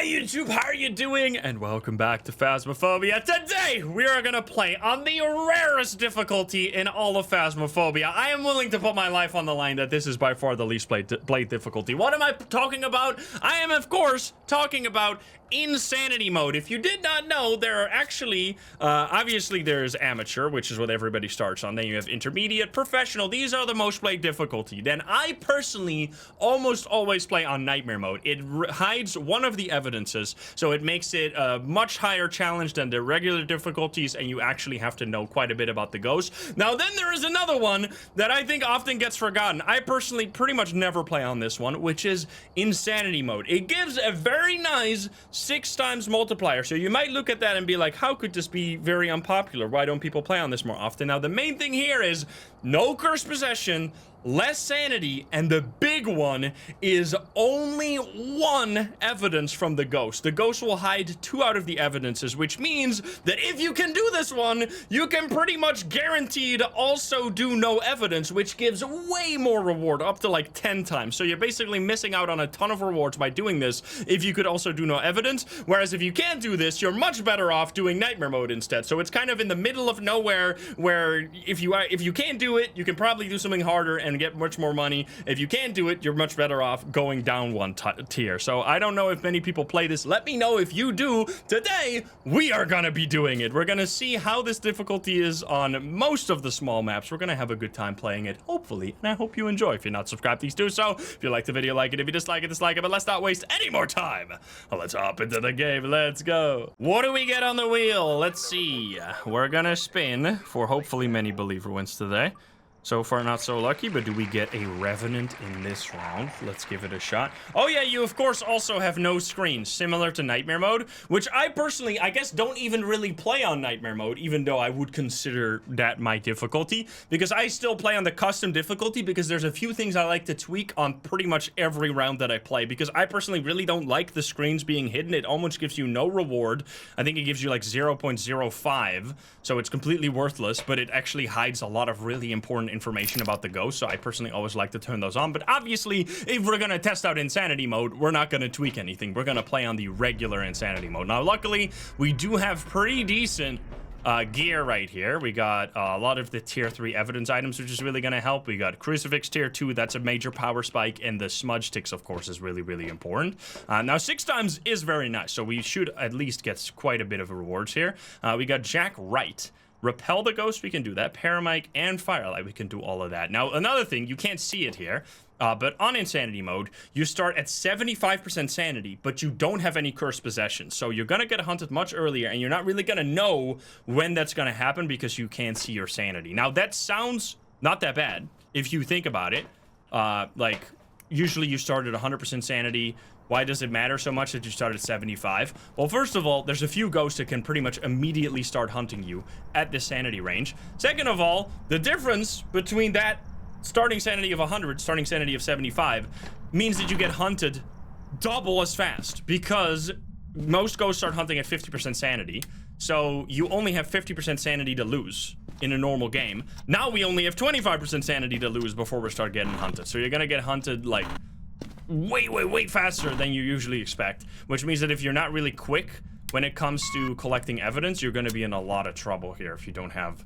YouTube, how are you doing? And welcome back to Phasmophobia. Today, we are gonna play on the rarest difficulty in all of Phasmophobia. I am willing to put my life on the line that this is by far the least played difficulty. What am I talking about? I am, of course, talking about Insanity mode. If you did not know, there are actually, obviously there's amateur, which is what everybody starts on. Then you have intermediate, professional. These are the most played difficulty. Then I personally almost always play on nightmare mode. It hides one of the evidences, so it makes it a much higher challenge than the regular difficulties, and you actually have to know quite a bit about the ghost. Now then there is another one that I think often gets forgotten. I personally pretty much never play on this one, which is Insanity mode. It gives a very nice 6 times multiplier, so you might look at that and be like, how could this be very unpopular? Why don't people play on this more often? Now the main thing here is no cursed possession, less sanity, and the big one is only 1 evidence from the ghost. The ghost will hide 2 out of the evidences, which means that if you can do this one, you can pretty much guaranteed also do no evidence, which gives way more reward, up to like 10 times. So you're basically missing out on a ton of rewards by doing this if you could also do no evidence, whereas if you can't do this, you're much better off doing nightmare mode instead. So it's kind of in the middle of nowhere, where if you can't do it, you can probably do something harder and get much more money. If you can't do it, you're much better off going down 1 tier. So I don't know if many people play this. Let me know if you do. Today, we are gonna be doing it. We're gonna see how this difficulty is on most of the small maps. We're gonna have a good time playing it, hopefully, and I hope you enjoy. If you're not subscribed, please do so. If you like the video, like it. If you dislike it, dislike it. But let's not waste any more time. Let's hop into the game. Let's go. What do we get on the wheel? Let's see. We're gonna spin for hopefully many believer wins today. So far, not so lucky, but do we get a Revenant in this round? Let's give it a shot. Oh yeah, you of course also have no screens, similar to Nightmare mode, which I personally, I guess, don't even really play on Nightmare mode, even though I would consider that my difficulty, because I still play on the custom difficulty, because there's a few things I like to tweak on pretty much every round that I play, because I personally really don't like the screens being hidden. It almost gives you no reward. I think it gives you like 0.05, so it's completely worthless, but it actually hides a lot of really important information about the ghost, so I personally always like to turn those on. But obviously, if we're gonna test out Insanity mode, we're not gonna tweak anything. We're gonna play on the regular Insanity mode. Now, luckily, we do have pretty decent gear right here. We got a lot of the tier 3 evidence items, which is really gonna help. We got Crucifix tier 2, that's a major power spike, and the smudge sticks, of course, is really, really important. Now 6 times is very nice, so we should at least get quite a bit of rewards here. We got Jack Wright. Repel the ghost, we can do that. Paramike and Firelight, we can do all of that. Now, another thing, you can't see it here, but on Insanity mode, you start at 75% sanity, but you don't have any cursed possessions. So you're gonna get hunted much earlier, and you're not really gonna know when that's gonna happen because you can't see your sanity. Now, that sounds not that bad if you think about it. Like, usually you start at 100% sanity. Why does it matter so much that you start at 75? Well, first of all, there's a few ghosts that can pretty much immediately start hunting you at the sanity range. Second of all, the difference between that starting sanity of 100, starting sanity of 75, means that you get hunted double as fast, because most ghosts start hunting at 50% sanity, so you only have 50% sanity to lose in a normal game. Now we only have 25% sanity to lose before we start getting hunted, so you're gonna get hunted like way faster than you usually expect, which means that if you're not really quick when it comes to collecting evidence, you're going to be in a lot of trouble here if you don't have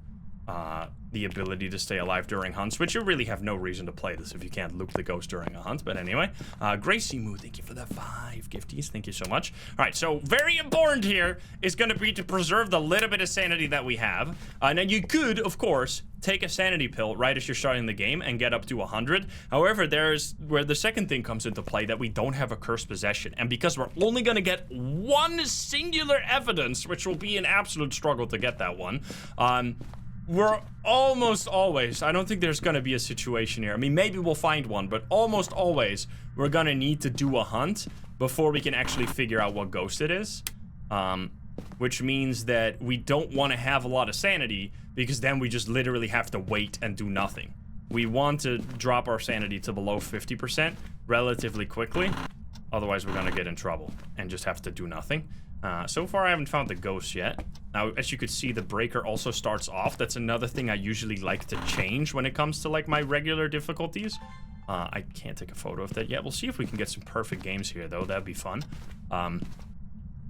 the ability to stay alive during hunts, which you really have no reason to play this if you can't loop the ghost during a hunt. But anyway, Gracie Moo, thank you for the 5 gifties. Thank you so much. All right, so very important here is going to be to preserve the little bit of sanity that we have. Now, you could, of course, take a sanity pill right as you're starting the game and get up to 100. However, there's where the second thing comes into play, that we don't have a cursed possession. And because we're only going to get 1 singular evidence, which will be an absolute struggle to get that one, we're almost always, I don't think there's gonna be a situation here. I mean, maybe we'll find one, but almost always we're gonna need to do a hunt before we can actually figure out what ghost it is. Which means that we don't want to have a lot of sanity, because then we just literally have to wait and do nothing. We want to drop our sanity to below 50% relatively quickly. Otherwise, we're gonna get in trouble and just have to do nothing. So far, I haven't found the ghost yet. Now, as you could see, the breaker also starts off. That's another thing I usually like to change when it comes to, like, my regular difficulties. I can't take a photo of that yet. We'll see if we can get some perfect games here, though. That'd be fun.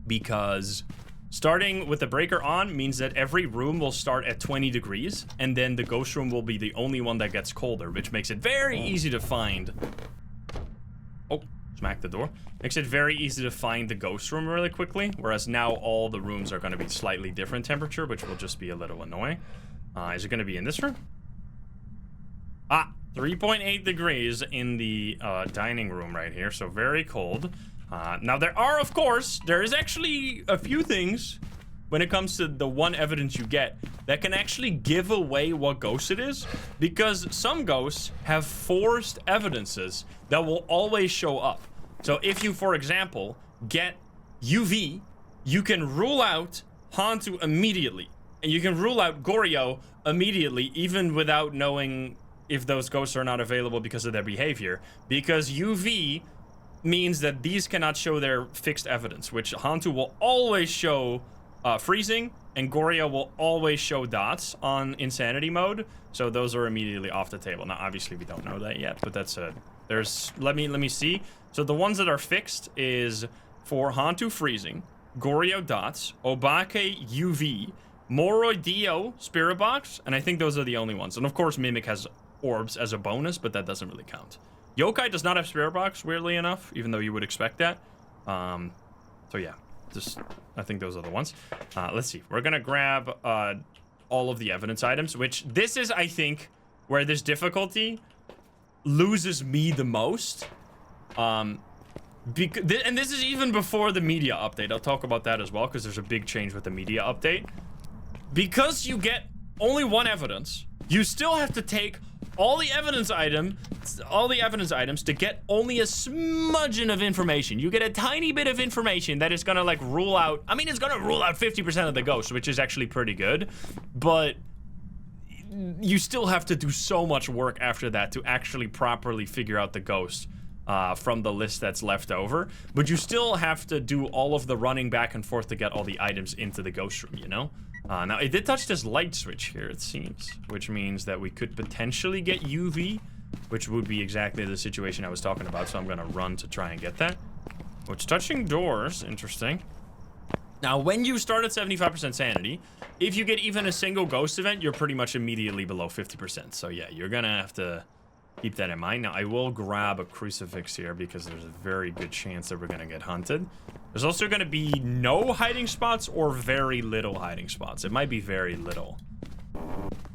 because starting with the breaker on means that every room will start at 20 degrees, and then the ghost room will be the only one that gets colder, which makes it very easy to find. Oh, smack the door. Makes it very easy to find the ghost room really quickly, whereas now all the rooms are going to be slightly different temperature, which will just be a little annoying. Is it going to be in this room? Ah, 3.8 degrees in the dining room right here, so very cold. Now there are, of course, there is actually a few things when it comes to the one evidence you get that can actually give away what ghost it is, because some ghosts have forced evidences that will always show up. So if you, for example, get UV, you can rule out Hantu immediately, and you can rule out Goryo immediately, even without knowing if those ghosts are not available because of their behavior, because UV means that these cannot show their fixed evidence, which Hantu will always show freezing, and Goryo will always show dots on insanity mode, so those are immediately off the table. Now, obviously, we don't know that yet, but that's there's, let me see. So the ones that are fixed is for Hantu freezing, Goryo dots, Obake UV, Moroi Dio Spirit Box, and I think those are the only ones. And of course, Mimic has orbs as a bonus, but that doesn't really count. Yokai does not have Spirit Box, weirdly enough, even though you would expect that. So yeah, I think those are the ones. Let's see. We're gonna grab all of the evidence items, which this is, I think, where this difficulty loses me the most. And this is even before the media update. I'll talk about that as well, because there's a big change with the media update. Because you get only one evidence, you still have to take all the evidence items to get only a smudging of information. You get a tiny bit of information that is gonna like rule out, I mean, it's gonna rule out 50% of the ghosts, which is actually pretty good, but you still have to do so much work after that to actually properly figure out the ghost from the list that's left over. But you still have to do all of the running back and forth to get all the items into the ghost room, you know? Now, it did touch this light switch here, it seems, which means that we could potentially get UV, which would be exactly the situation I was talking about, so I'm gonna run to try and get that. Which, touching doors, interesting. Now, when you start at 75% sanity, if you get even a single ghost event, you're pretty much immediately below 50%. So yeah, you're gonna have to keep that in mind. Now, I will grab a crucifix here because there's a very good chance that we're gonna get hunted. There's also gonna be no hiding spots or very little hiding spots. It might be very little.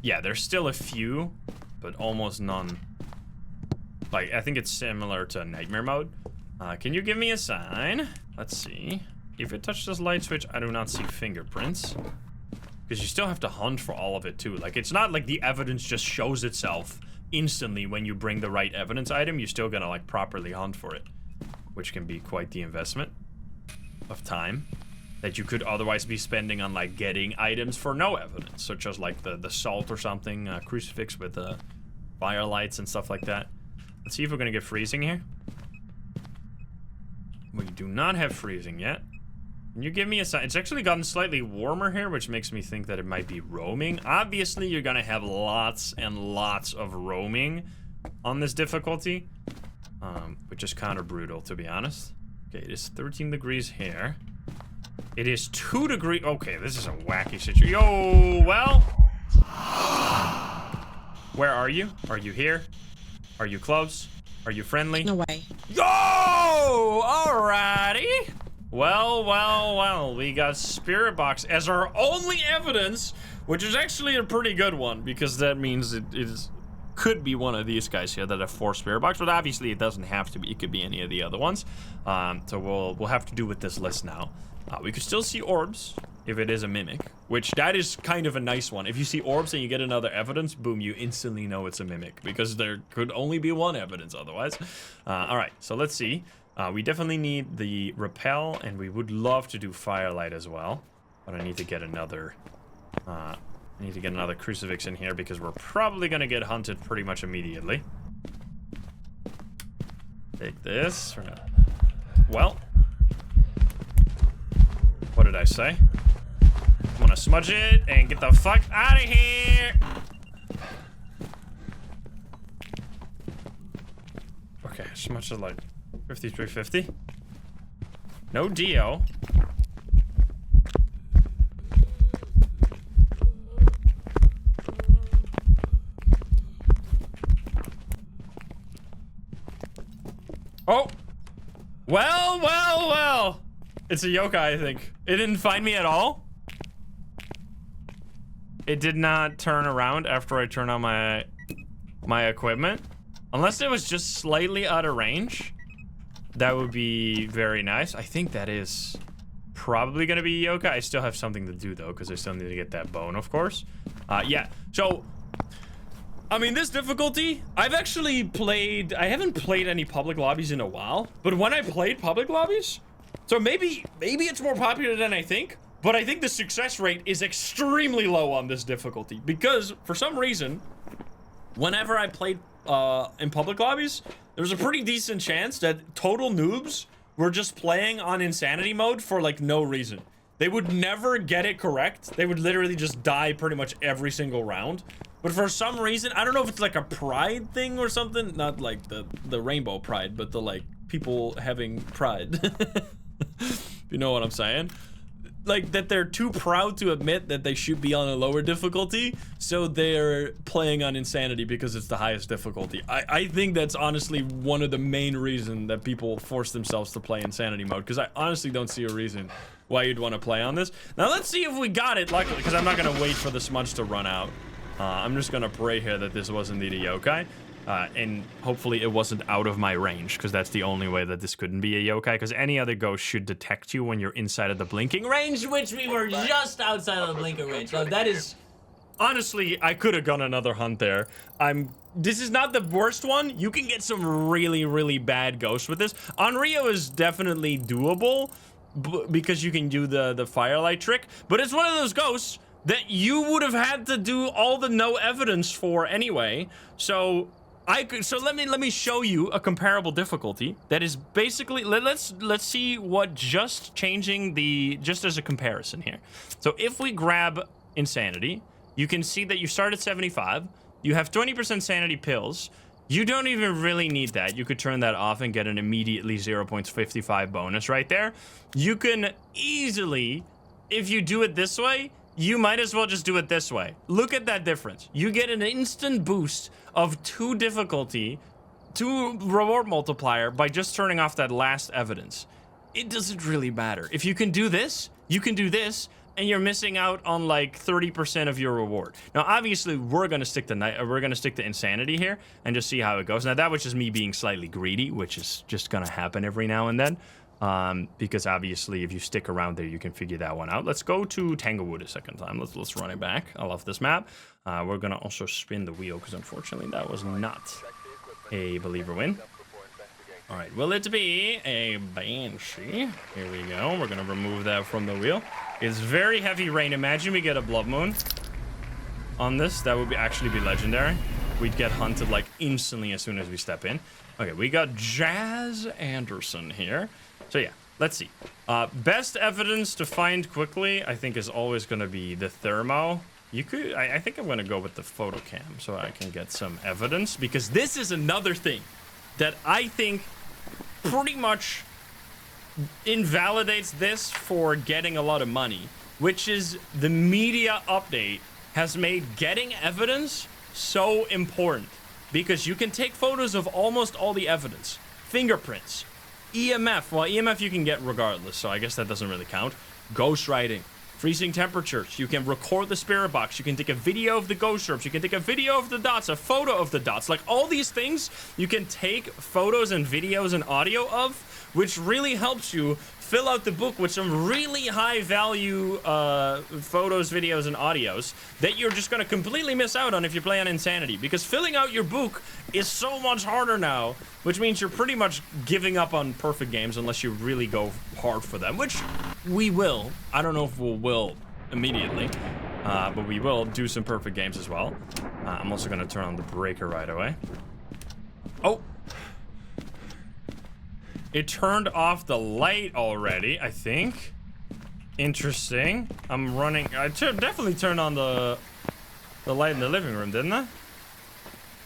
Yeah, there's still a few, but almost none. Like, I think it's similar to nightmare mode. Can you give me a sign? Let's see. If it touches this light switch, I do not see fingerprints. Because you still have to hunt for all of it too. Like, it's not like the evidence just shows itself instantly when you bring the right evidence item. You're still gonna like properly hunt for it, which can be quite the investment of time that you could otherwise be spending on like getting items for no evidence, such as like the salt or something, crucifix with the firelights and stuff like that. Let's see if we're gonna get freezing here. We do not have freezing yet. Can you give me a sign? It's actually gotten slightly warmer here, which makes me think that it might be roaming. Obviously, you're gonna have lots and lots of roaming on this difficulty, which is kind of brutal, to be honest. Okay, it is 13 degrees here. It is 2 degrees. Okay, this is a wacky situation. Yo, well. Where are you? Are you here? Are you close? Are you friendly? No way. Yo! Alrighty. Well, we got Spirit Box as our only evidence, which is actually a pretty good one, because that means it could be one of these guys here that have 4 Spirit Box, but obviously it doesn't have to be. It could be any of the other ones. So we'll have to do with this list now. We could still see orbs if it is a mimic, which that is kind of a nice one. If you see orbs and you get another evidence, boom, you instantly know it's a mimic, because there could only be one evidence otherwise. All right, so let's see. We definitely need the repel, and we would love to do firelight as well, but I need to get another crucifix in here because we're probably gonna get hunted pretty much immediately. Take this. Well, what did I say? I'm gonna smudge it and get the fuck out of here. Okay, smudge is like 5350. No Dio. Oh. Well. It's a yokai, I think. It didn't find me at all. It did not turn around after I turned on my equipment. Unless it was just slightly out of range. That would be very nice. I think that is probably gonna be yokai. I still have something to do though, because I still need to get that bone, of course. Yeah, so I mean, this difficulty, I haven't played any public lobbies in a while, but when I played public lobbies, so maybe it's more popular than I think, but I think the success rate is extremely low on this difficulty, because for some reason, whenever I played in public lobbies, there was a pretty decent chance that total noobs were just playing on insanity mode for like no reason. They would never get it correct. They would literally just die pretty much every single round. But for some reason, I don't know if it's like a pride thing or something. Not like the rainbow pride, but the like people having pride. You know what I'm saying? Like that they're too proud to admit that they should be on a lower difficulty, so they're playing on insanity because it's the highest difficulty. I think that's honestly one of the main reasons that people force themselves to play insanity mode, because I honestly don't see a reason why you'd want to play on this. Now let's see if we got it, luckily, because I'm not gonna wait for the smudge to run out. I'm just gonna pray here that this was indeed a yokai. And hopefully it wasn't out of my range, because that's the only way that this couldn't be a yokai, because any other ghost should detect you when you're inside of the blinking range, which we were just outside of the blinking range. So that is... Honestly, I could have gone another hunt there. This is not the worst one. You can get some really, really bad ghosts with this. Onryo is definitely doable, because you can do the firelight trick, but it's one of those ghosts that you would have had to do all the no evidence for anyway. So let me show you a comparable difficulty that is basically, let's see what just changing just as a comparison here. So if we grab insanity, you can see that you start at 75, you have 20% sanity pills. You don't even really need that. You could turn that off and get an immediately 0.55 bonus right there. You can easily, if you do it this way, you might as well just do it this way. Look at that difference. You get an instant boost of 2 difficulty, 2 reward multiplier by just turning off that last evidence. It doesn't really matter. If you can do this, you can do this, and you're missing out on like 30% of your reward. Now, obviously, we're gonna stick to insanity here and just see how it goes. Now, that was just me being slightly greedy, which is just gonna happen every now and then. Because obviously if you stick around there, you can figure that one out. Let's go to Tanglewood a second time. Let's run it back. I love this map. We're gonna also spin the wheel, because unfortunately that was not a believer win. All right, will it be a Banshee? Here we go. We're gonna remove that from the wheel. It's very heavy rain. Imagine we get a Blood Moon on this. That would actually be legendary. We'd get hunted like instantly as soon as we step in. Okay, we got Jazz Anderson here. So yeah, let's see. Best evidence to find quickly, I think, is always going to be the thermo. I think I'm going to go with the photo cam so I can get some evidence, because this is another thing that I think pretty much invalidates this for getting a lot of money, which is the media update has made getting evidence so important, because you can take photos of almost all the evidence. Fingerprints. EMF, well, EMF you can get regardless, so I guess that doesn't really count. Ghost writing, freezing temperatures, you can record the spirit box, you can take a video of the ghost orbs, you can take a video of the dots, a photo of the dots, like all these things you can take photos and videos and audio of, which really helps you fill out the book with some really high value photos, videos, and audios that you're just gonna completely miss out on if you play on Insanity, because filling out your book is so much harder now, which means you're pretty much giving up on perfect games unless you really go hard for them, which we will. I don't know if we will immediately, but we will do some perfect games as well. I'm also gonna turn on the breaker right away. Oh! It turned off the light already, I think. Interesting. I'm running. I definitely turned on the light in the living room, didn't I? I'm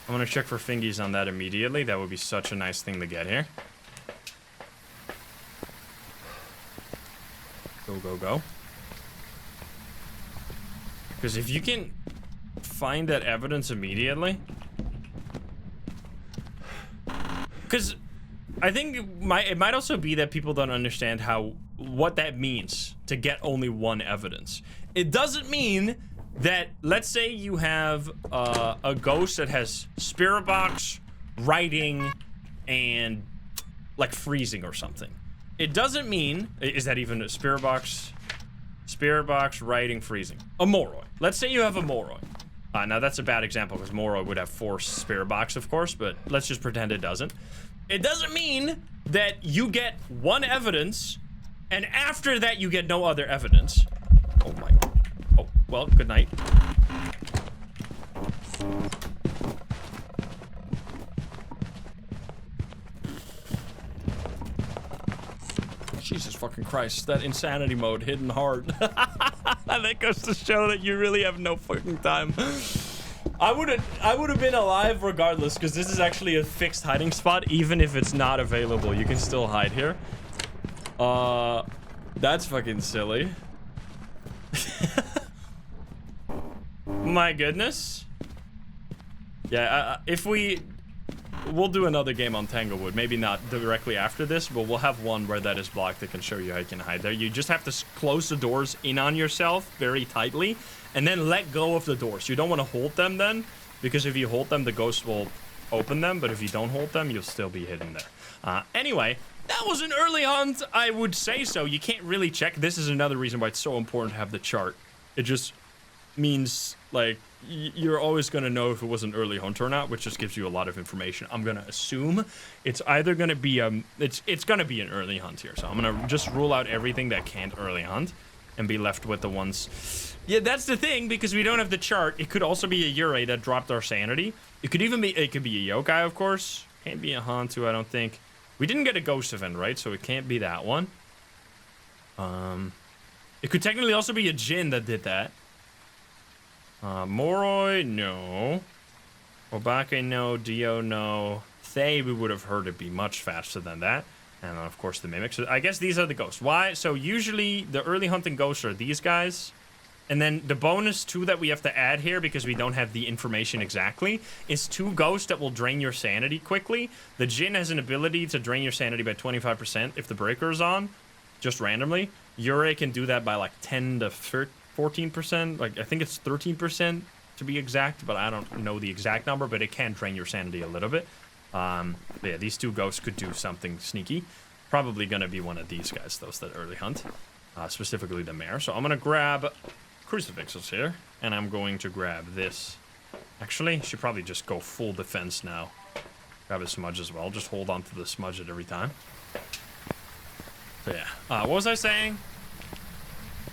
gonna check for fingies on that immediately. That would be such a nice thing to get here. Go, go, go. Because if you can find that evidence immediately. Because I think it might also be that people don't understand what that means to get only one evidence. It doesn't mean that, let's say you have a ghost that has spirit box, writing, and like freezing or something. It doesn't mean, is that even a spirit box? Spirit box, writing, freezing. A Moroi. Let's say you have a Moroi. Now that's a bad example because Moroi would have 4 spirit box, of course, but let's just pretend it doesn't. It doesn't mean that you get one evidence, and after that you get no other evidence. Oh my. Oh, well, good night. Jesus fucking Christ, that insanity mode hidden hard. That goes to show that you really have no fucking time. I would have been alive regardless, because this is actually a fixed hiding spot. Even if it's not available, you can still hide here. That's fucking silly. My goodness. Yeah, we'll do another game on Tanglewood. Maybe not directly after this, but we'll have one where that is blocked that can show you how you can hide there. You just have to close the doors in on yourself very tightly, and then let go of the doors. You don't want to hold them then, because if you hold them, the ghost will open them, but if you don't hold them, you'll still be hidden there. Anyway, that was an early hunt, I would say so. You can't really check. This is another reason why it's so important to have the chart. It just means, like, you're always going to know if it was an early hunt or not, which just gives you a lot of information. I'm going to assume it's either going to be it's going to be an early hunt here. So I'm going to just rule out everything that can't early hunt and be left with the ones. Yeah, that's the thing, because we don't have the chart. It could also be a Yurei that dropped our sanity. It could even be a yokai, of course. Can't be a Hantu, I don't think. We didn't get a ghost event, right? So it can't be that one. It could technically also be a Jin that did that. Moroi, no. Obake, no. Dio, no. Thay, we would have heard it be much faster than that. And then, of course, the Mimics. So I guess these are the ghosts. Why? So usually the early hunting ghosts are these guys. And then the bonus 2 that we have to add here, because we don't have the information exactly, is 2 ghosts that will drain your sanity quickly. The Jin has an ability to drain your sanity by 25% if the breaker is on, just randomly. Yurei can do that by like 10 to 14%. Like, I think it's 13% to be exact, but I don't know the exact number, but it can drain your sanity a little bit. But yeah, these 2 ghosts could do something sneaky. Probably going to be one of these guys, those that early hunt. Specifically the mare. So I'm going to grab crucifixes here, and I'm going to grab this. Actually, should probably just go full defense now. Grab a smudge as well. Just hold on to the smudge at every time. So yeah. What was I saying?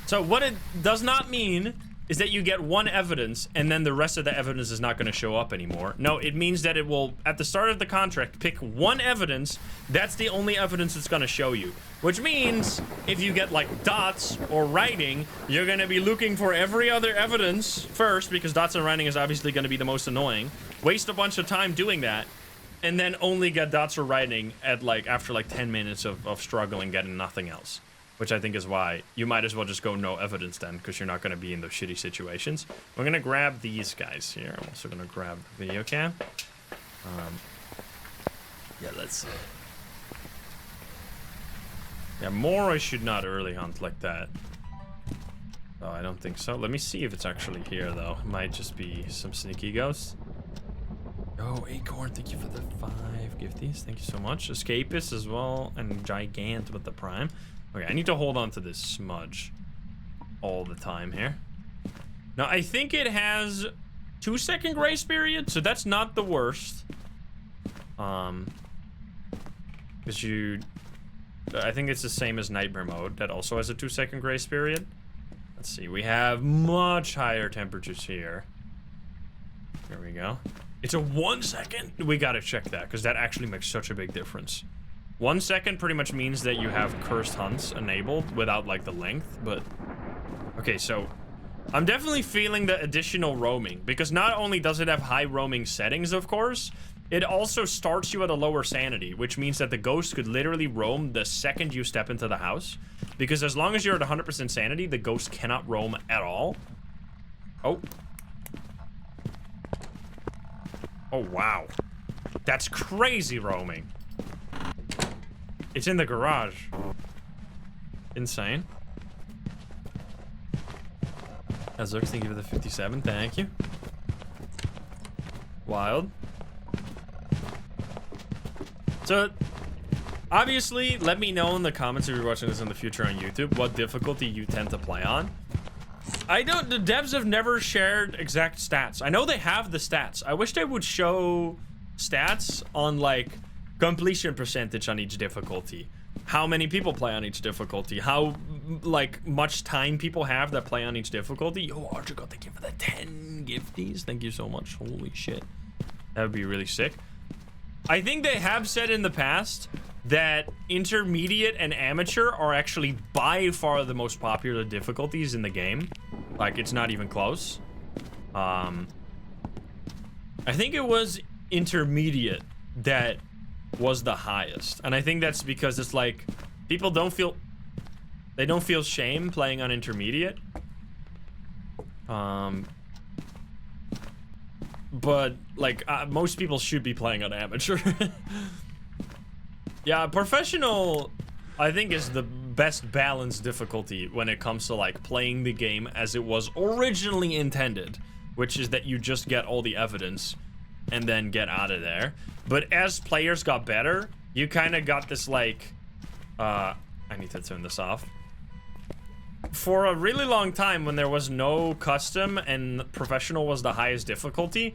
So what it does not mean is that you get one evidence and then the rest of the evidence is not going to show up anymore. No, it means that it will, at the start of the contract, pick one evidence. That's the only evidence it's going to show you. Which means if you get like dots or writing, you're going to be looking for every other evidence first, because dots and writing is obviously going to be the most annoying. Waste a bunch of time doing that, and then only get dots or writing at like after like 10 minutes of struggling, getting nothing else. Which I think is why you might as well just go no evidence then, because you're not going to be in those shitty situations. We're going to grab these guys here. I'm also going to grab the video cam. Yeah, let's see. Yeah, Moroi should not early hunt like that. Oh, I don't think so. Let me see if it's actually here, though. It might just be some sneaky ghosts. Oh, Acorn, thank you for the 5 gifties. Thank you so much. Escapist as well, and Gigant with the Prime. Okay, I need to hold on to this smudge all the time here. Now, I think it has 2-second grace period, so that's not the worst. Because I think it's the same as Nightmare Mode, that also has a 2-second grace period. Let's see, we have much higher temperatures here. There we go. It's a 1 second. We gotta check that, because that actually makes such a big difference. 1 second pretty much means that you have cursed hunts enabled without like the length, but okay, so I'm definitely feeling the additional roaming, because not only does it have high roaming settings, of course, it also starts you at a lower sanity, which means that the ghost could literally roam the second you step into the house, because as long as you're at 100% sanity, the ghost cannot roam at all. Oh. Oh, wow. That's crazy roaming. It's in the garage. Insane. Azurk, thank you for the 57. Thank you. Wild. So, obviously, let me know in the comments if you're watching this in the future on YouTube what difficulty you tend to play on. The devs have never shared exact stats. I know they have the stats. I wish they would show stats on like completion percentage on each difficulty. How many people play on each difficulty. How like much time people have that play on each difficulty. Yo, Archie, thank you for the 10 gifties. Thank you so much. Holy shit. That would be really sick. I think they have said in the past that intermediate and amateur are actually by far the most popular difficulties in the game. Like, it's not even close. I think it was intermediate that was the highest. And I think that's because it's like, people don't feel shame playing on intermediate. But like most people should be playing on amateur. Yeah, professional I think is the best balanced difficulty when it comes to like playing the game as it was originally intended, which is that you just get all the evidence and then get out of there. But as players got better, you kind of got this like I need to turn this off. For a really long time, when there was no custom and professional was the highest difficulty,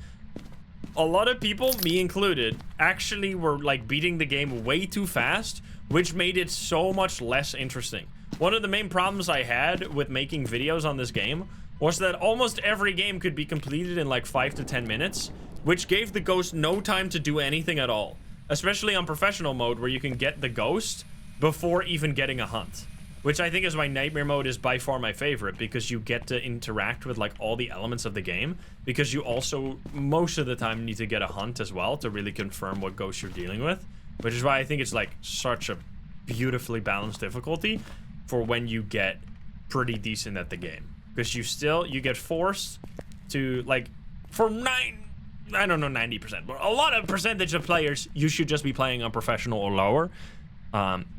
a lot of people, me included, actually were like beating the game way too fast, which made it so much less interesting. One of the main problems I had with making videos on this game was that almost every game could be completed in like 5 to 10 minutes, which gave the ghost no time to do anything at all, especially on professional mode where you can get the ghost before even getting a hunt. Which I think is why Nightmare Mode is by far my favorite, because you get to interact with like all the elements of the game, because you also most of the time need to get a hunt as well to really confirm what ghost you're dealing with, which is why I think it's like such a beautifully balanced difficulty for when you get pretty decent at the game, because you get forced to like for 90%, but a lot of percentage of players you should just be playing on professional or lower.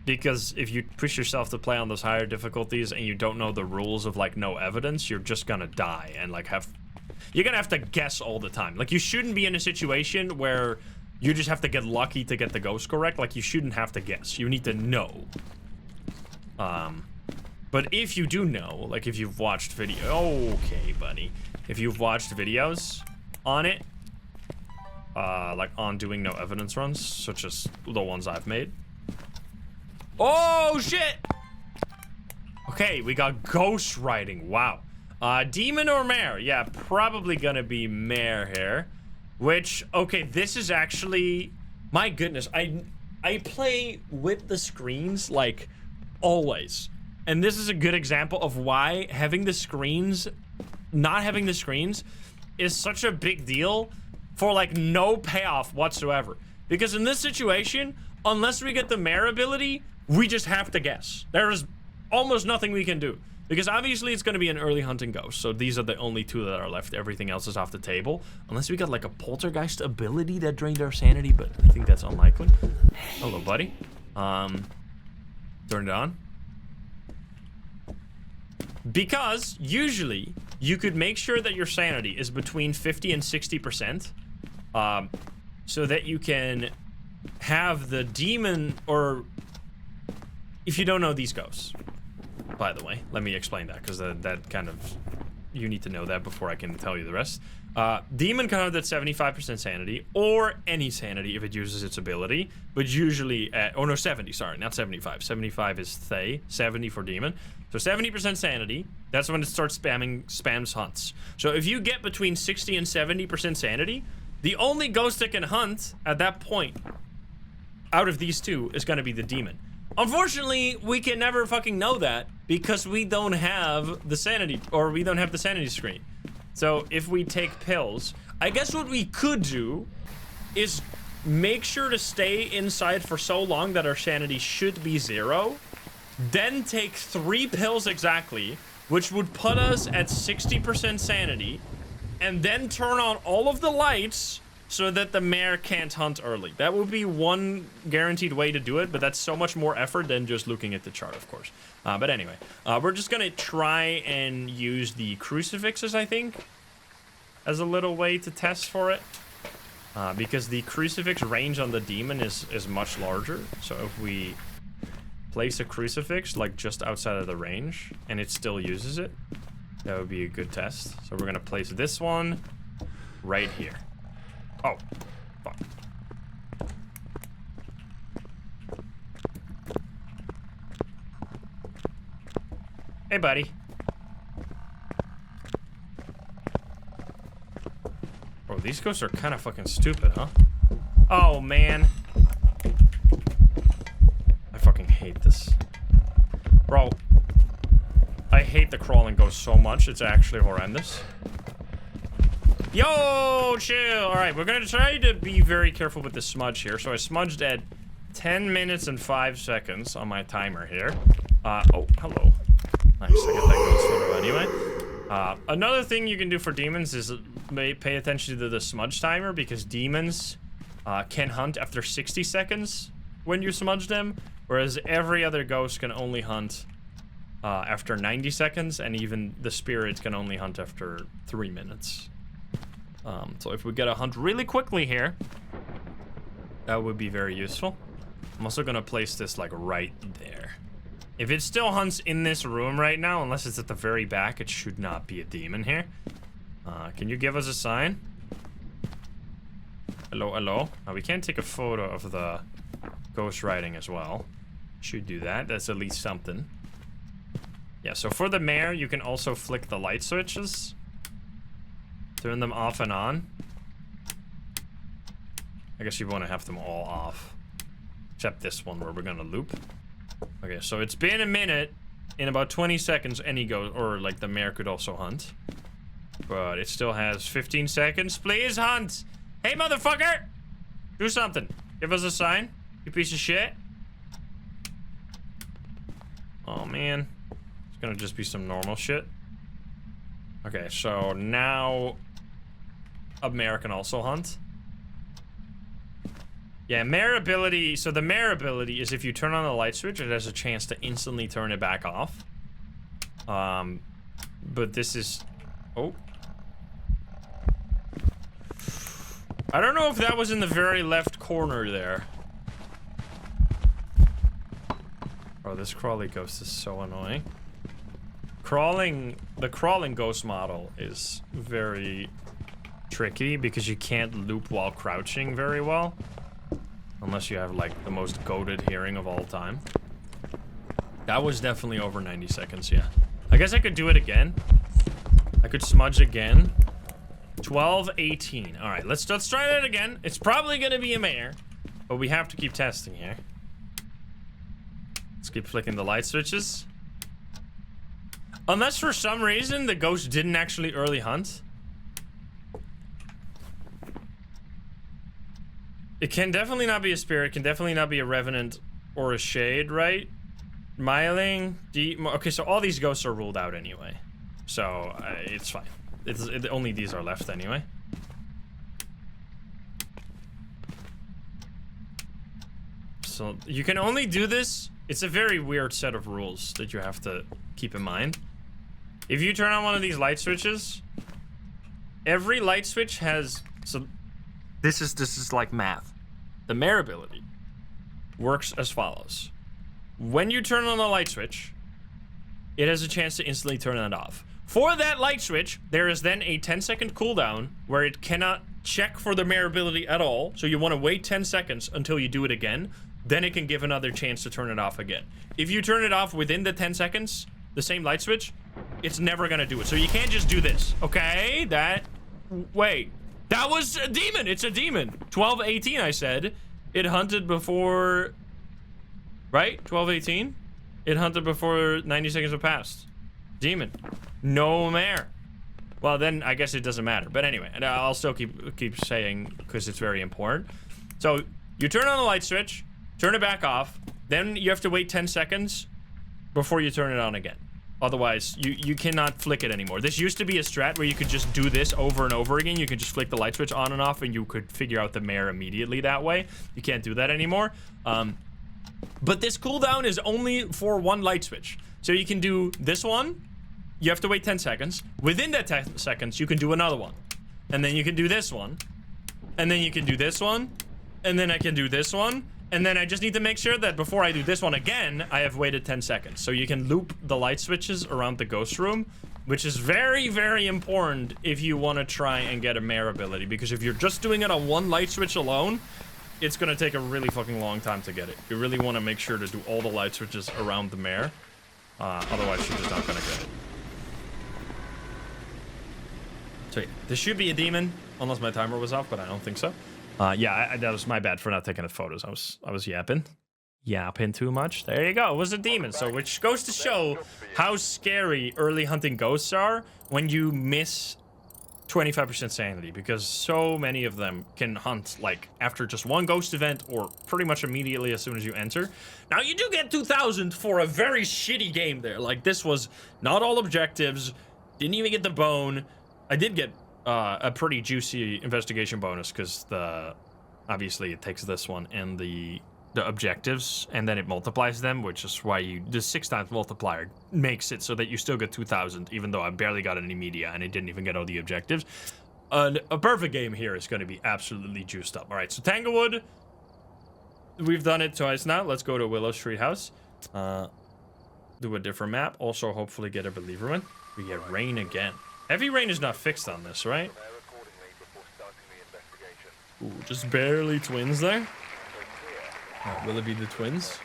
Because if you push yourself to play on those higher difficulties and you don't know the rules of like no evidence, you're just gonna die and like you're gonna have to guess all the time. Like, you shouldn't be in a situation where you just have to get lucky to get the ghost correct. Like, you shouldn't have to guess. You need to know. But if you do know, like if you've watched okay, buddy. If you've watched videos on it, like on doing no evidence runs, such as the ones I've made. Oh, shit! Okay, we got ghost writing. Wow. Demon or mare? Yeah, probably gonna be mare here. Which, okay, this is actually... My goodness, I play with the screens, like, always. And this is a good example of why having the screens... Not having the screens is such a big deal for, like, no payoff whatsoever. Because in this situation, unless we get the mare ability... We just have to guess. There is almost nothing we can do. Because obviously it's going to be an early hunting ghost. So these are the only two that are left. Everything else is off the table. Unless we got like a poltergeist ability that drained our sanity. But I think that's unlikely. Hello, buddy. Turn it on. Because usually you could make sure that your sanity is between 50 and 60%. So that you can have the demon or... If you don't know these ghosts, by the way, let me explain that, because that kind of, you need to know that before I can tell you the rest. Demon can have that 75% sanity, or any sanity if it uses its ability, but usually at, oh no, 70, sorry, not 75. 75 is Thay, 70 for Demon. So 70% sanity, that's when it starts spams hunts. So if you get between 60 and 70% sanity, the only ghost that can hunt at that point, out of these two, is going to be the Demon. Unfortunately, we can never fucking know that because we don't have the sanity, or we don't have the sanity screen. So if we take pills, I guess what we could do is make sure to stay inside for so long that our sanity should be 0, then take 3 pills exactly, which would put us at 60% sanity, and then turn on all of the lights so that the mare can't hunt early. That would be one guaranteed way to do it, but that's so much more effort than just looking at the chart, of course. But anyway, we're just gonna try and use the crucifixes, I think, as a little way to test for it. Because the crucifix range on the demon is much larger. So if we place a crucifix like just outside of the range and it still uses it, that would be a good test. So we're gonna place this one right here. Oh, fuck. Hey, buddy. Oh, these ghosts are kind of fucking stupid, huh? Oh, man. I fucking hate this. Bro. I hate the crawling ghost so much. It's actually horrendous. Yo, chill. All right, we're going to try to be very careful with the smudge here. So I smudged at 10 minutes and 5 seconds on my timer here. Oh, hello. Nice, I got that ghost photo anyway. Another thing you can do for demons is pay attention to the smudge timer, because demons can hunt after 60 seconds when you smudge them, whereas every other ghost can only hunt after 90 seconds, and even the spirits can only hunt after 3 minutes. So if we get a hunt really quickly here, that would be very useful. I'm also gonna place this like right there. If it still hunts in this room right now, unless it's at the very back, it should not be a demon here. Can you give us a sign? Hello, hello. We can take a photo of the ghost riding as well. Should do that. That's at least something. Yeah, so for the mare, you can also flick the light switches. Turn them off and on. I guess you want to have them all off. Except this one where we're gonna loop. Okay, so it's been a minute. In about 20 seconds, any ghost, or like the mare could also hunt. But it still has 15 seconds. Please hunt! Hey, motherfucker! Do something. Give us a sign, you piece of shit. Oh, man. It's gonna just be some normal shit. Okay, so now a mare can also hunt. Yeah, mare ability. So the mare ability is if you turn on the light switch, it has a chance to instantly turn it back off. But this is... Oh. I don't know if that was in the very left corner there. Oh, this crawly ghost is so annoying. The crawling ghost model is very tricky because you can't loop while crouching very well. Unless you have, like, the most goated hearing of all time. That was definitely over 90 seconds, yeah. I guess I could do it again. I could smudge again. 12:18. Alright, let's try that again. It's probably gonna be a mare, but we have to keep testing here. Let's keep flicking the light switches. Unless for some reason the ghost didn't actually early hunt. It can definitely not be a spirit, can definitely not be a revenant or a shade, right? Myling, okay, so all these ghosts are ruled out anyway. So, it's fine. Only these are left anyway. So, you can only do this. It's a very weird set of rules that you have to keep in mind. If you turn on one of these light switches, every light switch has... So, this is like math. The mare ability works as follows. When you turn on the light switch, it has a chance to instantly turn it off. For that light switch, there is then a 10-second cooldown where it cannot check for the mare ability at all. So you want to wait 10 seconds until you do it again. Then it can give another chance to turn it off again. If you turn it off within the 10 seconds, the same light switch, it's never going to do it. So you can't just do this. Okay, wait. That was a demon. It's a demon. 12:18, I said. It hunted before... Right? 12:18? It hunted before 90 seconds have passed. Demon. No mare. Well, then I guess it doesn't matter. But anyway, and I'll still keep saying because it's very important. So you turn on the light switch, turn it back off. Then you have to wait 10 seconds before you turn it on again. Otherwise, you cannot flick it anymore. This used to be a strat where you could just do this over and over again. You could just flick the light switch on and off, and you could figure out the mare immediately that way. You can't do that anymore. But this cooldown is only for one light switch. So you can do this one. You have to wait 10 seconds. Within that 10 seconds, you can do another one. And then you can do this one. And then you can do this one. And then I can do this one. And then I just need to make sure that before I do this one again, I have waited 10 seconds. So you can loop the light switches around the ghost room, which is very, very important if you want to try and get a mare ability. Because if you're just doing it on one light switch alone, it's going to take a really fucking long time to get it. You really want to make sure to do all the light switches around the mare. Otherwise, you're just not going to get it. So yeah, this should be a demon, unless my timer was off, but I don't think so. Yeah, that was my bad for not taking the photos. I was yapping too much. There you go. It was a demon. So which goes to show how scary early hunting ghosts are when you miss 25% sanity, because so many of them can hunt like after just one ghost event or pretty much immediately as soon as you enter. Now you do get 2,000 for a very shitty game there. Like this was not all objectives. Didn't even get the bone. I did get a pretty juicy investigation bonus because obviously it takes this one and the objectives and then it multiplies them, which is why the 6 times multiplier makes it so that you still get 2,000, even though I barely got any media and I didn't even get all the objectives. A perfect game here is going to be absolutely juiced up. All right, so Tanglewood, we've done it twice now. Let's go to Willow Street House. Do a different map. Also, hopefully get a believer one. We get rain again. Heavy rain is not fixed on this, right? Ooh, just barely twins there. Will it be the twins?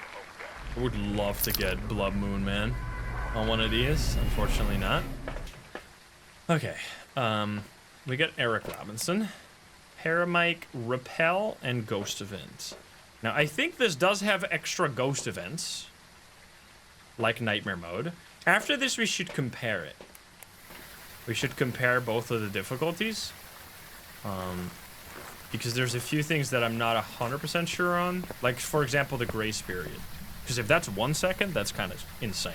I would love to get Blood Moon Man on one of these. Unfortunately not. Okay. We got Eric Robinson, Paramike, Repel, and Ghost Event. Now, I think this does have extra ghost events, like Nightmare Mode. After this, we should compare it. We should compare both of the difficulties. Because there's a few things that I'm not 100% sure on. Like, for example, the grace period. Because if that's 1 second, that's kind of insane.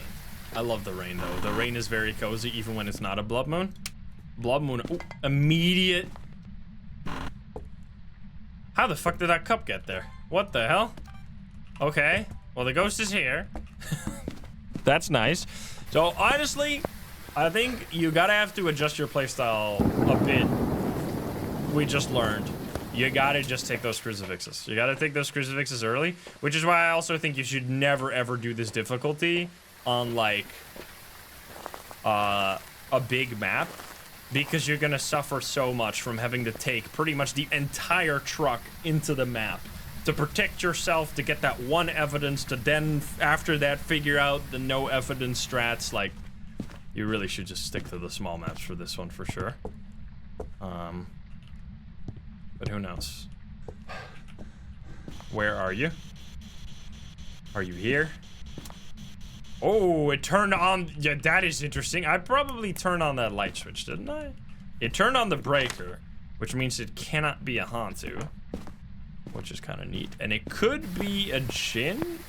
I love the rain, though. The rain is very cozy, even when it's not a blood moon. Blood moon, ooh, immediate. How the fuck did that cup get there? What the hell? Okay, well, the ghost is here. That's nice. So, honestly, I think you gotta have to adjust your playstyle a bit. We just learned. You gotta just take those crucifixes. You gotta take those crucifixes early, which is why I also think you should never ever do this difficulty on like a big map, because you're gonna suffer so much from having to take pretty much the entire truck into the map to protect yourself, to get that one evidence, to then after that figure out the no evidence strats. Like, you really should just stick to the small maps for this one for sure. But who knows? Where are you? Are you here? Oh, it turned on. Yeah, that is interesting. I probably turned on that light switch, didn't I? It turned on the breaker, which means it cannot be a Hantu, which is kind of neat. And it could be a Djinn?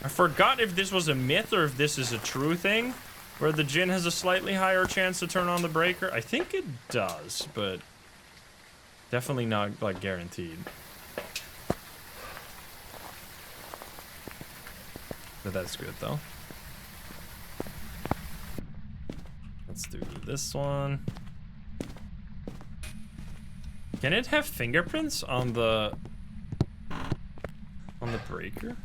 I forgot if this was a myth or if this is a true thing, where the Djinn has a slightly higher chance to turn on the breaker. I think it does, but definitely not, like, guaranteed. But that's good, though. Let's do this one. Can it have fingerprints on the breaker?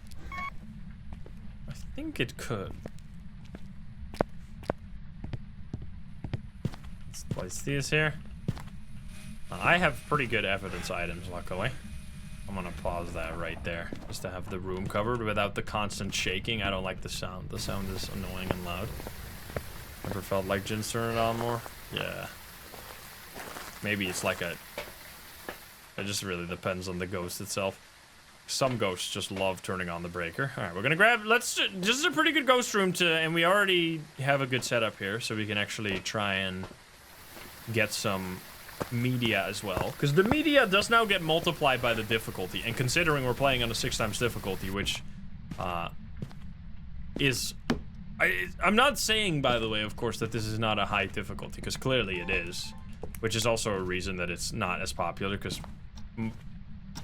I think it could. Let's place these here. I have pretty good evidence items, luckily. I'm gonna pause that right there, just to have the room covered without the constant shaking. I don't like the sound. The sound is annoying and loud. Ever felt like Jin's turning it on more? Yeah. Maybe it's like it just really depends on the ghost itself. Some ghosts just love turning on the breaker. All right, we're gonna grab, this is a pretty good ghost room and we already have a good setup here, so we can actually try and get some media as well, because the media does now get multiplied by the difficulty, and considering we're playing on a 6 times difficulty, which is I'm not saying, by the way, of course, that this is not a high difficulty, because clearly it is. Which is also a reason that it's not as popular, because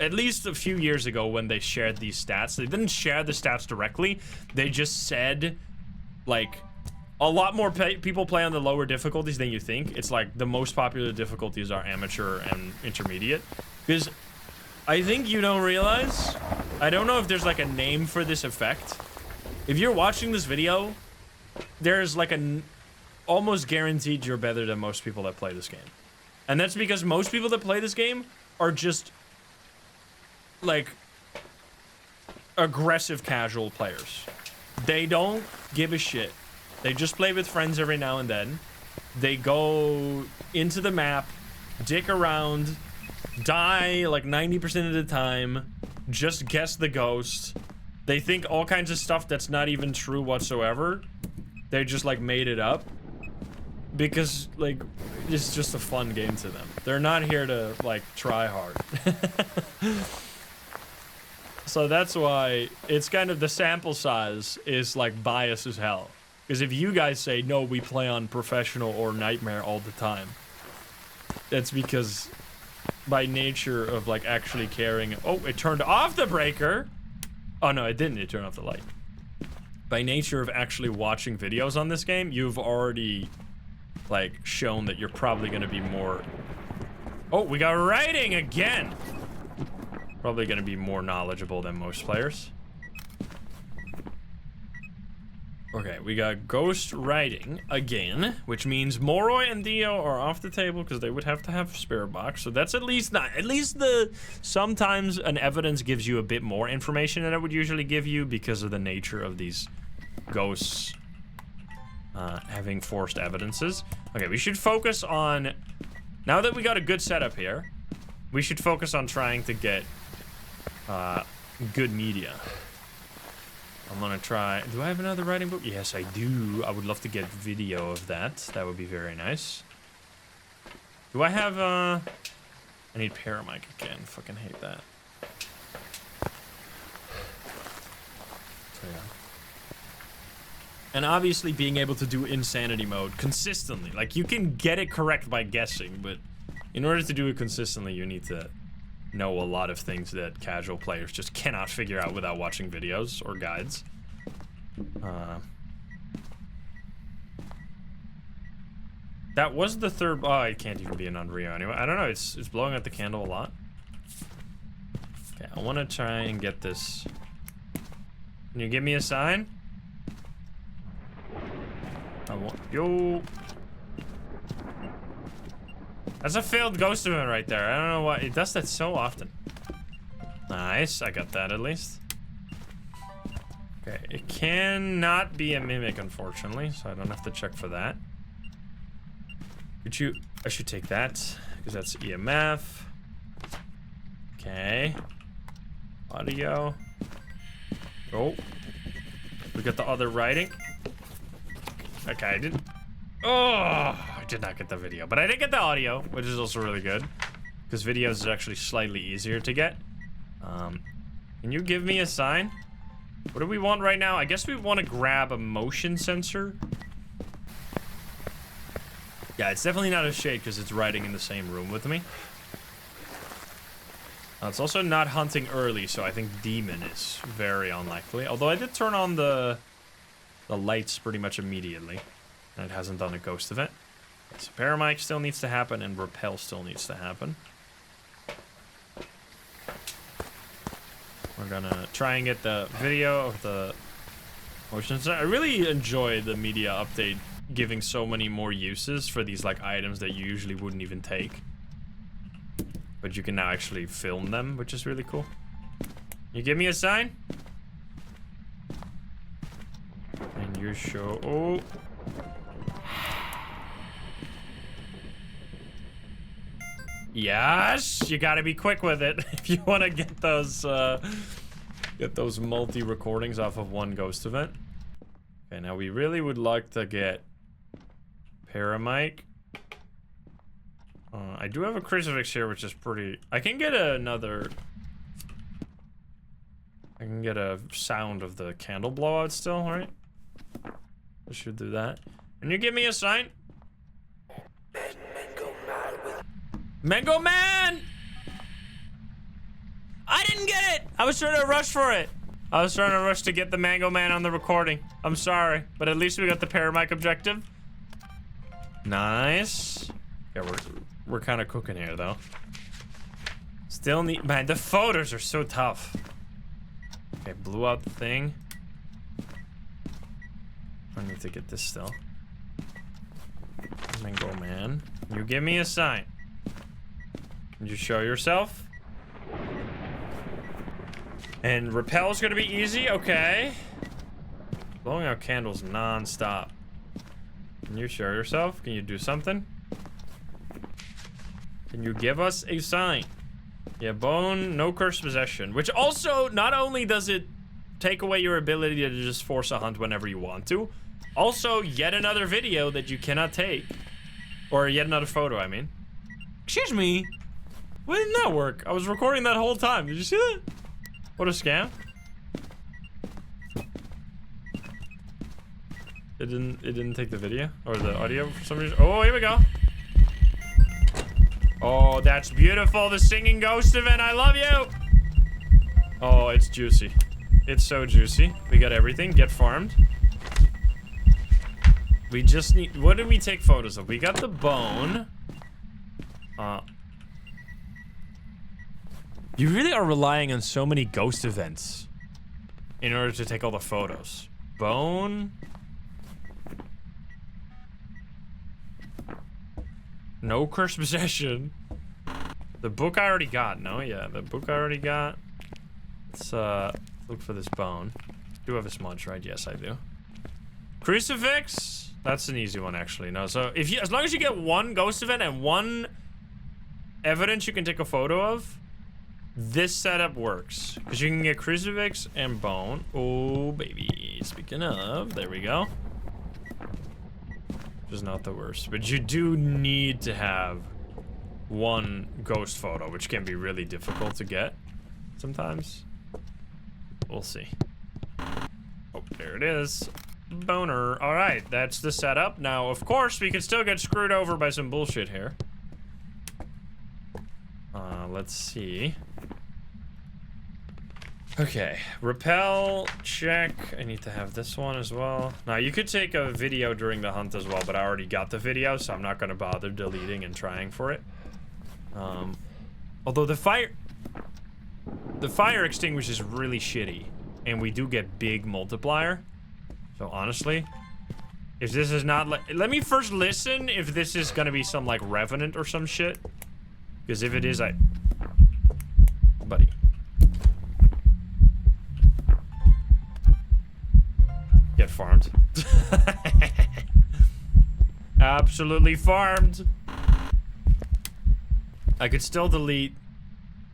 at least a few years ago when they shared these stats, they didn't share the stats directly. They just said, like, a lot more people play on the lower difficulties than you think. It's like the most popular difficulties are amateur and intermediate. Because I think you don't realize, I don't know if there's like a name for this effect. If you're watching this video, there's like almost guaranteed you're better than most people that play this game. And that's because most people that play this game are just like aggressive casual players. They don't give a shit. They just play with friends every now and then. They go into the map, dick around, die like 90% of the time, just guess the ghost. They think all kinds of stuff that's not even true whatsoever. They just like made it up. Because like, it's just a fun game to them. They're not here to like try hard. So that's why it's kind of the sample size is like biased as hell. Because if you guys say, no, we play on professional or nightmare all the time, that's because by nature of like actually caring. Oh, it turned off the breaker. Oh no, it didn't. It turned off the light. By nature of actually watching videos on this game, you've already like shown that you're probably going to be more. Oh, we got writing again. Probably going to be more knowledgeable than most players. Okay, we got ghost writing again, which means Moroi and Dio are off the table because they would have to have spirit box. So that's at least sometimes an evidence gives you a bit more information than it would usually give you because of the nature of these ghosts having forced evidences. Okay, we should focus on, now that we got a good setup here, we should focus on trying to get good media. I'm gonna try. Do I have another writing book? Yes, I do. I would love to get video of that. That would be very nice. Do I have, I need paramic again. Fucking hate that. So, yeah. And obviously being able to do insanity mode consistently. Like, you can get it correct by guessing, but in order to do it consistently, you need to know a lot of things that casual players just cannot figure out without watching videos or guides. That was the third. Oh, it can't even be an Unreal anyway. I don't know. It's blowing out the candle a lot. Okay, I want to try and get this. Can you give me a sign? Yo. That's a failed ghost event right there. I don't know why it does that so often. Nice, I got that at least. Okay, it cannot be a mimic, unfortunately, so I don't have to check for that. Could you? I should take that because that's EMF. Okay. Audio. Oh, we got the other writing. Okay, I didn't. Oh, I did not get the video, but I did get the audio, which is also really good because videos is actually slightly easier to get. Can you give me a sign? What do we want right now? I guess we want to grab a motion sensor. Yeah, it's definitely not a shade because it's riding in the same room with me. It's also not hunting early, so I think demon is very unlikely. Although I did turn on the lights pretty much immediately. And it hasn't done a ghost event. So paramic still needs to happen and repel still needs to happen. We're gonna try and get the video of the motion sensor. I really enjoy the media update giving so many more uses for these like items that you usually wouldn't even take. But you can now actually film them, which is really cool. You give me a sign? And you show. Oh. Yes, you gotta be quick with it if you want to get those multi-recordings off of one ghost event. Okay, now we really would like to get paramic. I do have a crucifix here, which is pretty. I can get another. I can get a sound of the candle blowout still, right? I should do that. Can you give me a sign? Mango Man! I didn't get it! I was trying to rush for it. I was trying to rush to get the Mango Man on the recording. I'm sorry, but at least we got the paramic objective. Nice. Yeah, we're kind of cooking here, though. Still need... Man, the photos are so tough. Okay, blew out the thing. I need to get this still. Mango Man. You give me a sign. Can you show yourself? And repel's gonna be easy, okay. Blowing out candles non-stop. Can you show yourself? Can you do something? Can you give us a sign? Yeah, bone, no cursed possession. Which also, not only does it take away your ability to just force a hunt whenever you want to, also yet another video that you cannot take. Or yet another photo, I mean. Excuse me. Why didn't that work? I was recording that whole time. Did you see that? What a scam. It didn't take the video or the audio for some reason. Oh, here we go. Oh, that's beautiful. The singing ghost event. I love you. Oh, it's juicy. It's so juicy. We got everything. Get farmed. We just need... What did we take photos of? We got the bone. You really are relying on so many ghost events in order to take all the photos. Bone. No cursed possession. The book I already got. No, yeah, the book I already got. Let's look for this bone. Do have a smudge, right? Yes, I do. Crucifix. That's an easy one, actually. No, so if you, as long as you get one ghost event and one evidence you can take a photo of, this setup works. Because you can get crucifix and bone. Oh, baby. Speaking of, there we go. Which is not the worst. But you do need to have one ghost photo, which can be really difficult to get sometimes. We'll see. Oh, there it is. Boner. All right, that's the setup. Now, of course, we can still get screwed over by some bullshit here. Let's see. Okay, repel, check. I need to have this one as well. Now, you could take a video during the hunt as well, but I already got the video, so I'm not gonna bother deleting and trying for it. Although the fire extinguisher is really shitty, and we do get big multiplier. So honestly, if this is not let me first listen if this is gonna be some like revenant or some shit. Because if it is, buddy. Get farmed. Absolutely farmed. I could still delete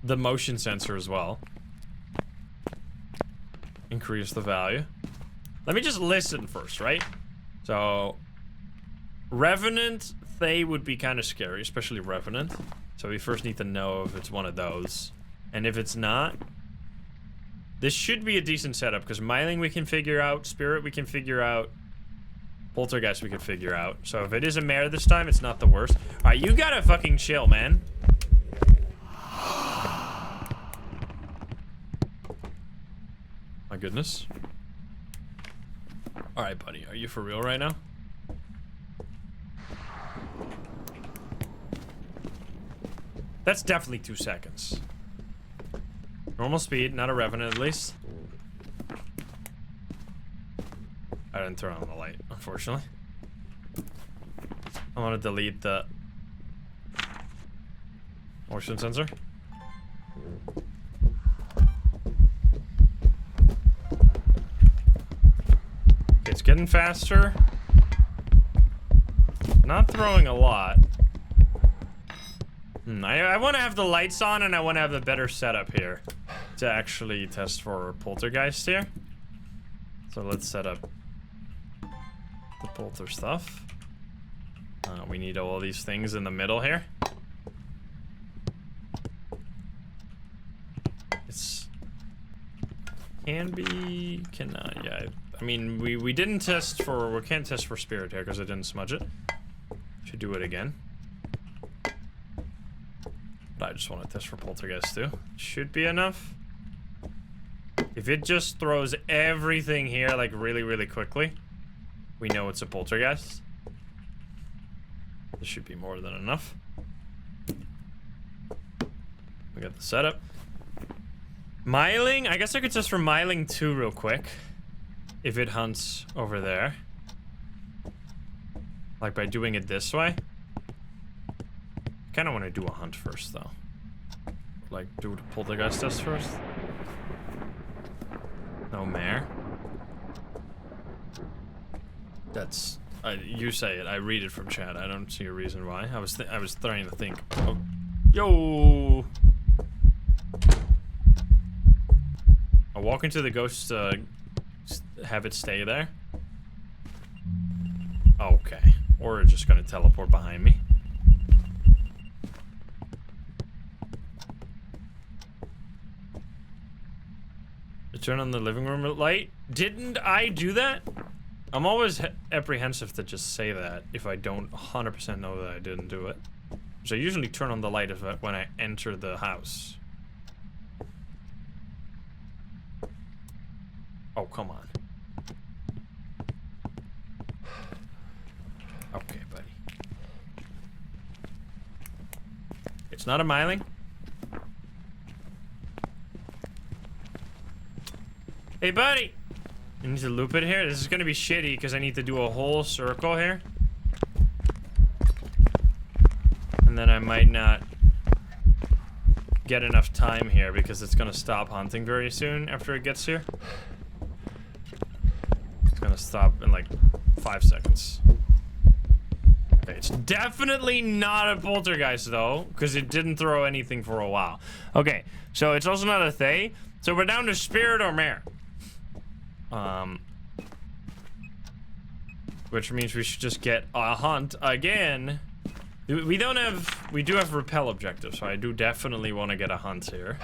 the motion sensor as well. Increase the value. Let me just listen first, right? So, Revenant, they would be kind of scary, especially Revenant. So we first need to know if it's one of those. And if it's not, this should be a decent setup, because Myling we can figure out, Spirit we can figure out, Poltergeist we can figure out. So if it is a mare this time, it's not the worst. Alright, you gotta fucking chill, man. My goodness. Alright, buddy, are you for real right now? That's definitely 2 seconds. Normal speed, not a revenant at least. I didn't turn on the light, unfortunately. I want to delete the motion sensor. Okay, it's getting faster. Not throwing a lot. I want to have the lights on, and I want to have a better setup here to actually test for poltergeist here. So let's set up the polter stuff. We need all these things in the middle here. It's cannot. Yeah, I mean, we didn't test for... We can't test for spirit here because I didn't smudge it. Should do it again. But I just want to test for poltergeist too. Should be enough. If it just throws everything here, like, really, really quickly, we know it's a poltergeist. This should be more than enough. We got the setup. Miling? I guess I could test for miling 2 real quick. If it hunts over there. Like by doing it this way. I kind of want to do a hunt first though. Like do the poltergeist test first. No mare. That's... you say it. I read it from chat. I don't see a reason why. I was trying to think. Oh. Yo! I'll walk into the ghost, have it stay there. Okay. Or it's just gonna teleport behind me. Turn on the living room light. Didn't I do that? I'm always apprehensive to just say that if I don't 100% know that I didn't do it. So I usually turn on the light when I enter the house. Oh, come on. Okay, buddy. It's not a miling. Hey, buddy! I need to loop it here. This is gonna be shitty because I need to do a whole circle here. And then I might not get enough time here because it's gonna stop hunting very soon after it gets here. It's gonna stop in like 5 seconds. Okay, it's definitely not a poltergeist though, because it didn't throw anything for a while. Okay, so it's also not a Thay. So we're down to spirit or mare. Which means we should just get a hunt again. We do have repel objectives, so I do definitely want to get a hunt here.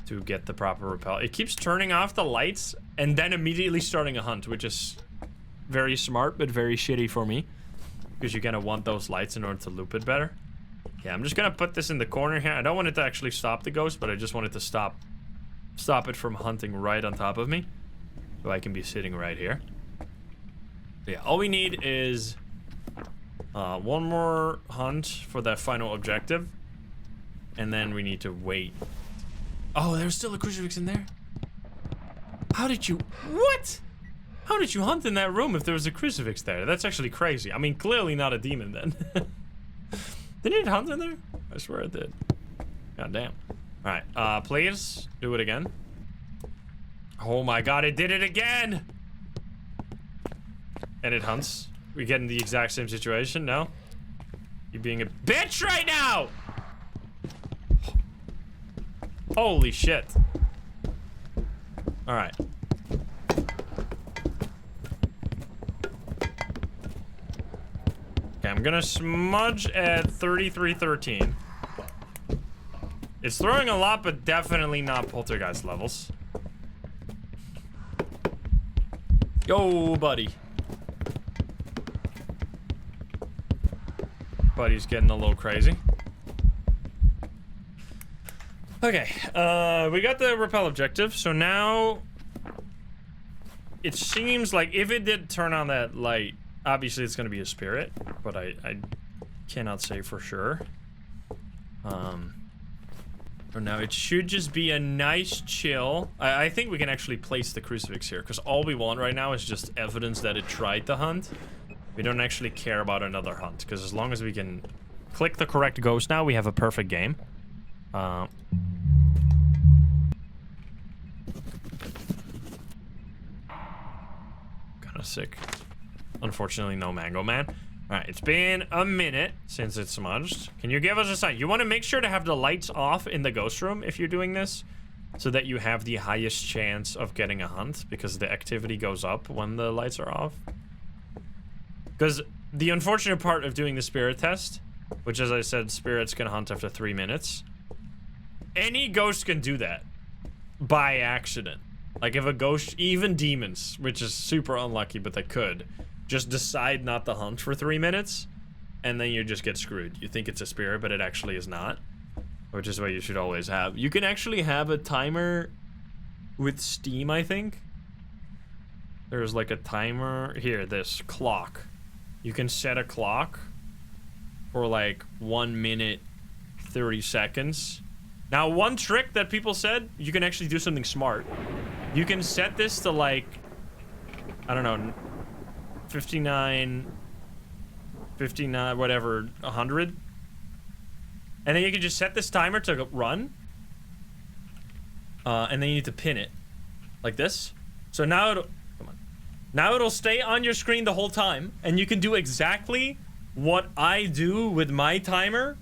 To get the proper repel. It keeps turning off the lights and then immediately starting a hunt, which is very smart, but very shitty for me. Because you're gonna want those lights in order to loop it better. Yeah, I'm just gonna put this in the corner here. I don't want it to actually stop the ghost, but I just want it to stop it from hunting right on top of me. So I can be sitting right here. Yeah, all we need is one more hunt for that final objective. And then we need to wait. Oh, there's still a crucifix in there? How did you... What? How did you hunt in that room if there was a crucifix there? That's actually crazy. I mean, clearly not a demon then. Didn't it hunt in there? I swear it did. God damn. Alright, please do it again. Oh my god, it did it again! And it hunts. We get in the exact same situation, no? You being a bitch right now! Holy shit. Alright. Okay, I'm gonna smudge at 3313. It's throwing a lot, but definitely not poltergeist levels. Yo, buddy. Buddy's getting a little crazy. Okay, we got the repel objective, so now it seems like if it did turn on that light, obviously it's gonna be a spirit, but I cannot say for sure. For now, it should just be a nice chill. I think we can actually place the crucifix here, because all we want right now is just evidence that it tried to hunt. We don't actually care about another hunt, because as long as we can click the correct ghost now, we have a perfect game. Kinda sick. Unfortunately, no Mango Man. Alright, it's been a minute since it's smudged. Can you give us a sign? You want to make sure to have the lights off in the ghost room if you're doing this, so that you have the highest chance of getting a hunt, because the activity goes up when the lights are off. Because the unfortunate part of doing the spirit test, which, as I said, spirits can hunt after 3 minutes. Any ghost can do that by accident. Like if a ghost, even demons, which is super unlucky, but they could, just decide not to hunt for 3 minutes, and then you just get screwed. You think it's a spirit, but it actually is not, which is what you should always have. You can actually have a timer with Steam, I think. There's like a timer here, this clock. You can set a clock for like 1 minute 30 seconds. Now, one trick that people said, you can actually do something smart. You can set this to like, I don't know, 59, whatever, 100. And then you can just set this timer to run. And then you need to pin it like this. So now it'll, come on. Now it'll stay on your screen the whole time. And you can do exactly what I do with my timer.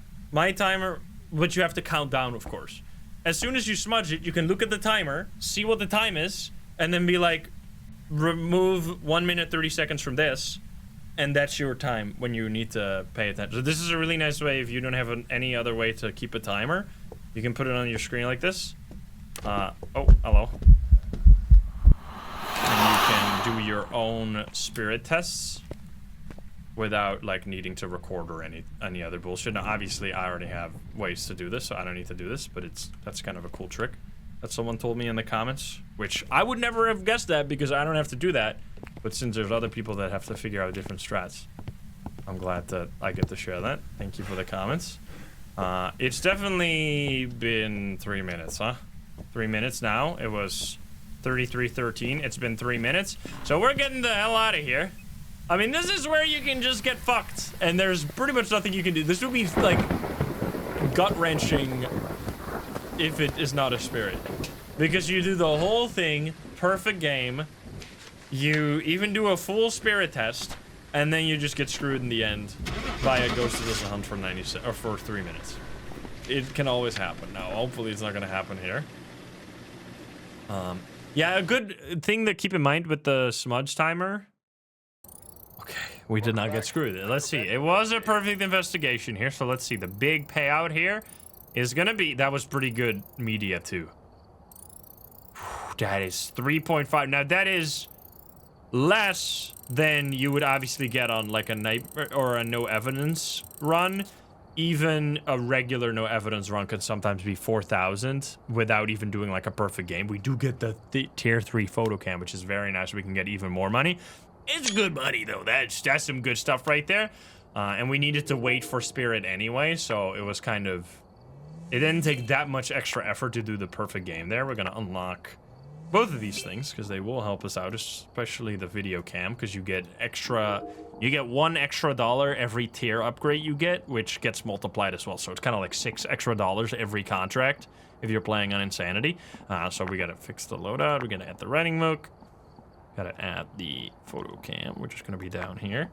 But you have to count down, of course. As soon as you smudge it, you can look at the timer, see what the time is, and then be like, remove 1 minute 30 seconds from this, and that's your time when you need to pay attention. So this is a really nice way if you don't have any other way to keep a timer. You can put it on your screen like this. Oh, hello. And you can do your own spirit tests without like needing to record or any other bullshit. Now obviously I already have ways to do this, so I don't need to do this, but that's kind of a cool trick that someone told me in the comments, which I would never have guessed that because I don't have to do that, but since there's other people that have to figure out different strats, I'm glad that I get to share that. Thank you for the comments. It's definitely been 3 minutes, huh? 3 minutes now. It was 33:13. It's been 3 minutes, so we're getting the hell out of here. I mean, this is where you can just get fucked, and there's pretty much nothing you can do. This would be, like, gut-wrenching if it is not a spirit. Because you do the whole thing, perfect game, you even do a full spirit test, and then you just get screwed in the end by a ghost that doesn't hunt for 3 minutes. It can always happen. Now, hopefully it's not gonna happen here. Yeah, a good thing to keep in mind with the smudge timer. Okay, we did not get screwed. Let's see. It was a perfect investigation here, so let's see. The big payout here is gonna be... That was pretty good media, too. That is 3.5. Now, that is less than you would obviously get on, like, a night or a no evidence run. Even a regular no evidence run can sometimes be 4,000 without even doing, like, a perfect game. We do get the tier 3 photo cam, which is very nice. We can get even more money. It's good money, though. That's some good stuff right there. And we needed to wait for Spirit anyway, so it was kind of... It didn't take that much extra effort to do the perfect game there. We're gonna unlock both of these things, because they will help us out, especially the video cam, because you get extra... You get $1 extra every tier upgrade you get, which gets multiplied as well. So it's kind of like $6 extra every contract if you're playing on Insanity. So we gotta fix the loadout. We're gonna add the writing mook. Gotta add the photo cam, which is gonna be down here.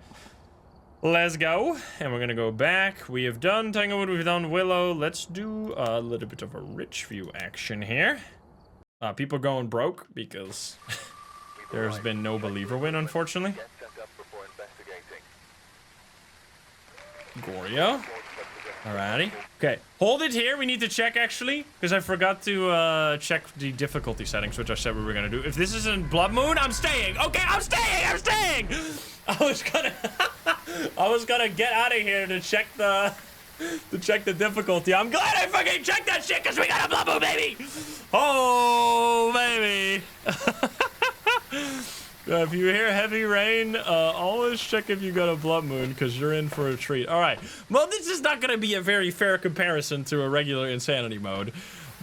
Let's go. And we're gonna go back. We have done Tanglewood, we've done Willow. Let's do a little bit of a rich view action here. People going broke because there's been no believer win, unfortunately. Goryo. Alrighty. Okay, hold it here. We need to check, actually, because I forgot to check the difficulty settings, which I said we were gonna do. If this isn't Blood Moon, I'm staying. Okay, I'm staying. I was gonna get out of here to check the difficulty. I'm glad I fucking checked that shit, because we got a Blood Moon, baby. Oh, baby. If you hear heavy rain, always check if you got a Blood Moon, because you're in for a treat. All right. Well, this is not going to be a very fair comparison to a regular Insanity mode,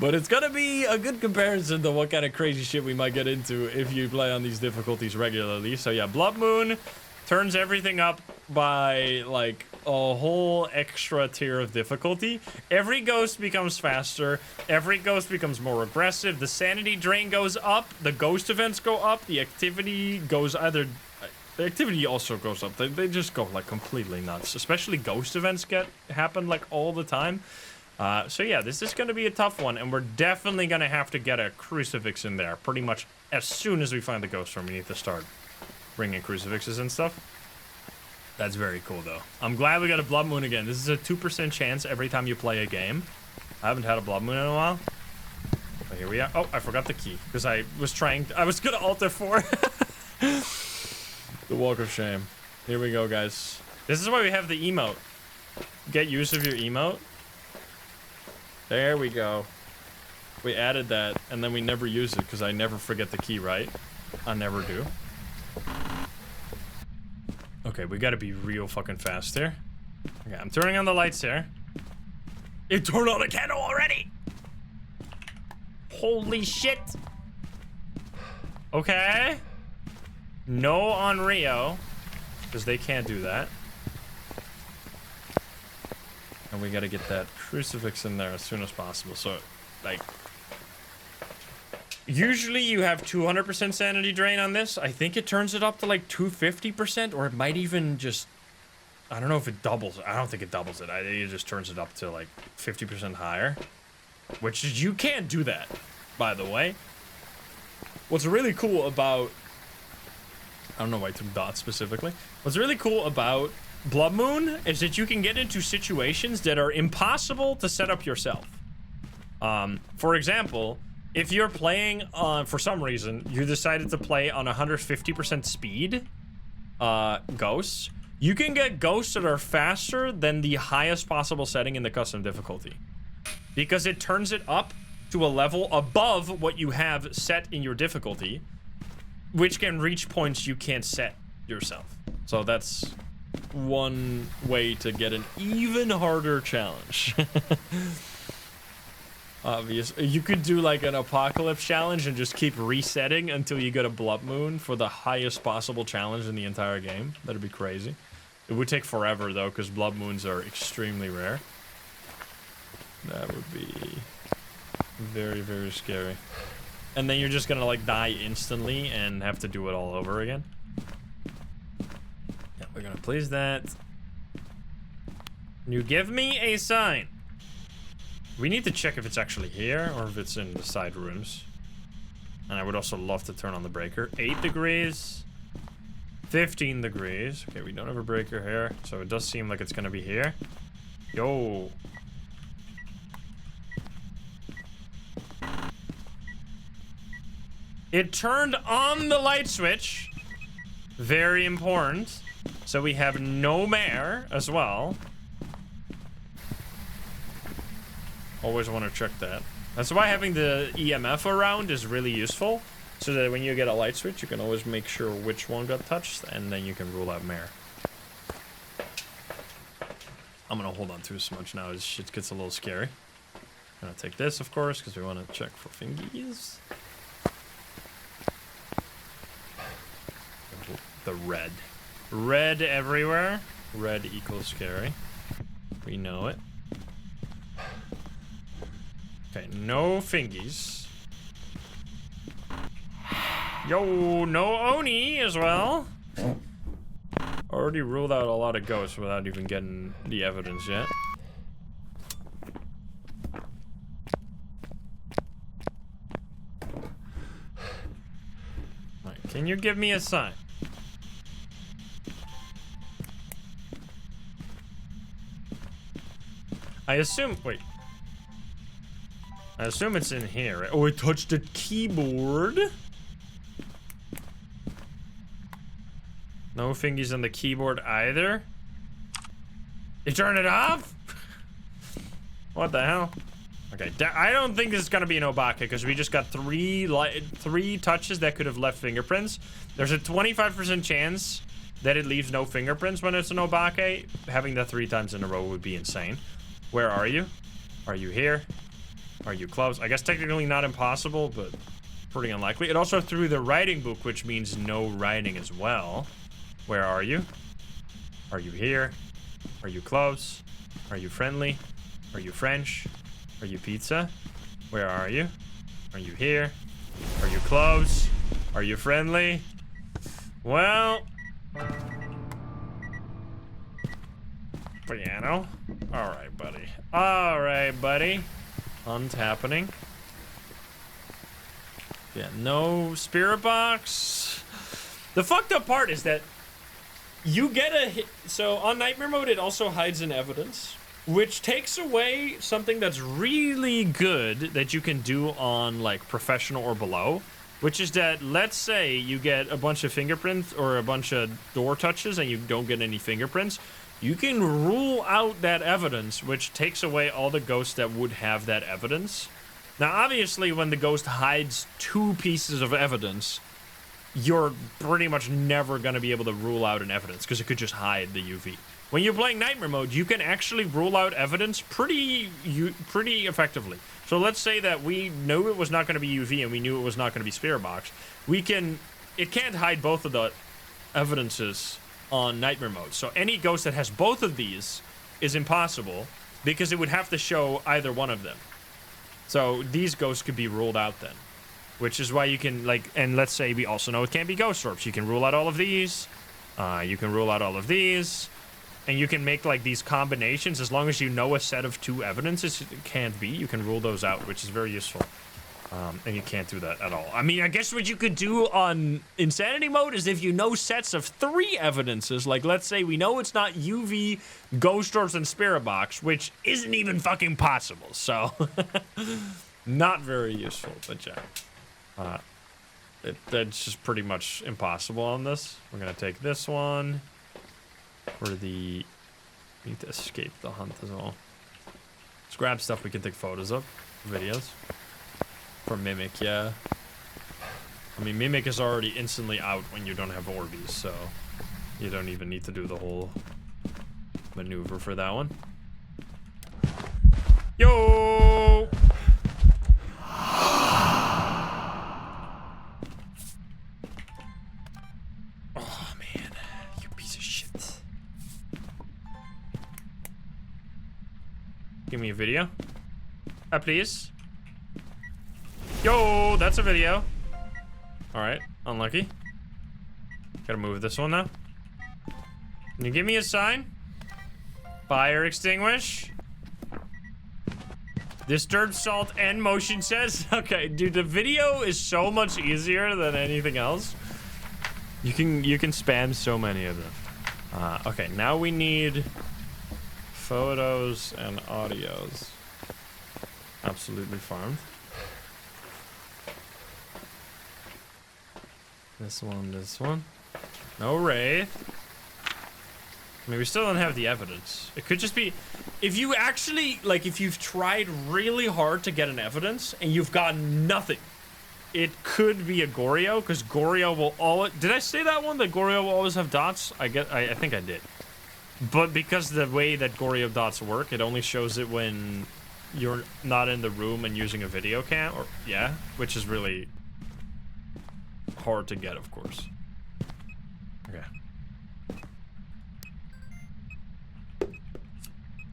but it's going to be a good comparison to what kind of crazy shit we might get into if you play on these difficulties regularly. So yeah, Blood Moon turns everything up by, like, a whole extra tier of difficulty. Every ghost becomes faster. Every ghost becomes more aggressive. The sanity drain goes up. The ghost events go up. The activity goes either... The activity also goes up. They just go, like, completely nuts. Especially ghost events happen, like, all the time. So yeah, this is going to be a tough one, and we're definitely going to have to get a crucifix in there. Pretty much as soon as we find the ghost room, we need to start bringing crucifixes and stuff. That's very cool, though. I'm glad we got a Blood Moon again. This is a 2% chance every time you play a game. I haven't had a Blood Moon in a while. Oh, here we are. Oh, I forgot the key because I was gonna alt F4. The walk of shame. Here we go, guys. This is why we have the emote. Get use of your emote. There we go. We added that, and then we never use it because I never forget the key, right? I never do. Okay, we gotta be real fucking fast here. Okay, I'm turning on the lights here. It turned on a candle already! Holy shit! Okay. No on Rio, because they can't do that. And we gotta get that crucifix in there as soon as possible, so, like... Usually you have 200% sanity drain on this. I think it turns it up to like 250%, or it might even just... I don't know if it doubles. I don't think it doubles it. I think it just turns it up to like 50% higher. Which is, you can't do that, by the way. What's really cool about... I don't know why I took dots specifically. What's really cool about Blood Moon is that you can get into situations that are impossible to set up yourself. For example... If you're playing on, for some reason, you decided to play on 150% speed, ghosts, you can get ghosts that are faster than the highest possible setting in the custom difficulty. Because it turns it up to a level above what you have set in your difficulty, which can reach points you can't set yourself. So that's one way to get an even harder challenge. Obvious. You could do like an apocalypse challenge and just keep resetting until you get a blood moon for the highest possible challenge in the entire game. That'd be crazy. It would take forever though, because blood moons are extremely rare. That would be very, very scary. And then you're just gonna like die instantly and have to do it all over again. Yeah, we're gonna please that. You give me a sign. We need to check if it's actually here or if it's in the side rooms. And I would also love to turn on the breaker. 8 degrees. 15 degrees. Okay, we don't have a breaker here, so it does seem like it's gonna be here. Yo. It turned on the light switch. Very important. So we have no mare as well. Always want to check that. That's why having the EMF around is really useful. So that when you get a light switch, you can always make sure which one got touched, and then you can rule out mare. I'm gonna hold on to a smudge now. This shit gets a little scary. Gonna take this, of course, because we want to check for fingies. The red. Red everywhere. Red equals scary. We know it. Okay, no fingies. Yo, no Oni as well. Already ruled out a lot of ghosts without even getting the evidence yet. Right, can you give me a sign? I assume, wait. I assume it's in here, right? Oh, it touched the keyboard. No fingies on the keyboard either. You turn it off? What the hell? Okay, I don't think this is gonna be an Obaka because we just got three touches that could have left fingerprints. There's a 25% chance that it leaves no fingerprints when it's an Obaka. Having that 3 times in a row would be insane. Where are you? Are you here? Are you close? I guess technically not impossible, but pretty unlikely. It also threw the writing book, which means no writing as well. Where are you? Are you here? Are you close? Are you friendly? Are you French? Are you pizza? Where are you? Are you here? Are you close? Are you friendly? Well... Piano. Alright, buddy. Alright, buddy. Hunt happening. Yeah, no spirit box. The fucked up part is that you get a hit. So on nightmare mode, it also hides in evidence. which takes away something that's really good that you can do on like professional or below, which is that, let's say you get a bunch of fingerprints or a bunch of door touches and you don't get any fingerprints, you can rule out that evidence, which takes away all the ghosts that would have that evidence. Now, obviously, when the ghost hides 2 pieces of evidence, you're pretty much never going to be able to rule out an evidence because it could just hide the UV. When you're playing nightmare mode, you can actually rule out evidence pretty effectively. So let's say that we knew it was not going to be UV and we knew it was not going to be spirit box. It can't hide both of the evidences on nightmare mode. So any ghost that has both of these is impossible because it would have to show either one of them. So these ghosts could be ruled out then, which is why you can, like, and let's say we also know it can't be ghost orbs. You can rule out all of these. You can rule out all of these. And you can make, like, these combinations. As long as you know a set of 2 evidences it can't be, you can rule those out, which is very useful. And you can't do that at all. I mean, I guess what you could do on insanity mode is if you know sets of 3 evidences, like, let's say we know it's not UV, ghost orbs, and spirit box, which isn't even fucking possible, so not very useful, but yeah. That's just pretty much impossible on this. We're gonna take this one. We need to escape the hunt as well. Let's grab stuff we can take photos of, videos. For Mimic, yeah. I mean, Mimic is already instantly out when you don't have Orbeez, so you don't even need to do the whole maneuver for that one. Yo! Oh, man. You piece of shit. Give me a video. Please. Yo, that's a video. Alright, unlucky. Gotta move this one now. Can you give me a sign? Fire extinguish. Disturbed salt and motion says. Okay, dude, the video is so much easier than anything else. You can spam so many of them. Okay, now we need photos and audios. Absolutely farmed. This one. No wraith. I mean, we still don't have the evidence. It could just be, if you actually, like, if you've tried really hard to get an evidence and you've gotten nothing, it could be a Goryo, because Goryo will always, did I say that one, that Goryo will always have dots? I think I did. But because the way that Goryo dots work, it only shows it when you're not in the room and using a video cam, or, yeah, which is really hard to get, of course. Okay.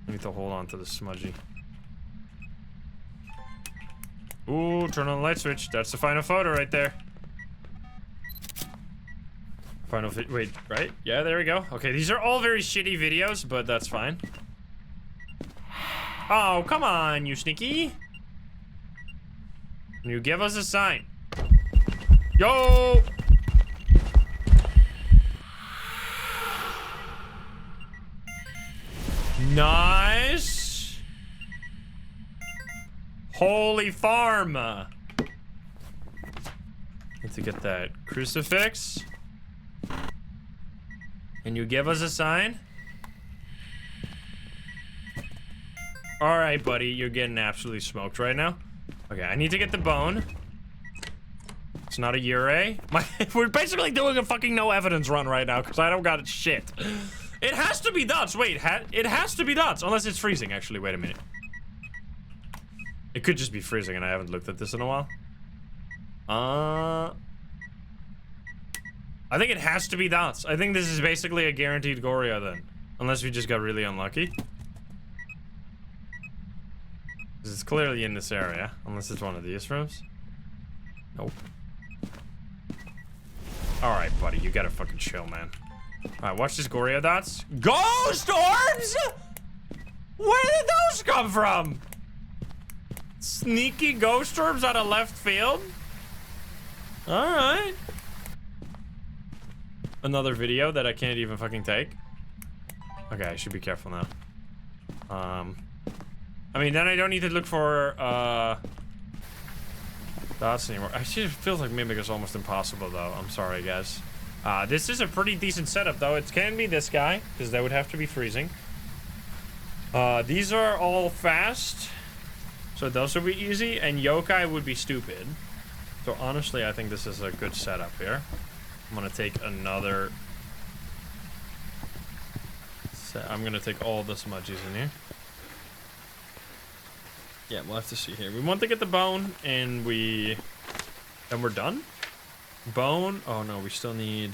I need to hold on to the smudgy. Ooh, turn on the light switch. That's the final photo right there. Wait, right? Yeah, there we go. Okay, these are all very shitty videos, but that's fine. Oh, come on, you sneaky. You give us a sign. Yo! Nice! Holy farm! Need to get that crucifix. Can you give us a sign? Alright, buddy, you're getting absolutely smoked right now. Okay, I need to get the bone. It's not a Ure. We're basically doing a fucking no evidence run right now because I don't got shit. It has to be dots. Wait, it has to be dots unless it's freezing. Actually, wait a minute. It could just be freezing, and I haven't looked at this in a while. I think it has to be dots. I think this is basically a guaranteed Goryo then, unless we just got really unlucky. It's clearly in this area, unless it's one of these rooms. Nope. Alright, buddy, you gotta fucking chill, man. Alright, watch this Goryo dots. Ghost orbs?! Where did those come from? Sneaky ghost orbs out of left field? Alright. Another video that I can't even fucking take. Okay, I should be careful now. I mean, then I don't need to look for, dots anymore. Actually, it feels like Mimic is almost impossible, though. I'm sorry, guys. This is a pretty decent setup, though. It can be this guy, because that would have to be freezing. These are all fast, so those would be easy, and yokai would be stupid. So honestly, I think this is a good setup here. I'm gonna take another... I'm gonna take all the smudges in here. Yeah, we'll have to see here. We want to get the bone, and we're done? Bone? Oh no, we still need...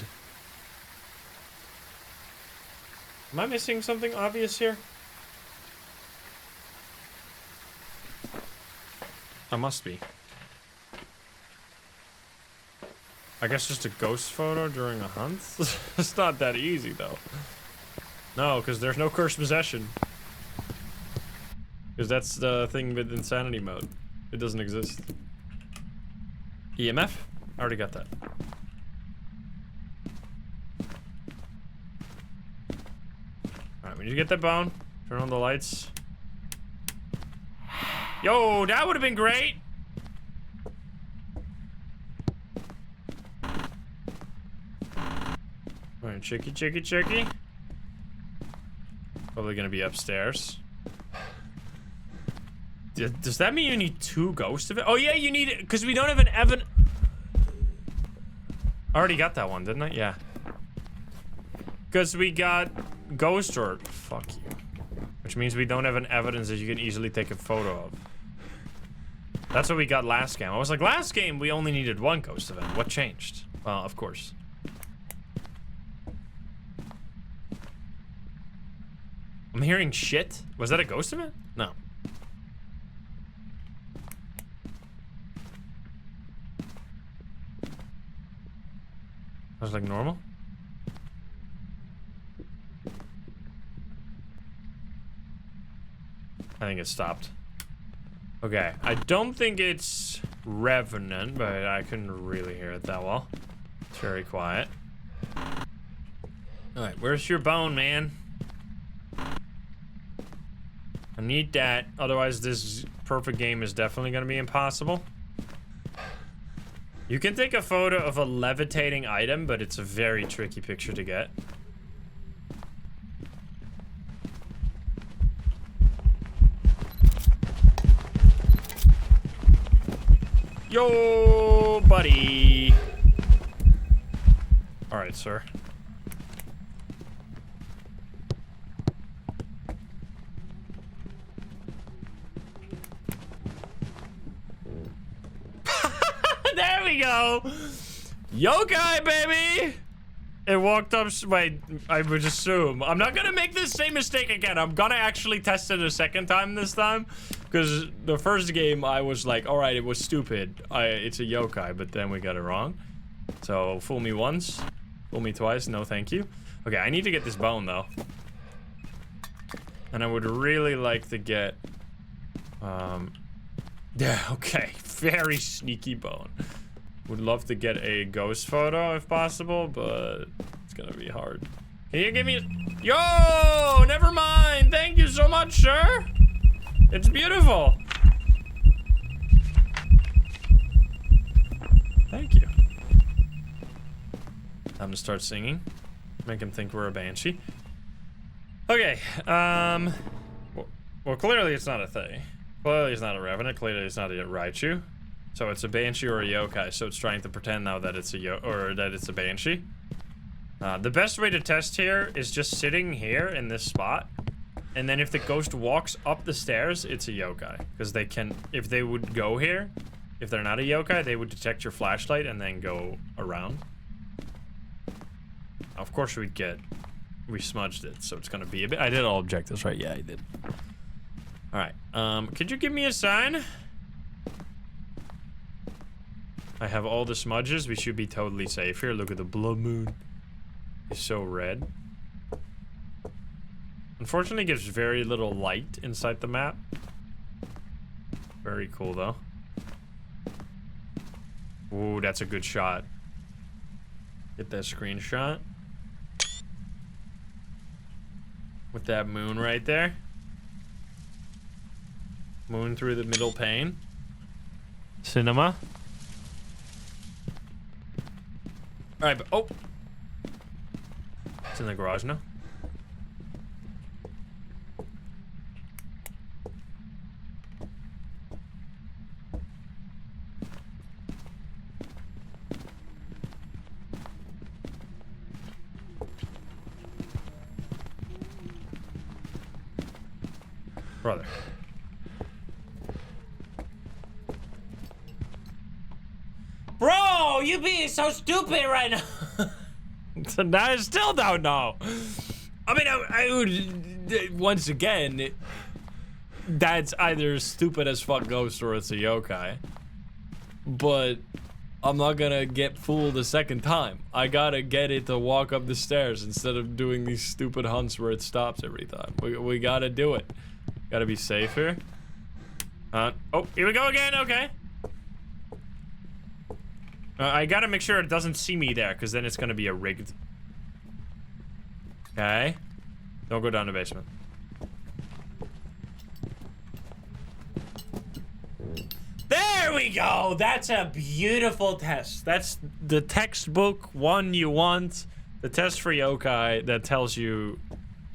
Am I missing something obvious here? I must be. I guess just a ghost photo during a hunt? It's not that easy, though. No, because there's no cursed possession. Because that's the thing with insanity mode. It doesn't exist. EMF? I already got that. Alright, we need to get that bone. Turn on the lights. Yo, that would have been great! Alright, checky. Probably gonna be upstairs. Does that mean you need 2 ghosts of it? Oh yeah, you need it, because we don't have an I already got that one, didn't I? Yeah. Because we got ghost or... Fuck you. Which means we don't have an evidence that you can easily take a photo of. That's what we got last game. I was like, last game we only needed 1 ghost event. What changed? Well, of course. I'm hearing shit. Was that a ghost event? No. I was like normal. I think it stopped. Okay, I don't think it's Revenant, but I couldn't really hear it that well. It's very quiet. Alright, where's your bone, man? I need that, otherwise this perfect game is definitely gonna be impossible. You can take a photo of a levitating item, but it's a very tricky picture to get. Yo, buddy. All right, sir. There we go. Yokai, baby. It walked up. Wait, I would assume. I'm not gonna make this same mistake again. I'm gonna actually test it a second time this time. Because the first game, I was like, all right, it was stupid. It's a yokai, but then we got it wrong. So, fool me once, fool me twice, no thank you. Okay, I need to get this bone, though. And I would really like to get... yeah, okay, very sneaky bone. Would love to get a ghost photo if possible, but it's gonna be hard. Can you give me... Yo, never mind. Thank you so much, sir. It's beautiful. Thank you. Time to start singing. Make him think we're a banshee. Okay, well, clearly it's not a thing. Clearly it's not a revenant. Clearly it's not a Raichu. So it's a banshee or a yokai. So it's trying to pretend now that it's a banshee. The best way to test here is just sitting here in this spot. And then if the ghost walks up the stairs, it's a yokai. Because they can, if they would go here, if they're not a yokai, they would detect your flashlight and then go around. Of course we smudged it, so it's gonna be a bit. I did all objectives, right? Yeah, I did. Alright, could you give me a sign? I have all the smudges. We should be totally safe here. Look at the blood moon. It's so red. Unfortunately, it gives very little light inside the map. Very cool, though. Ooh, that's a good shot. Get that screenshot. With that moon right there. Moon through the middle pane. Cinema. All right, but oh, it's in the garage now. Brother. Bro, you being so stupid right now. So now I still don't know. I mean, I would, once again, that's either stupid as fuck ghost or it's a yokai. But I'm not gonna get fooled a second time. I gotta get it to walk up the stairs instead of doing these stupid hunts where it stops every time. We gotta do it. Gotta be safe here. Oh, here we go again, okay. I gotta make sure it doesn't see me there, because then it's gonna be a rigged. Okay. Don't go down the basement. There we go. That's a beautiful test. That's the textbook one you want. The test for yokai that tells you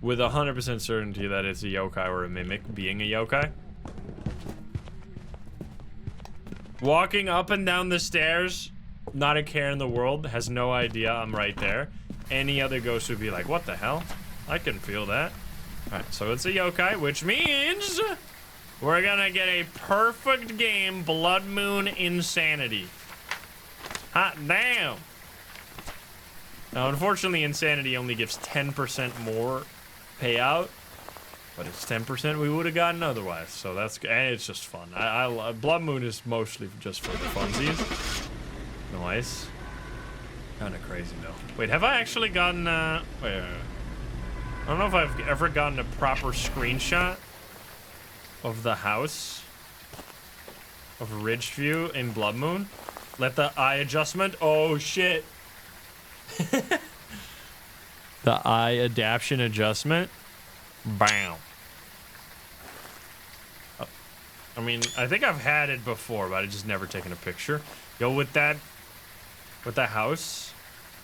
with 100% certainty that it's a yokai or a mimic being a yokai. Walking up and down the stairs, not a care in the world, has no idea I'm right there. Any other ghost would be like, what the hell? I can feel that. Alright, so it's a yokai, which means we're gonna get a perfect game Blood Moon Insanity. Hot damn! Now, unfortunately, Insanity only gives 10% more payout, but it's 10% we would have gotten otherwise, so that's, and it's just fun. Blood Moon is mostly just for the funsies. Nice. Kind of crazy though. Wait, have I actually gotten wait, I don't know if I've ever gotten a proper screenshot of the house of Ridge View in Blood Moon. Let the eye adjustment. Oh shit. The eye adaptation adjustment. Bam. Oh. I mean, I think I've had it before, but I just never taken a picture. Yo, with that, with the house,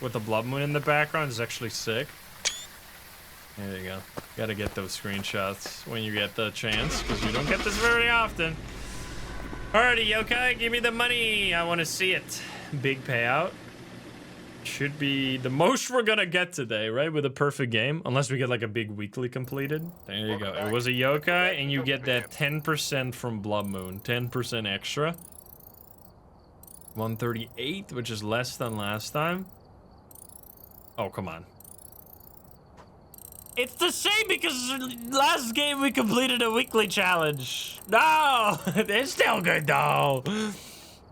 with the Blood Moon in the background is actually sick. There you go. Gotta get those screenshots when you get the chance, because you don't get this very often. Alrighty, yokai, give me the money. I want to see it. Big payout. Should be the most we're gonna get today, right? With a perfect game. Unless we get like a big weekly completed. There you go. It was a yokai, and you get that 10% from Blood Moon. 10% extra. 138, which is less than last time. Oh, come on. It's the same because last game we completed a weekly challenge. No, it's still good though.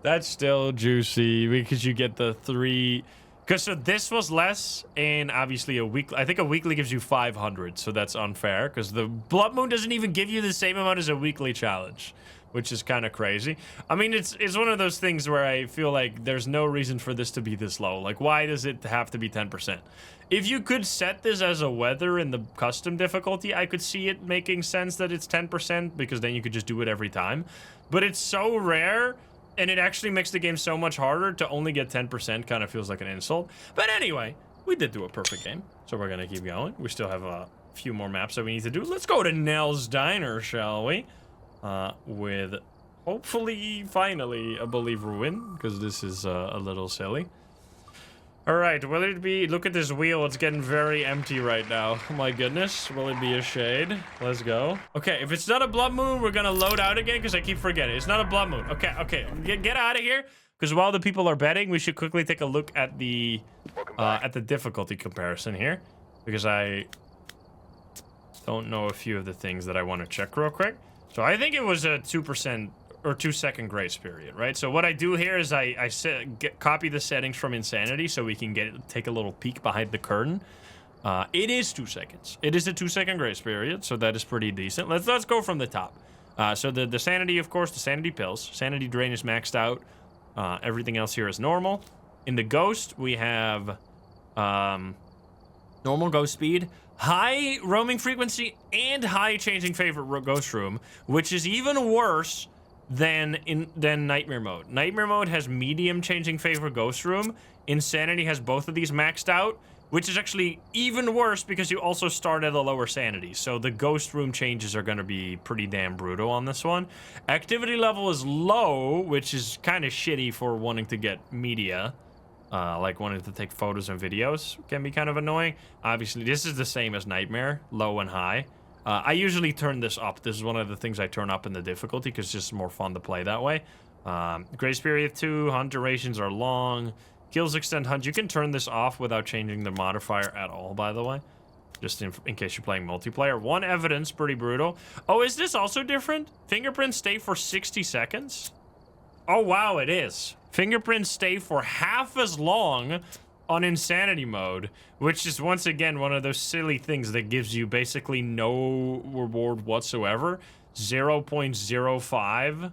That's still juicy because you get the 3. Because so this was less, and obviously a week. I think a weekly gives you 500, so that's unfair. Because the Blood Moon doesn't even give you the same amount as a weekly challenge, which is kind of crazy. I mean, it's one of those things where I feel like there's no reason for this to be this low. Like, why does it have to be 10%? If you could set this as a weather in the custom difficulty, I could see it making sense that it's 10%, because then you could just do it every time. But it's so rare, and it actually makes the game so much harder. To only get 10% kind of feels like an insult. But anyway, we did do a perfect game, so we're gonna keep going. We still have a few more maps that we need to do. Let's go to Nell's Diner, shall we? With hopefully, finally, a believer win, because this is a little silly. All right, will it be? Look at this wheel. It's getting very empty right now. Oh my goodness. Will it be a shade? Let's go. Okay, if it's not a Blood Moon, we're gonna load out again because I keep forgetting. It's not a Blood Moon. Okay. Get out of here. Because while the people are betting, we should quickly take a look at the difficulty comparison here, because I don't know a few of the things that I want to check real quick. So I think it was a 2% or 2-second grace period, right? So what I do here is I copy the settings from Insanity so we can take a little peek behind the curtain. It is 2 seconds. It is a 2-second grace period, so that is pretty decent. Let's go from the top. So the sanity, of course, the sanity pills. Sanity drain is maxed out. Everything else here is normal. In the ghost, we have normal ghost speed, high roaming frequency and high changing favorite ghost room, which is even worse than nightmare mode. Nightmare mode has medium changing favorite ghost room. Insanity has both of these maxed out, which is actually even worse because you also start at a lower sanity. So the ghost room changes are going to be pretty damn brutal on this one. Activity level is low, which is kind of shitty for wanting to get media. Like wanting to take photos and videos can be kind of annoying. Obviously, this is the same as Nightmare, low and high. I usually turn this up. This is one of the things I turn up in the difficulty because it's just more fun to play that way. Grace period 2, hunt durations are long. Kills extend hunt. You can turn this off without changing the modifier at all, by the way. Just in case you're playing multiplayer. 1 evidence, pretty brutal. Oh, is this also different? Fingerprints stay for 60 seconds? Oh, wow, it is. Fingerprints stay for half as long on insanity mode, which is once again one of those silly things that gives you basically no reward whatsoever. 0.05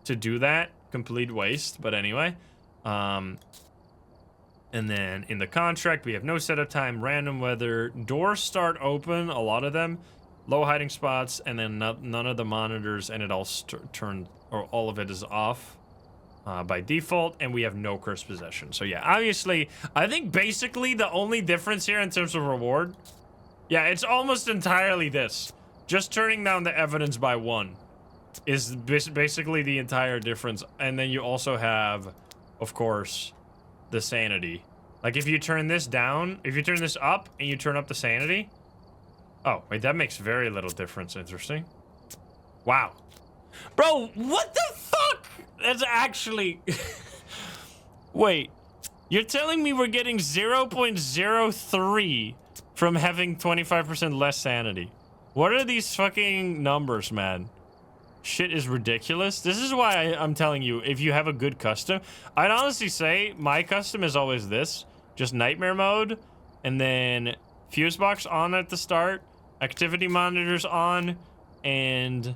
to do that. Complete waste, but anyway. And then in the contract, we have no setup time, random weather, doors start open, a lot of them, low hiding spots, and then none of the monitors, and it all turned, or all of it is off by default, and we have no cursed possession. So yeah, obviously, I think basically the only difference here in terms of reward, yeah, it's almost entirely this. Just turning down the evidence by 1 is basically the entire difference. And then you also have, of course, the sanity. Like if you turn this down, if you turn this up and you turn up the sanity. Oh, wait, that makes very little difference. Interesting. Wow. Bro, what the fuck? That's actually... Wait, you're telling me we're getting 0.03 from having 25% less sanity? What are these fucking numbers, man? Shit is ridiculous. This is why I'm telling you, if you have a good custom, I'd honestly say my custom is always this. Just nightmare mode, and then fuse box on at the start, activity monitors on, and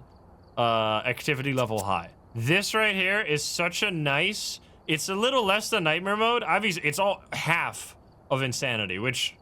activity level high. This right here is such a nice... It's a little less than nightmare mode. Obviously, it's all half of insanity, which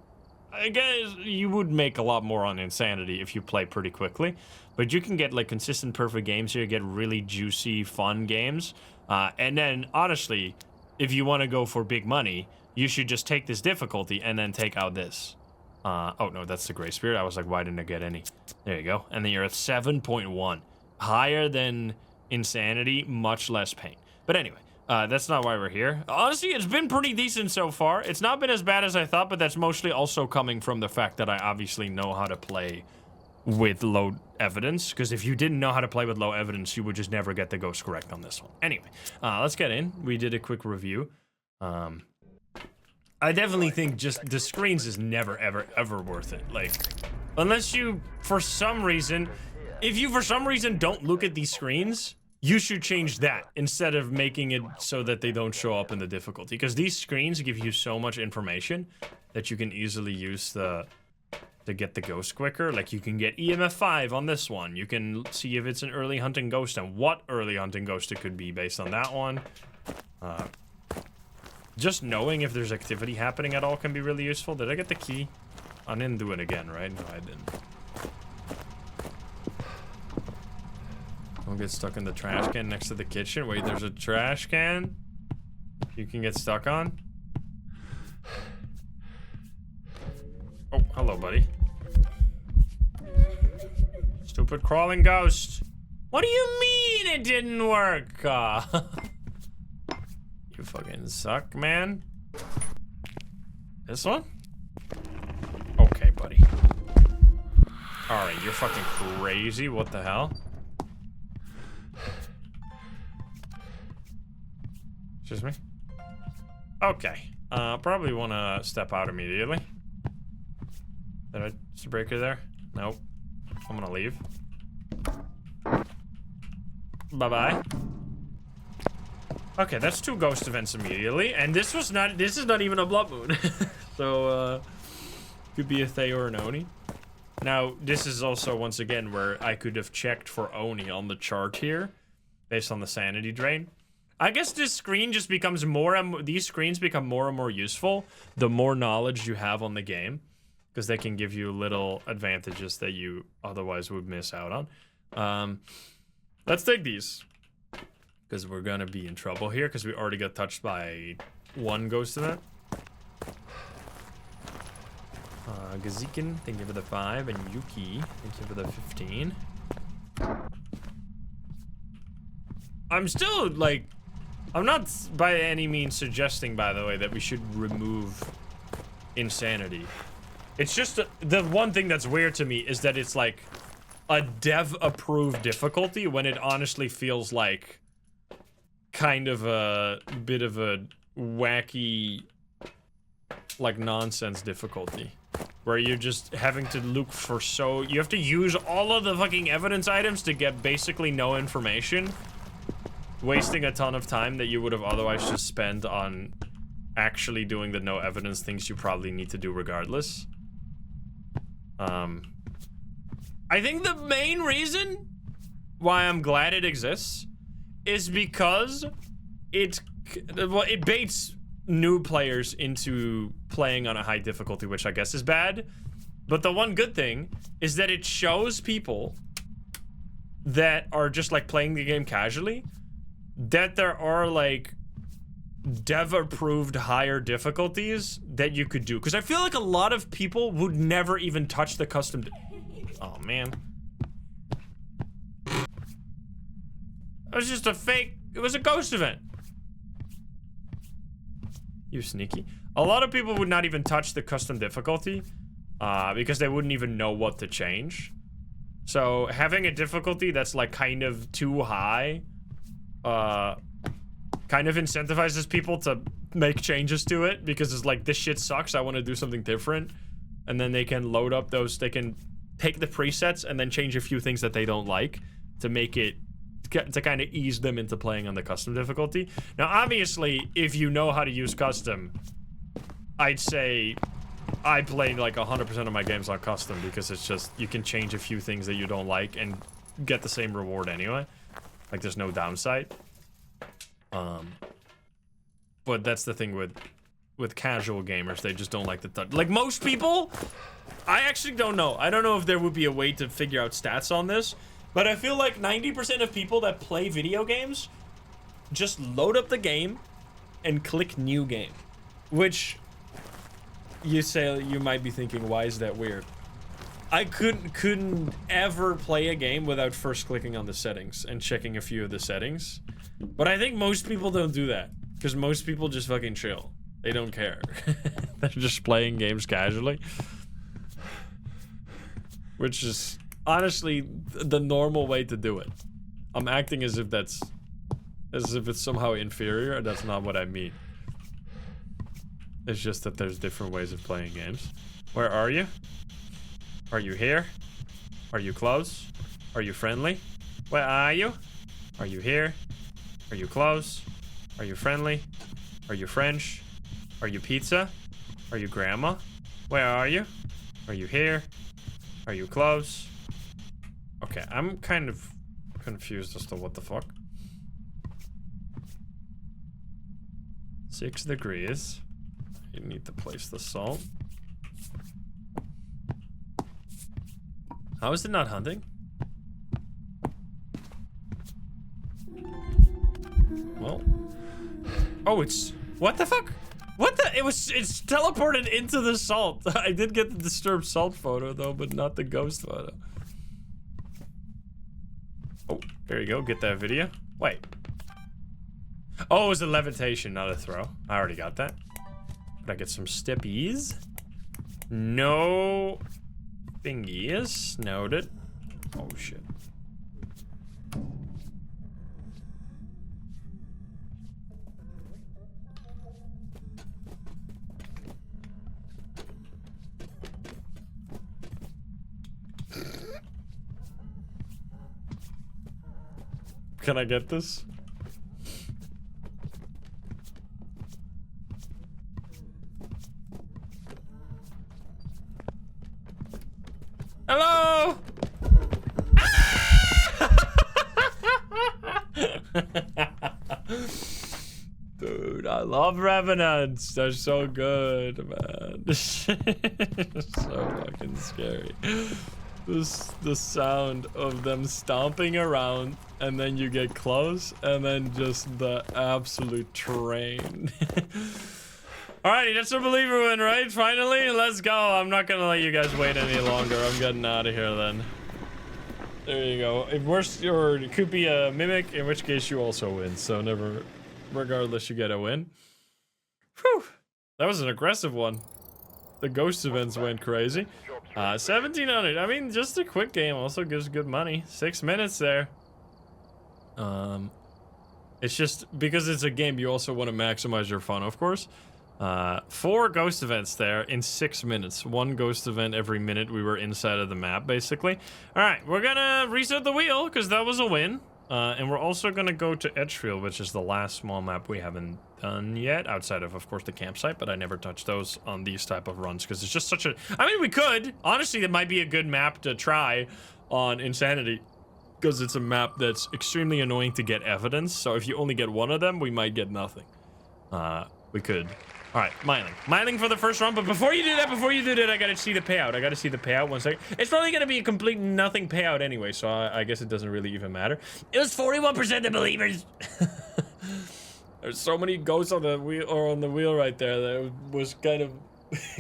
I guess you would make a lot more on insanity if you play pretty quickly. But you can get like consistent perfect games here, get really juicy, fun games. And then honestly, if you want to go for big money, you should just take this difficulty and then take out this. Oh no, that's the Gray Spirit. I was like, why didn't I get any? There you go. And then you're at 7.1. Higher than insanity, much less pain. But anyway, that's not why we're here. Honestly, it's been pretty decent so far. It's not been as bad as I thought, but that's mostly also coming from the fact that I obviously know how to play with low evidence, because if you didn't know how to play with low evidence, you would just never get the ghost correct on this one. Anyway, let's get in. We did a quick review. I definitely think just the screens is never, ever worth it. Like, unless you, for some reason, if you for some reason don't look at these screens, you should change that instead of making it so that they don't show up in the difficulty. Because these screens give you so much information that you can easily use to get the ghost quicker. Like you can get EMF 5 on this one. You can see if it's an early hunting ghost and what early hunting ghost it could be based on that one. Just knowing if there's activity happening at all can be really useful. Did I get the key? I didn't do it again, right? No, I didn't. Don't get stuck in the trash can next to the kitchen. Wait, there's a trash can you can get stuck on? Oh, hello, buddy. Stupid crawling ghost. What do you mean it didn't work? You fucking suck, man. This one? Okay, buddy. Alright, you're fucking crazy. What the hell? Excuse me? Okay. Probably want to step out immediately. Did I just a breaker there? Nope. I'm gonna leave. Bye-bye. Okay, that's 2 ghost events immediately, and this is not even a blood moon. So, could be a Thay or an Oni. Now, this is also, once again, where I could have checked for Oni on the chart here, based on the sanity drain. I guess this screen just becomes these screens become more and more useful the more knowledge you have on the game. because they can give you little advantages that you otherwise would miss out on. Let's take these, because we're gonna be in trouble here, because we already got touched by one ghost event. Gazikin, thank you for the 5, and Yuki, thank you for the 15. I'm still, like, I'm not by any means suggesting, by the way, that we should remove insanity. It's just the one thing that's weird to me is that it's like a dev-approved difficulty when it honestly feels like kind of a bit of a wacky, like, nonsense difficulty. Where you're just having to look for you have to use all of the fucking evidence items to get basically no information. Wasting a ton of time that you would have otherwise just spent on actually doing the no evidence things you probably need to do regardless. I think the main reason why I'm glad it exists is because it baits new players into playing on a high difficulty, which I guess is bad. But the one good thing is that it shows people that are just like playing the game casually that there are like dev-approved higher difficulties that you could do. Because I feel like a lot of people would never even touch the custom. Oh man. It was just a fake. It was a ghost event. You sneaky. A lot of people would not even touch the custom difficulty because they wouldn't even know what to change. So having a difficulty that's like kind of too high kind of incentivizes people to make changes to it because it's like, this shit sucks, I want to do something different. And then they can load up those, they can take the presets and then change a few things that they don't like to make it, to kind of ease them into playing on the custom difficulty. Now, obviously, if you know how to use custom, I'd say I play like 100% of my games on custom because it's just, you can change a few things that you don't like and get the same reward anyway. Like, there's no downside. But that's the thing with casual gamers, they just don't like the touch. Like, most people, I actually don't know. I don't know if there would be a way to figure out stats on this, but I feel like 90% of people that play video games just load up the game and click new game. Which, you might be thinking, why is that weird? I couldn't ever play a game without first clicking on the settings and checking a few of the settings. But I think most people don't do that. Because most people just fucking chill. They don't care. They're just playing games casually. Which is honestly the normal way to do it. I'm acting as if it's somehow inferior, and that's not what I mean. It's just that there's different ways of playing games. Where are you? Are you here? Are you close? Are you friendly? Where are you? Are you here? Are you close? Are you friendly? Are you French? Are you pizza? Are you grandma? Where are you? Are you here? Are you close? Okay, I'm kind of confused as to what the fuck. 6 degrees. You need to place the salt. How is it not hunting? Well. Oh, it's... What the fuck? What the... It's teleported into the salt. I did get the disturbed salt photo, though, but not the ghost photo. Oh, there you go. Get that video. Wait. Oh, it was a levitation, not a throw. I already got that. Could I get some steppies? No... thingies. Noted. Oh, shit. Can I get this? Hello? Dude, I love revenants. They're so good, man. So fucking scary. The sound of them stomping around, and then you get close, and then just the absolute train. Alrighty, that's a believer win, right? Finally, let's go. I'm not gonna let you guys wait any longer. I'm getting out of here then. There you go. If worst, or it could be a mimic, in which case you also win. So never, regardless, you get a win. Whew. That was an aggressive one. The ghost events went crazy. 1700. I mean, just a quick game also gives good money. 6 minutes there. It's just because it's a game, you also want to maximize your fun, of course. 4 ghost events there in 6 minutes. 1 ghost event every minute we were inside of the map, basically. All right, we're gonna reset the wheel because that was a win. And we're also gonna go to Edgefield, which is the last small map we haven't done yet, outside of course, the campsite, but I never touch those on these type of runs because it's just such a... I mean, we could. Honestly, it might be a good map to try on Insanity because it's a map that's extremely annoying to get evidence, so if you only get 1 of them, we might get nothing. We could. All right, mining. Mining for the first run, but before you do that, I gotta see the payout. I gotta see the payout 1 second. It's probably gonna be a complete nothing payout anyway, so I guess it doesn't really even matter. It was 41% of believers. There's so many ghosts on the wheel, or on the wheel right there, that it was kind of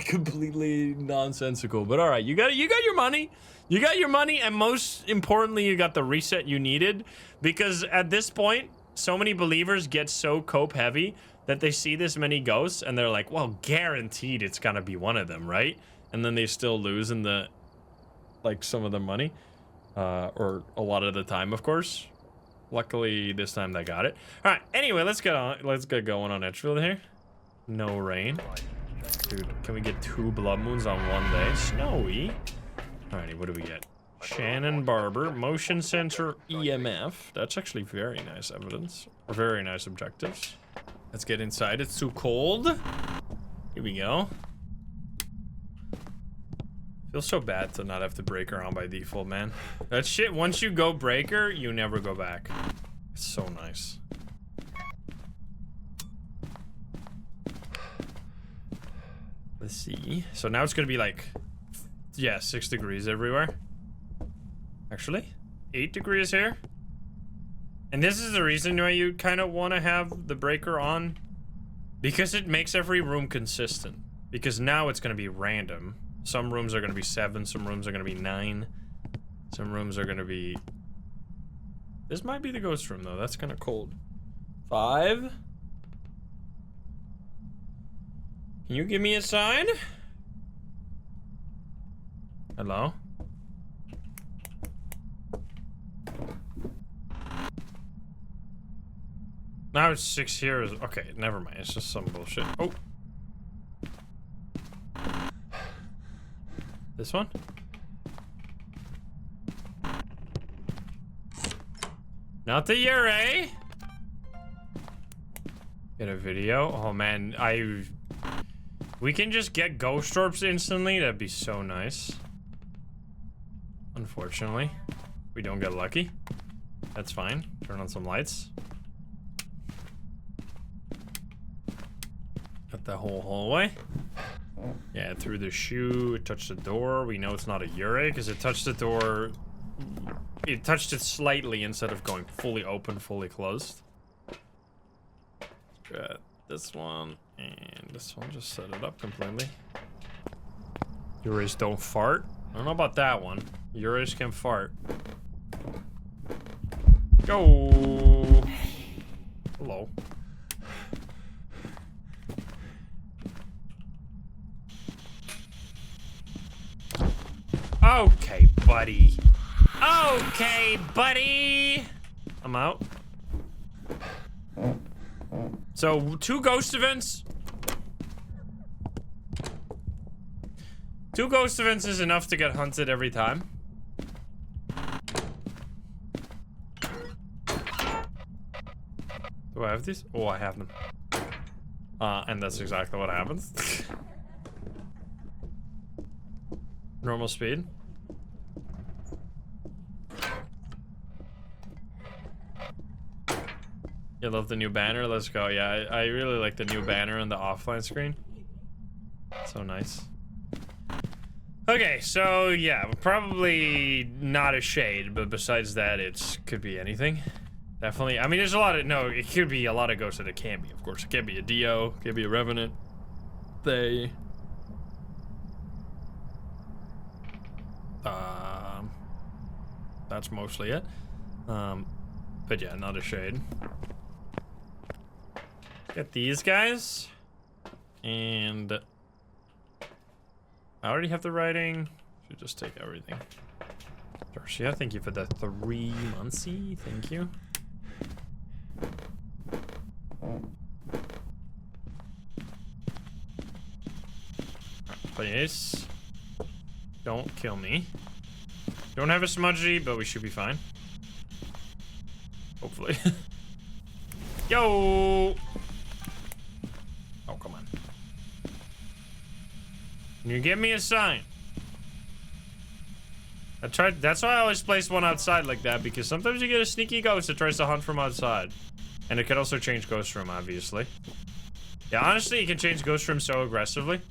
completely nonsensical. But all right, you got your money. You got your money, and most importantly, you got the reset you needed, because at this point, so many believers get so cope heavy that they see this many ghosts and they're like, well, guaranteed it's gonna be one of them, right? And then they still lose in the, like, some of the money, or a lot of the time, of course. Luckily, this time they got it. All right, anyway, let's get going on Edgefield here. No rain. Dude, can we get 2 blood moons on 1 day? Snowy. Alrighty, what do we get? Shannon Barber, motion sensor EMF. That's actually very nice evidence. Or very nice objectives. Let's get inside. It's too cold. Here we go. Feels so bad to not have the breaker on by default, man. That shit, once you go breaker, you never go back. It's so nice. Let's see. So now it's gonna be like, yeah, 6 degrees everywhere. Actually, 8 degrees here. And this is the reason why you kind of want to have the breaker on, because it makes every room consistent. Because now it's going to be random. Some rooms are going to be 7, some rooms are going to be 9, some rooms are going to be... This might be the ghost room though, that's kind of cold. 5. Can you give me a sign? Hello? Now it's 6 here. Okay, never mind. It's just some bullshit. Oh. This one? Not the Ure. Get a video. Oh man, we can just get ghost orbs instantly. That'd be so nice. Unfortunately, we don't get lucky. That's fine. Turn on some lights. Got the whole hallway. Yeah, through the shoe, it touched the door. We know it's not a Ure because it touched the door. It touched it slightly instead of going fully open, fully closed. Got this one and this one. Just set it up completely. Ures don't fart. I don't know about that one. Ures can fart. Go. Hello. Okay, buddy. Okay, buddy. I'm out. So, 2 ghost events. 2 ghost events is enough to get hunted every time. Do I have these? Oh, I have them. And that's exactly what happens. Normal speed. You love the new banner? Let's go. Yeah, I really like the new banner on the offline screen. So nice. Okay, so yeah, probably not a shade, but besides that, it could be anything. Definitely. I mean, there's a lot of, no, it could be a lot of ghosts that it can't be, of course. It can't be a Dio, it can't be a Revenant. That's mostly it. But yeah, not a shade. Get these guys. And I already have the writing. Should just take everything. Darcia, thank you for the 3 monthsy. Thank you. Please. Don't kill me. Don't have a smudgy, but we should be fine. Hopefully. Yo! Oh, come on. Can you give me a sign? That's why I always place one outside like that, because sometimes you get a sneaky ghost that tries to hunt from outside. And it can also change ghost room, obviously. Yeah, honestly, it can change ghost room so aggressively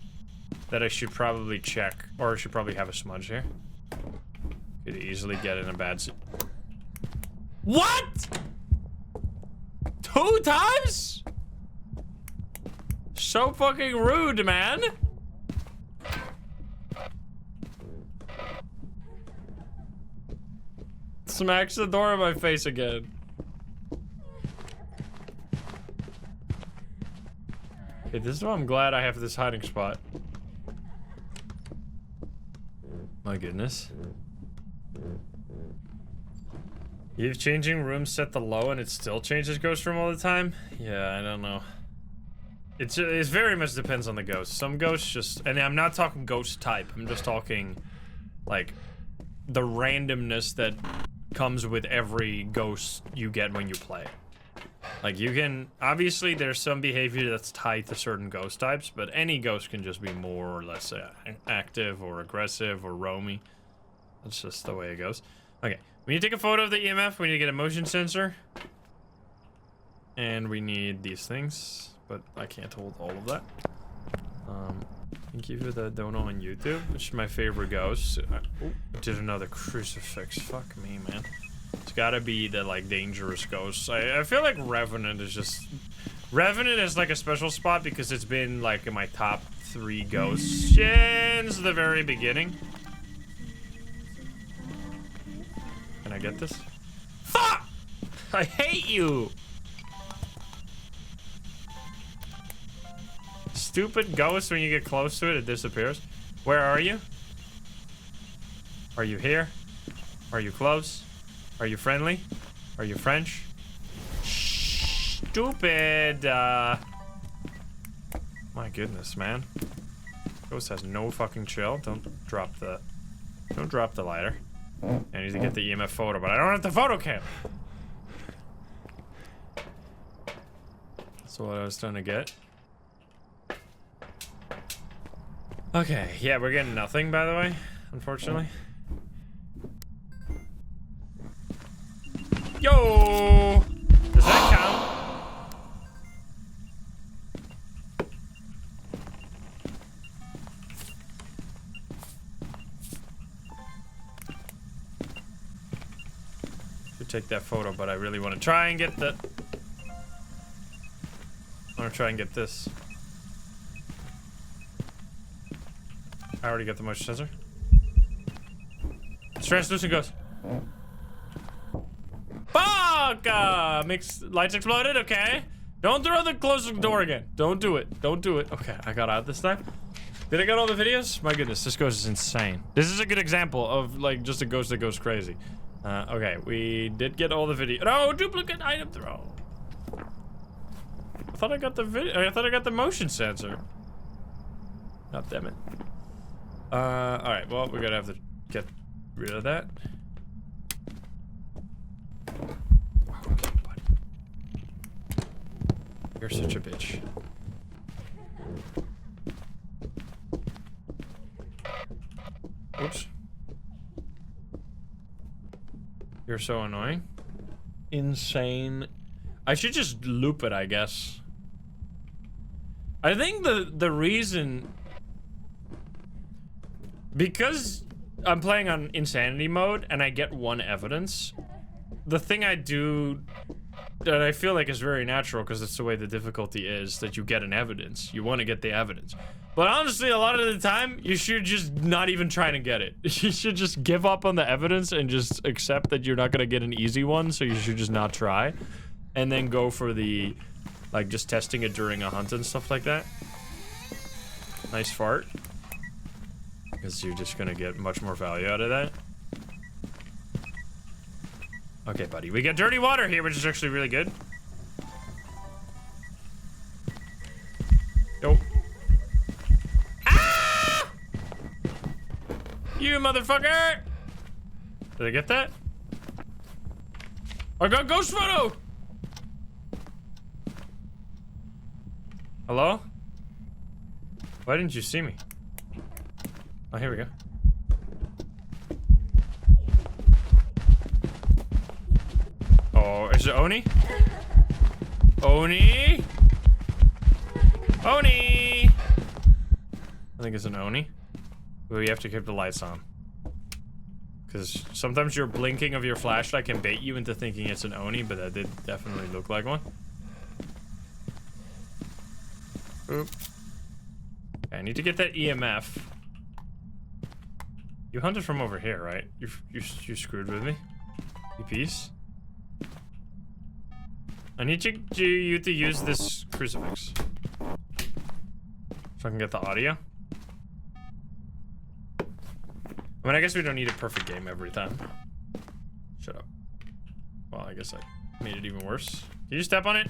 that I should probably check, or I should probably have a smudge here. Could easily get in a bad What? 2 times? So fucking rude, man. Smacks the door in my face again. Okay, this is why I'm glad I have this hiding spot. My goodness. You've changing rooms set the low and it still changes ghost room all the time? Yeah, I don't know. It very much depends on the ghost. Some ghosts just, and I'm not talking ghost type, I'm just talking like the randomness that comes with every ghost you get when you play. Like you can, obviously there's some behavior that's tied to certain ghost types, but any ghost can just be more or less active or aggressive or roamy. That's just the way it goes. Okay, we need to take a photo of the EMF, we need to get a motion sensor. And we need these things, but I can't hold all of that. Thank you for the dono on YouTube, which is my favorite ghost. Oh, did another crucifix. Fuck me, man. It's gotta be the, like, dangerous ghosts. I feel like Revenant is just... Revenant is, like, a special spot because it's been, like, in my top 3 ghosts since the very beginning. Can I get this? Fuck! I hate you! Stupid ghost, when you get close to it, it disappears. Where are you? Are you here? Are you close? Are you friendly? Are you French? Stupid, My goodness, man. Ghost has no fucking chill. Don't drop the lighter. I need to get the EMF photo, but I don't have the photo cam. That's what I was trying to get. Okay, yeah, we're getting nothing, by the way, unfortunately. Yo! Does that count? Should take that photo, but I really want to try and get the... I want to try and get this. I already got the motion sensor. It's translucent ghost. Fuck! Makes lights exploded. Okay. Don't throw the close the door again. Don't do it. Don't do it. Okay, I got out this time. Did I get all the videos? My goodness, this ghost is insane. This is a good example of like just a ghost that goes crazy. Okay, we did get all the video. No, duplicate item throw. I thought I got the video. I thought I got the motion sensor. God damn it. Alright, well, we're gonna have to get rid of that. Okay, buddy. You're such a bitch. Oops. You're so annoying. Insane. I should just loop it, I guess. I think the reason... Because I'm playing on insanity mode and I get 1 evidence, the thing I do that I feel like is very natural, because it's the way the difficulty is, that you get an evidence. You want to get the evidence. But honestly, a lot of the time, you should just not even try to get it. You should just give up on the evidence and just accept that you're not going to get an easy one, so you should just not try. And then go for the, like, just testing it during a hunt and stuff like that. Nice fart. Because you're just going to get much more value out of that. Okay, buddy. We get dirty water here, which is actually really good. Yo. Ah! You motherfucker! Did I get that? I got ghost photo! Hello? Why didn't you see me? Oh, here we go. Oh, is it Oni? Oni? Oni! I think it's an Oni. But we have to keep the lights on. Because sometimes your blinking of your flashlight can bait you into thinking it's an Oni, but that did definitely look like one. Oop. Okay, I need to get that EMF. You hunted from over here, right? You screwed with me? You piece? I need you to use this crucifix. So I can get the audio. I mean, I guess we don't need a perfect game every time. Shut up. Well, I guess I made it even worse. Can you step on it?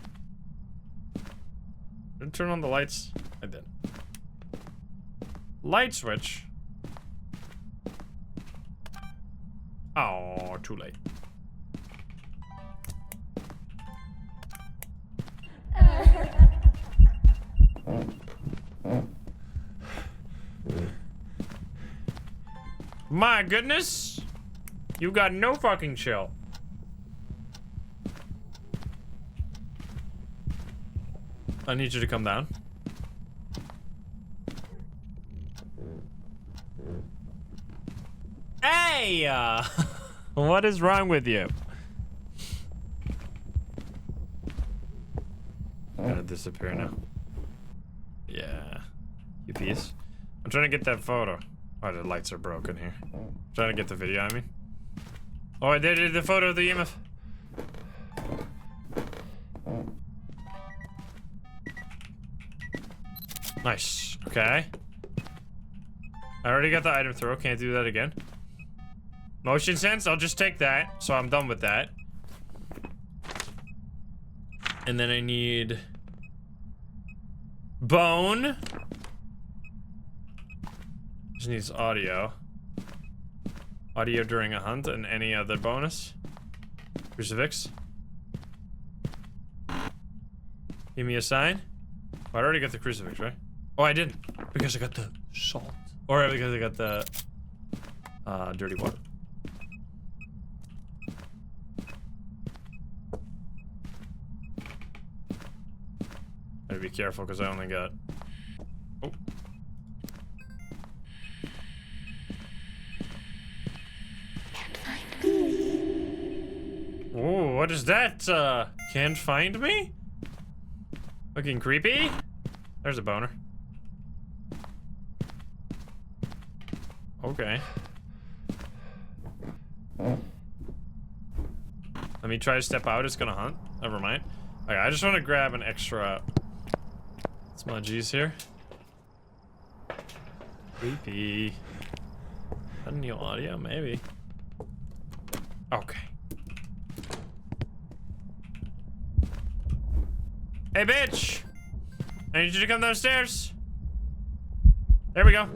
Didn't turn on the lights? I did. Light switch. Oh, too late. My goodness! You got no fucking chill. I need you to come down. Hey! What is wrong with you? Gotta disappear now. Yeah. You piece. I'm trying to get that photo. Oh, the lights are broken here. I'm trying to get the video, I mean. Oh, I did the photo of the EMF. Nice. Okay. I already got the item throw. Can't do that again. Motion sense. I'll just take that. So I'm done with that. And then I need... bone. Just needs audio. Audio during a hunt and any other bonus. Crucifix. Give me a sign. Oh, I already got the crucifix, right? Oh, I didn't. Because I got the salt. Or because I got the dirty water. Gotta be careful because I only got... Oh. Ooh, what is that? Can't find me? Looking creepy? There's a boner. Okay. Let me try to step out. It's gonna hunt. Never mind. Okay, I just want to grab an extra smudgies here. Creepy. A new audio, maybe. Okay. Hey, bitch! I need you to come downstairs. There we go.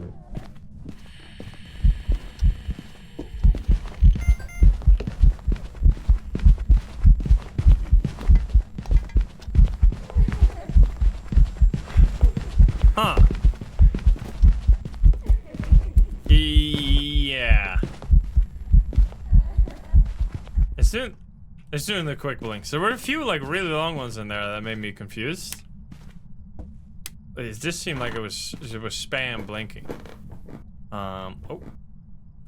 Huh. Yeah. As soon It's doing the quick blinks. There were a few like really long ones in there that made me confused. It just seemed like it was spam blinking. Oh,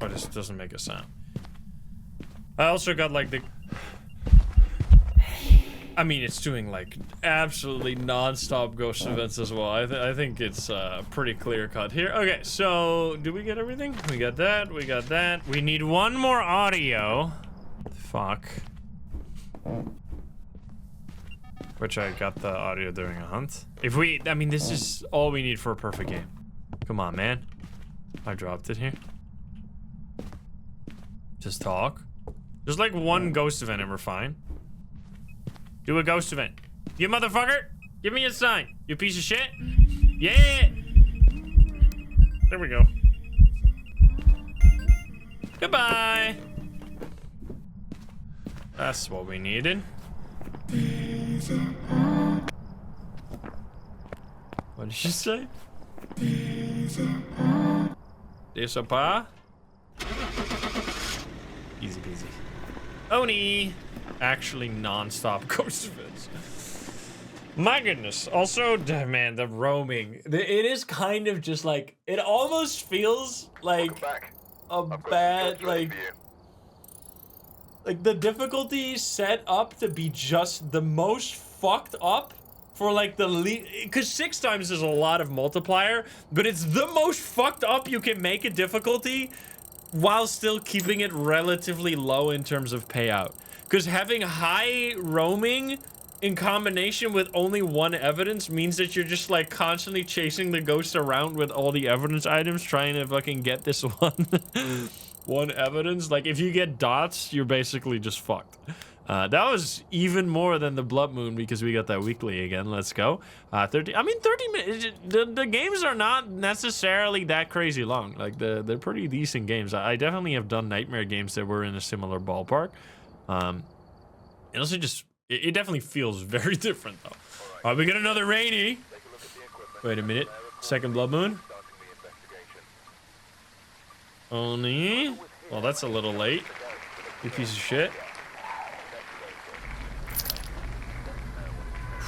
this doesn't make a sound. I also got like the. I mean, it's doing like absolutely non-stop ghost events as well. I think it's pretty clear cut here. Okay, so do we get everything? We got that. We got that. We need one more audio. Fuck. Which I got the audio during a hunt. If we, I mean, this is all we need for a perfect game. Come on, man. I dropped it here. Just talk. Just like one ghost event and we're fine. Do a ghost event. You motherfucker! Give me a sign, you piece of shit. Yeah! There we go. Goodbye! That's what we needed. What did she say? Disapa? Easy peasy. Oni! Actually non-stop ghost events. My goodness. Also, man, the roaming. It is kind of just like, it almost feels like a bad, like the difficulty set up to be just the most fucked up for like the because 6 times is a lot of multiplier, but it's the most fucked up you can make a difficulty while still keeping it relatively low in terms of payout. Because having high roaming in combination with only one evidence means that you're just like constantly chasing the ghost around with all the evidence items trying to fucking get this one evidence. Like if you get dots, you're basically just fucked. That was even more than the Blood Moon because we got that weekly again. Let's go. 30 minutes. The games are not necessarily that crazy long. Like they're pretty decent games. I definitely have done Nightmare games that were in a similar ballpark. And also just, it definitely feels very different though. All right, we got another rainy. Wait a minute. Second Blood Moon. Only. Well, that's a little late. You piece of shit.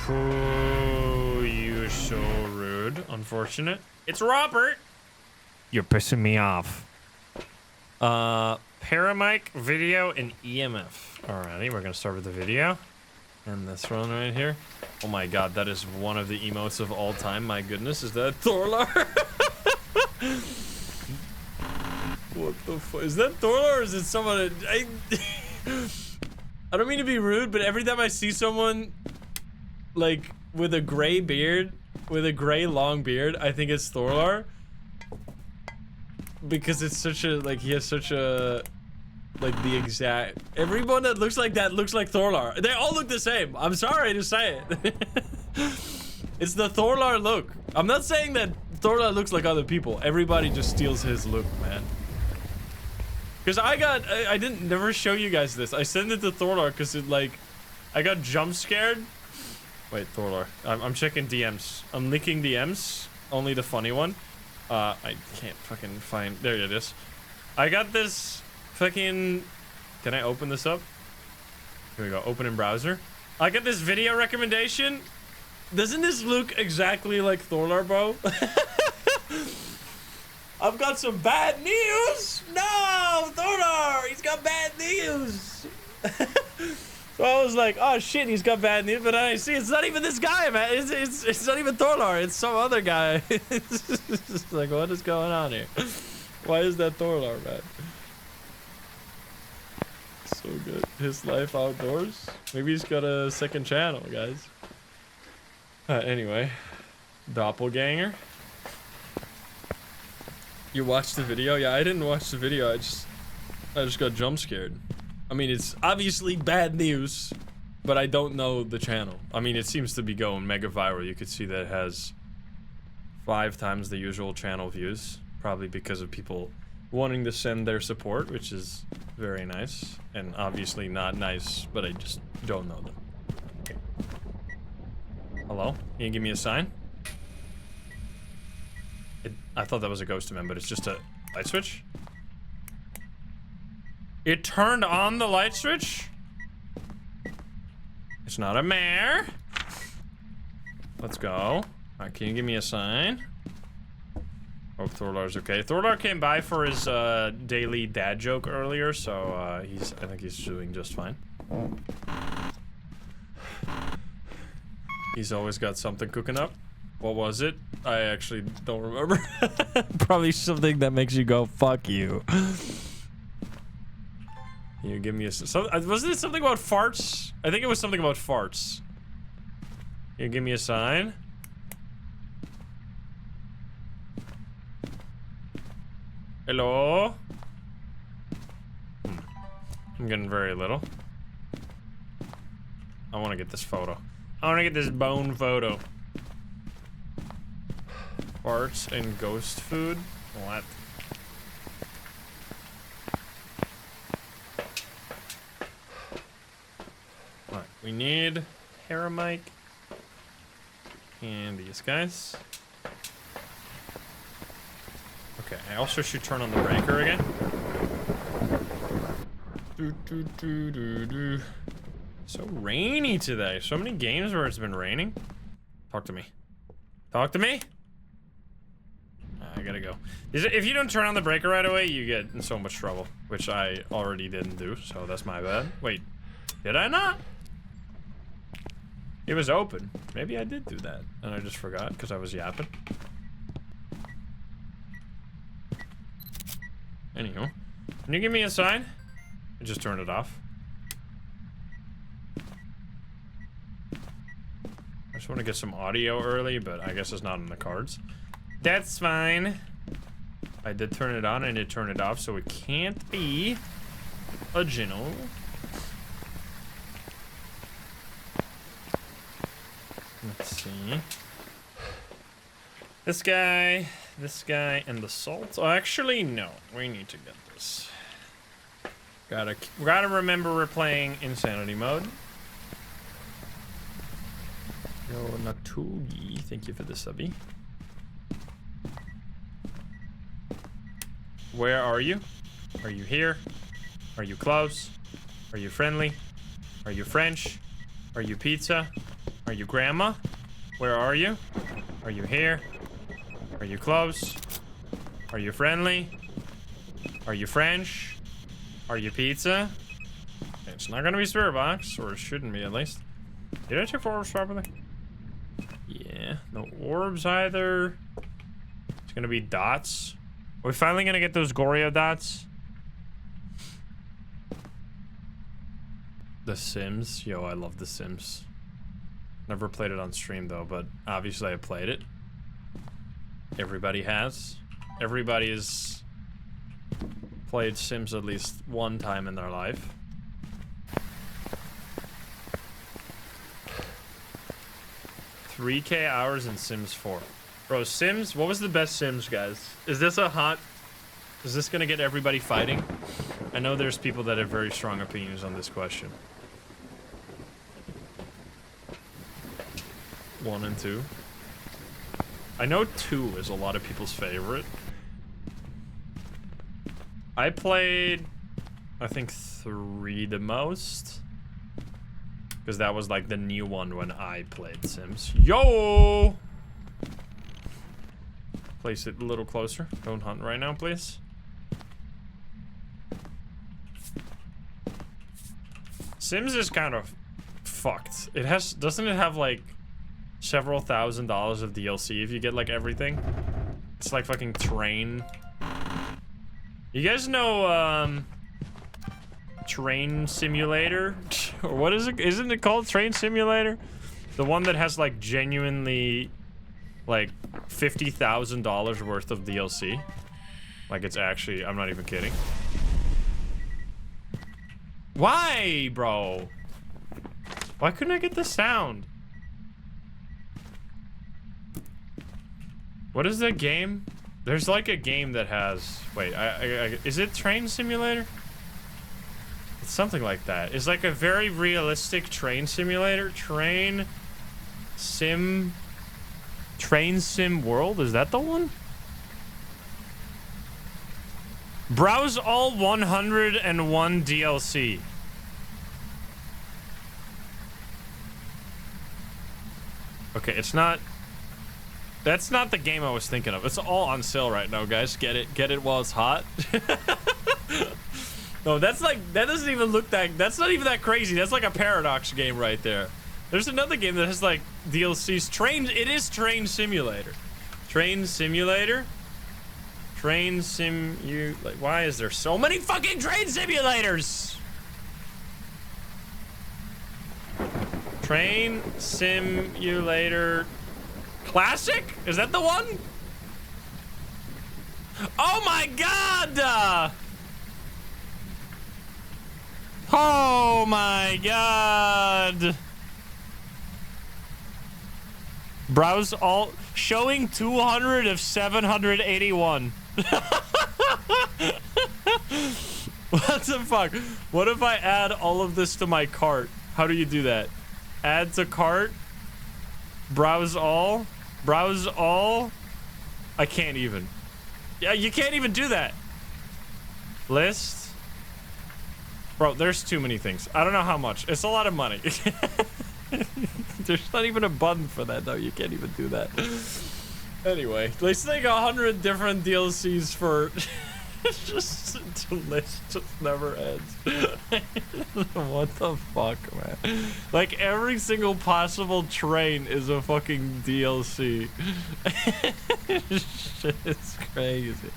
Oh, you're so rude. Unfortunate. It's Robert. You're pissing me off. Paramic, video, and EMF. Alrighty, we're gonna start with the video. And this one right here. Oh my god, that is one of the emotes of all time. My goodness, is that Thorlar? What the fuck? Is that Thorlar or is it someone? I don't mean to be rude, but every time I see someone like with a gray beard, with a gray long beard, I think it's Thorlar. Because it's such a, like, he has such a, like, the exact, everyone that looks like that looks like Thorlar. They all look the same. I'm sorry to say it. It's the Thorlar look. I'm not saying that Thorlar looks like other people. Everybody just steals his look, man. Because I didn't never show you guys this. I sent it to Thorlar because it, like, I got jump scared. Wait, Thorlar. I'm checking DMs. I'm leaking DMs. Only the funny one. I can't fucking find, there it is. I got this fucking, can I open this up? Here we go, open in browser. I got this video recommendation. Doesn't this look exactly like Thorlar, bro? I've got some bad news. No, Thorlar, he's got bad news. So I was like, oh shit, he's got bad news, but I see it's not even this guy, man. It's not even Thorlar, it's some other guy. It's like, what is going on here? Why is that Thorlar, man? So good. His life outdoors. Maybe he's got a second channel, guys. Anyway, Doppelganger. You watched the video? Yeah, I didn't watch the video. I just got jump scared. I mean, it's obviously bad news, but I don't know the channel. I mean, it seems to be going mega viral. You could see that it has 5 times the usual channel views, probably because of people wanting to send their support, which is very nice, and obviously not nice, but I just don't know them. Okay. Hello? Can you give me a sign? I thought that was a ghost event, but it's just a light switch? It turned on the light switch? It's not a mare. Let's go. All right, can you give me a sign? Hope Thorlar's okay. Thorlar came by for his daily dad joke earlier, so I think he's doing just fine. He's always got something cooking up. What was it? I actually don't remember. Probably something that makes you go, fuck you. Can you give me a... wasn't it something about farts? I think it was something about farts. Can you give me a sign? Hello? I'm getting very little. I want to get this photo. I want to get this bone photo. Farts and ghost food? What? Alright, we need Paramike and these guys. Okay, I also should turn on the breaker again. So rainy today. So many games where it's been raining. Talk to me. Talk to me. I gotta go. If you don't turn on the breaker right away, you get in so much trouble, which I already didn't do, so that's my bad. Wait, did I not? It was open. Maybe I did do that, and I just forgot because I was yapping. Anywho, can you give me a sign? I just turned it off. I just want to get some audio early, but I guess it's not in the cards. That's fine. I did turn it on and it turned it off, so it can't be original. Let's see. This guy, and the salt. Oh, actually, no. We need to get this. Gotta remember we're playing insanity mode. Yo, Natugi, thank you for the subby. Where are you? Are you here? Are you close? Are you friendly? Are you French? Are you pizza? Are you grandma? Where are you? Are you here? Are you close? Are you friendly? Are you French? Are you pizza? It's not gonna be spirit box, or it shouldn't be at least. Did I check for orbs properly? Yeah, no orbs either. It's gonna be dots. Are we finally gonna get those Goryo dots? The Sims. Yo, I love The Sims. Never played it on stream though, but obviously I played it. Everybody has. Everybody has played Sims at least one time in their life. $3K hours in Sims 4. Bro, Sims, what was the best Sims, guys? Is this gonna get everybody fighting? I know there's people that have very strong opinions on this question. 1 and 2. I know 2 is a lot of people's favorite. I played, I think 3 the most. Because that was like the new one when I played Sims. Yo! Place it a little closer. Don't hunt right now, please. Sims is kind of fucked. It has, doesn't it have like several $1,000s of DLC if you get like everything? It's like fucking Train. You guys know Train Simulator? Or what is it? Isn't it called Train Simulator? The one that has like genuinely like $50,000 worth of DLC. Like it's actually, I'm not even kidding. Why, bro? Why couldn't I get the sound? What is that game? There's like a game that has, wait, is it Train Simulator? It's something like that. It's like a very realistic train simulator. Train Sim World? Is that the one? Browse all 101 DLC. Okay, it's not... That's not the game I was thinking of. It's all on sale right now, guys. Get it. Get it while it's hot. No, that's like... That doesn't even look that... That's not even that crazy. That's like a Paradox game right there. There's another game that has like DLCs. Train... It is Train Simulator. Train Simulator? Train Sim... You... Like, why is there so many fucking train simulators? Train Simulator Classic? Is that the one? Oh my god! Oh my god! Browse all... Showing 200 of 781. What the fuck? What if I add all of this to my cart? How do you do that? Add to cart. Browse all. Browse all. I can't even. Yeah, you can't even do that. List. Bro, there's too many things. I don't know how much. It's a lot of money. There's not even a button for that, though. You can't even do that. Anyway, there's like 100 different DLCs for... just the list just never ends. What the fuck, man? Like every single possible train is a fucking DLC. Shit, it's crazy.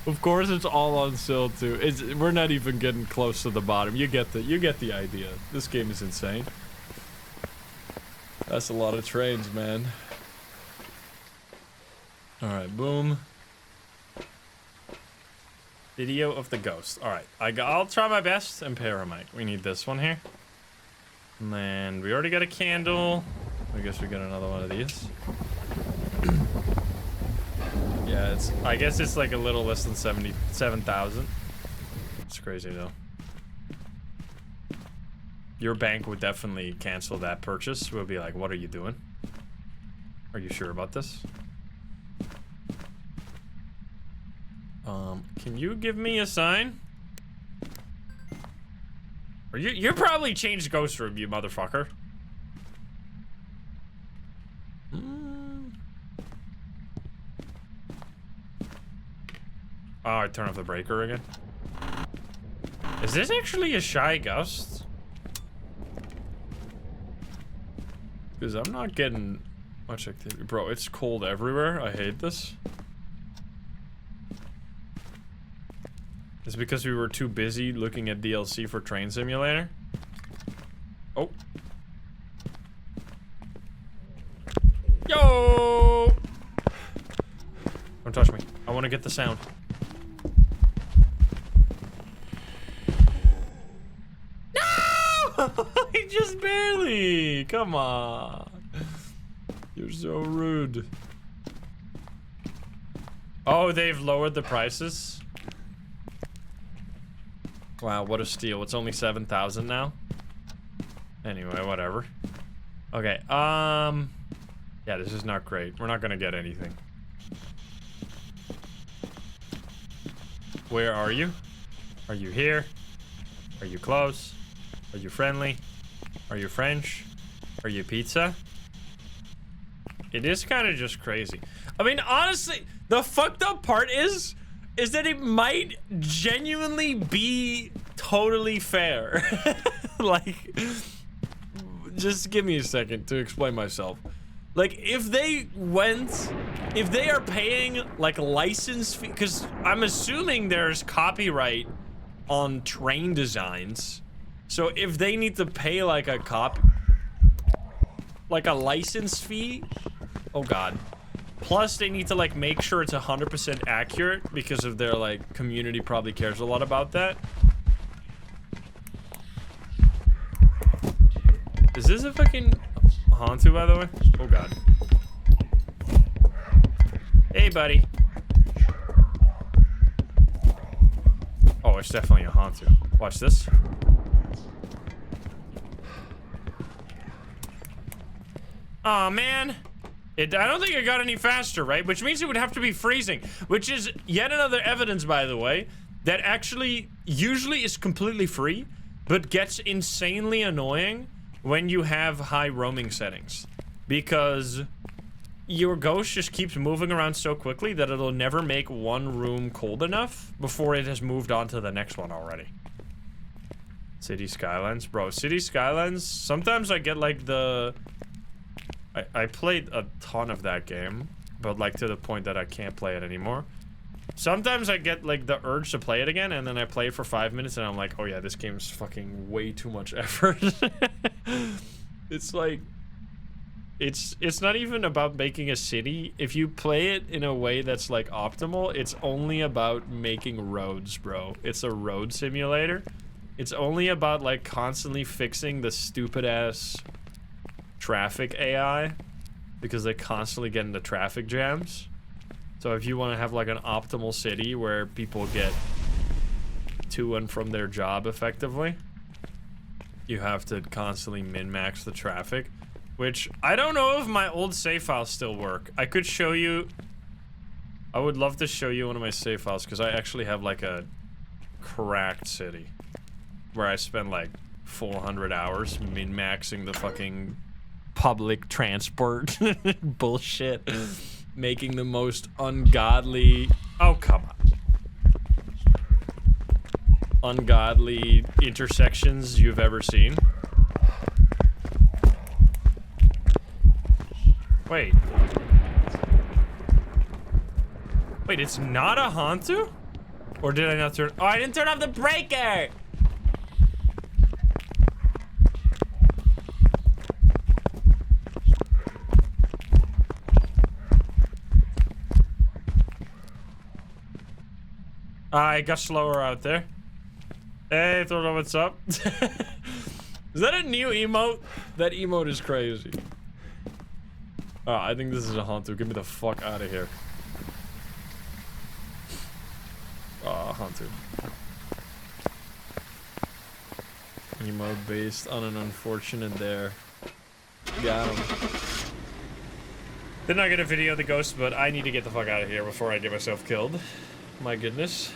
Of course, it's all on sale too. We're not even getting close to the bottom. You get the idea. This game is insane. That's a lot of trains, man. All right, boom. Video of the ghost. All right, I'll try my best. And Paramite. We need this one here. And then we already got a candle. I guess we got another one of these. Yeah, I guess it's like a little less than 77,000. It's crazy though. Your bank would definitely cancel that purchase. We'll be like, what are you doing? Are you sure about this? Can you give me a sign? Or you're probably changed Ghost Room, you motherfucker. Oh, I turn off the breaker again. Is this actually a shy ghost? Because I'm not getting much activity. Bro, it's cold everywhere. I hate this. It's because we were too busy looking at DLC for Train Simulator. Oh. Yo! Don't touch me. I want to get the sound. No! Just barely. Come on. You're so rude. Oh, they've lowered the prices? Wow, what a steal. It's only 7,000 now. Anyway, whatever. Okay, yeah, this is not great. We're not gonna get anything. Where are you? Are you here? Are you close? Are you friendly? Are you French? Are you pizza? It is kind of just crazy. I mean, honestly, the fucked up part is that it might genuinely be totally fair. Like, just give me a second to explain myself. Like, if they are paying like license fee, because I'm assuming there's copyright on train designs. So if they need to pay like a license fee, oh god. Plus, they need to, like, make sure it's 100% accurate because of their, like, community probably cares a lot about that. Is this a fucking Hantu, by the way? Oh, God. Hey, buddy. Oh, it's definitely a Hantu. Watch this. Aw, man. I don't think it got any faster, right? Which means it would have to be freezing. Which is yet another evidence, by the way, that actually usually is completely free, but gets insanely annoying when you have high roaming settings. because your ghost just keeps moving around so quickly that it'll never make one room cold enough before it has moved on to the next one already. City Skylines, bro. City Skylines, sometimes I get like the... I played a ton of that game, but like to the point that I can't play it anymore. Sometimes I get like the urge to play it again, and then I play it for 5 minutes and I'm like, oh yeah, this game's fucking way too much effort. It's like, it's not even about making a city. If you play it in a way that's like optimal, it's only about making roads, bro. It's a road simulator. It's only about like constantly fixing the stupid ass traffic AI because they constantly get into traffic jams. So if you want to have like an optimal city where people get to and from their job effectively, you have to constantly min-max the traffic, which I don't know if my old save files still work. I could show you. I would love to show you one of my save files because I actually have like a cracked city where I spend like 400 hours min-maxing the fucking public transport bullshit, making the most ungodly, oh come on, ungodly intersections you've ever seen. Wait, it's not a Hantu? Or did I not turn, oh, I didn't turn off the breaker! I got slower out there. Hey, Thordo, what's up? Is that a new emote? That emote is crazy. Oh, I think this is a Hantu. Get me the fuck out of here. Oh, Hantu. Emote based on an unfortunate there. Got him. Did not get a video of the ghost, but I need to get the fuck out of here before I get myself killed. My goodness.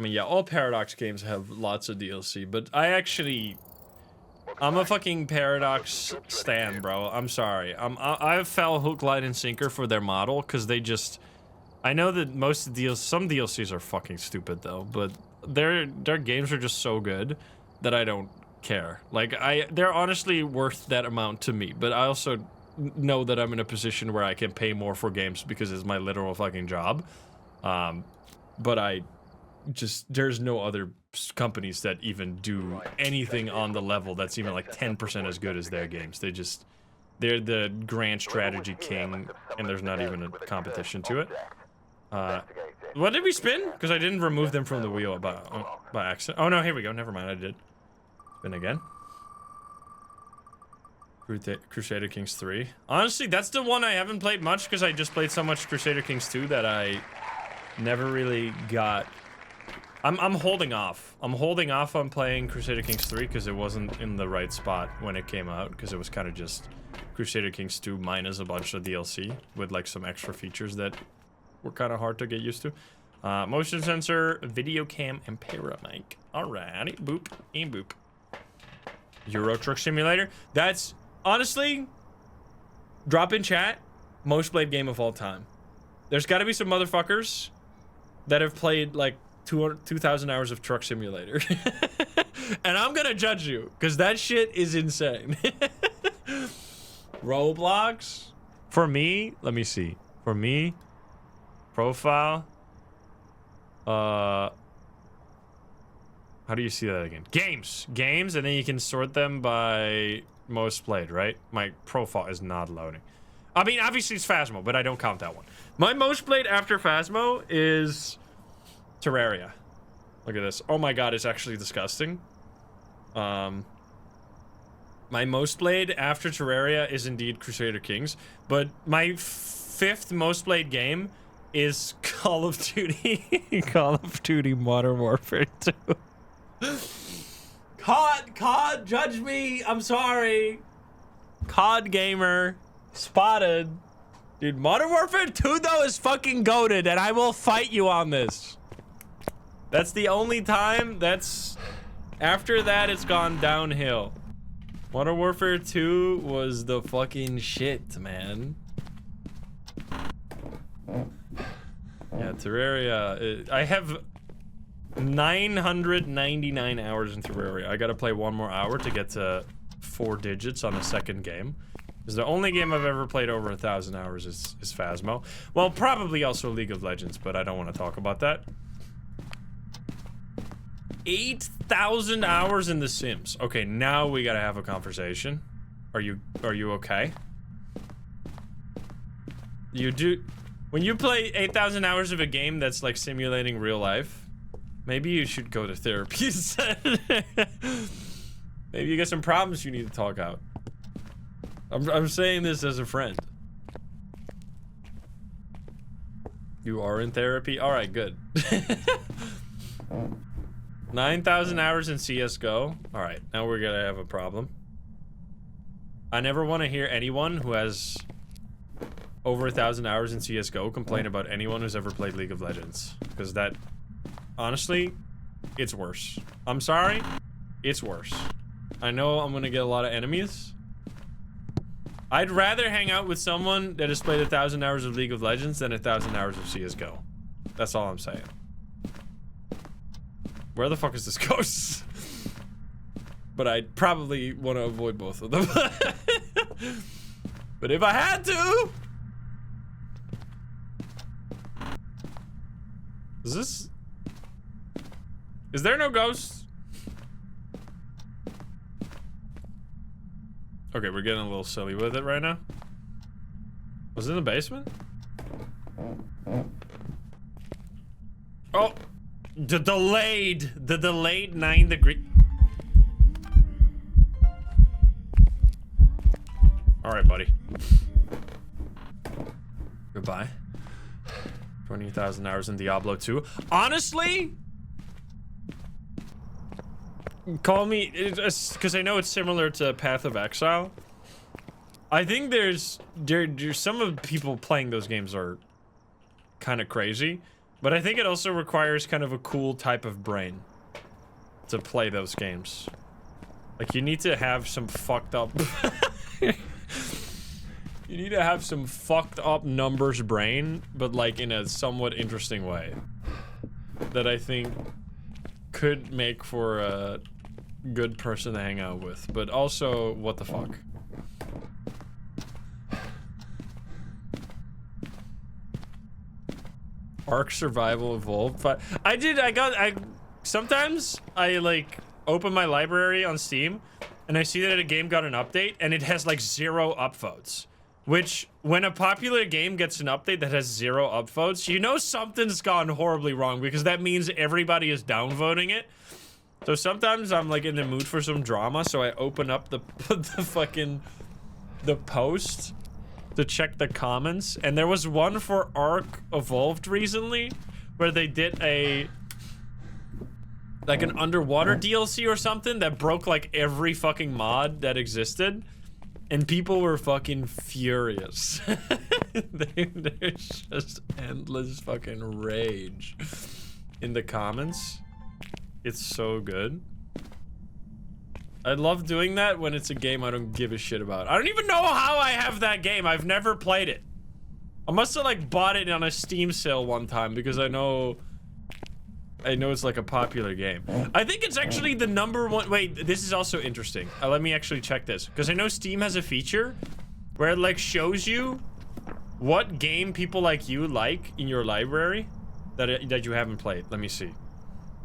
I mean, yeah, all Paradox games have lots of DLC, but I'm a fucking Paradox stan, bro. I'm sorry. I fell hook, line, and sinker for their model, because they just... I know that most some DLCs are fucking stupid, though, but their games are just so good that I don't care. Like, they're honestly worth that amount to me, but I also know that I'm in a position where I can pay more for games because it's my literal fucking job. But there's no other companies that even do anything on the level that's even like 10% as good as their games. They're the grand strategy king, and there's not even a competition to it. What did we spin? Because I didn't remove them from the wheel by accident. Oh no, here we go. Never mind, I did. Spin again. Crusader Kings 3. Honestly, that's the one I haven't played much because I just played so much Crusader Kings 2 that I never really got... I'm holding off. I'm holding off on playing Crusader Kings 3 because it wasn't in the right spot when it came out, because it was kind of just Crusader Kings 2 minus a bunch of DLC with like some extra features that were kind of hard to get used to. Motion sensor, video cam, and paramic. Alrighty, boop and boop. Euro Truck Simulator. That's honestly, drop in chat, most played game of all time. There's got to be some motherfuckers that have played like 2,000 hours of Truck Simulator. And I'm gonna judge you, because that shit is insane. Roblox? For me, let me see. For me, profile. How do you see that again? Games, and then you can sort them by most played, right? My profile is not loading. I mean, obviously it's Phasmo, but I don't count that one. My most played after Phasmo is Terraria. Look at this. Oh my god, it's actually disgusting. My most played after Terraria is indeed Crusader Kings, but my fifth most played game is Call of Duty. Call of Duty Modern Warfare 2. COD, judge me. I'm sorry. COD gamer spotted. Dude, Modern Warfare 2 though is fucking goated, and I will fight you on this. That's the only time. After that, it's gone downhill. Modern Warfare 2 was the fucking shit, man. Yeah, Terraria. I have 999 hours in Terraria. I gotta play one more hour to get to 4 digits on the second game. Because the only game I've ever played over 1,000 hours is Phasmo. Well, probably also League of Legends, but I don't want to talk about that. 8,000 hours in The Sims. Okay, now we gotta have a conversation. Are you okay? You do... When you play 8,000 hours of a game that's like simulating real life, maybe you should go to therapy instead. Maybe you got some problems you need to talk out. I'm saying this as a friend. You are in therapy? Alright, good. 9,000 hours in CSGO. Alright, now we're gonna have a problem. I never want to hear anyone who has over 1,000 hours in CSGO complain about anyone who's ever played League of Legends. Because that... Honestly, it's worse. I'm sorry, it's worse. I know I'm gonna get a lot of enemies. I'd rather hang out with someone that has played 1,000 hours of League of Legends than 1,000 hours of CSGO. That's all I'm saying. Where the fuck is this ghost? But I'd probably want to avoid both of them. But if I had to... Is there no ghost? Okay, we're getting a little silly with it right now. Was it in the basement? Oh! The delayed 9 degree. Alright, buddy. Goodbye. 20,000 hours in Diablo 2. Honestly, call me, because I know it's similar to Path of Exile. I think there's some of the people playing those games are kind of crazy, but I think it also requires kind of a cool type of brain to play those games. Like, you need to have some fucked up... You need to have some fucked up numbers brain, but like in a somewhat interesting way. That I think could make for a good person to hang out with, but also, what the fuck? Ark Survival Evolved. Sometimes I like open my library on Steam and I see that a game got an update and it has like 0 upvotes. Which, when a popular game gets an update that has 0 upvotes, you know something's gone horribly wrong because that means everybody is downvoting it. So sometimes I'm like in the mood for some drama, so I open up the post to check the comments. And there was one for Ark Evolved recently where they did like an underwater DLC or something that broke like every fucking mod that existed. And people were fucking furious. There's just endless fucking rage in the comments. It's so good. I love doing that when it's a game I don't give a shit about. I don't even know how I have that game. I've never played it. I must have like bought it on a Steam sale one time because I know it's like a popular game. I think it's actually the #1. Wait, this is also interesting. Let me actually check this. Because I know Steam has a feature where it like shows you what game people like you like in your library that you haven't played. Let me see.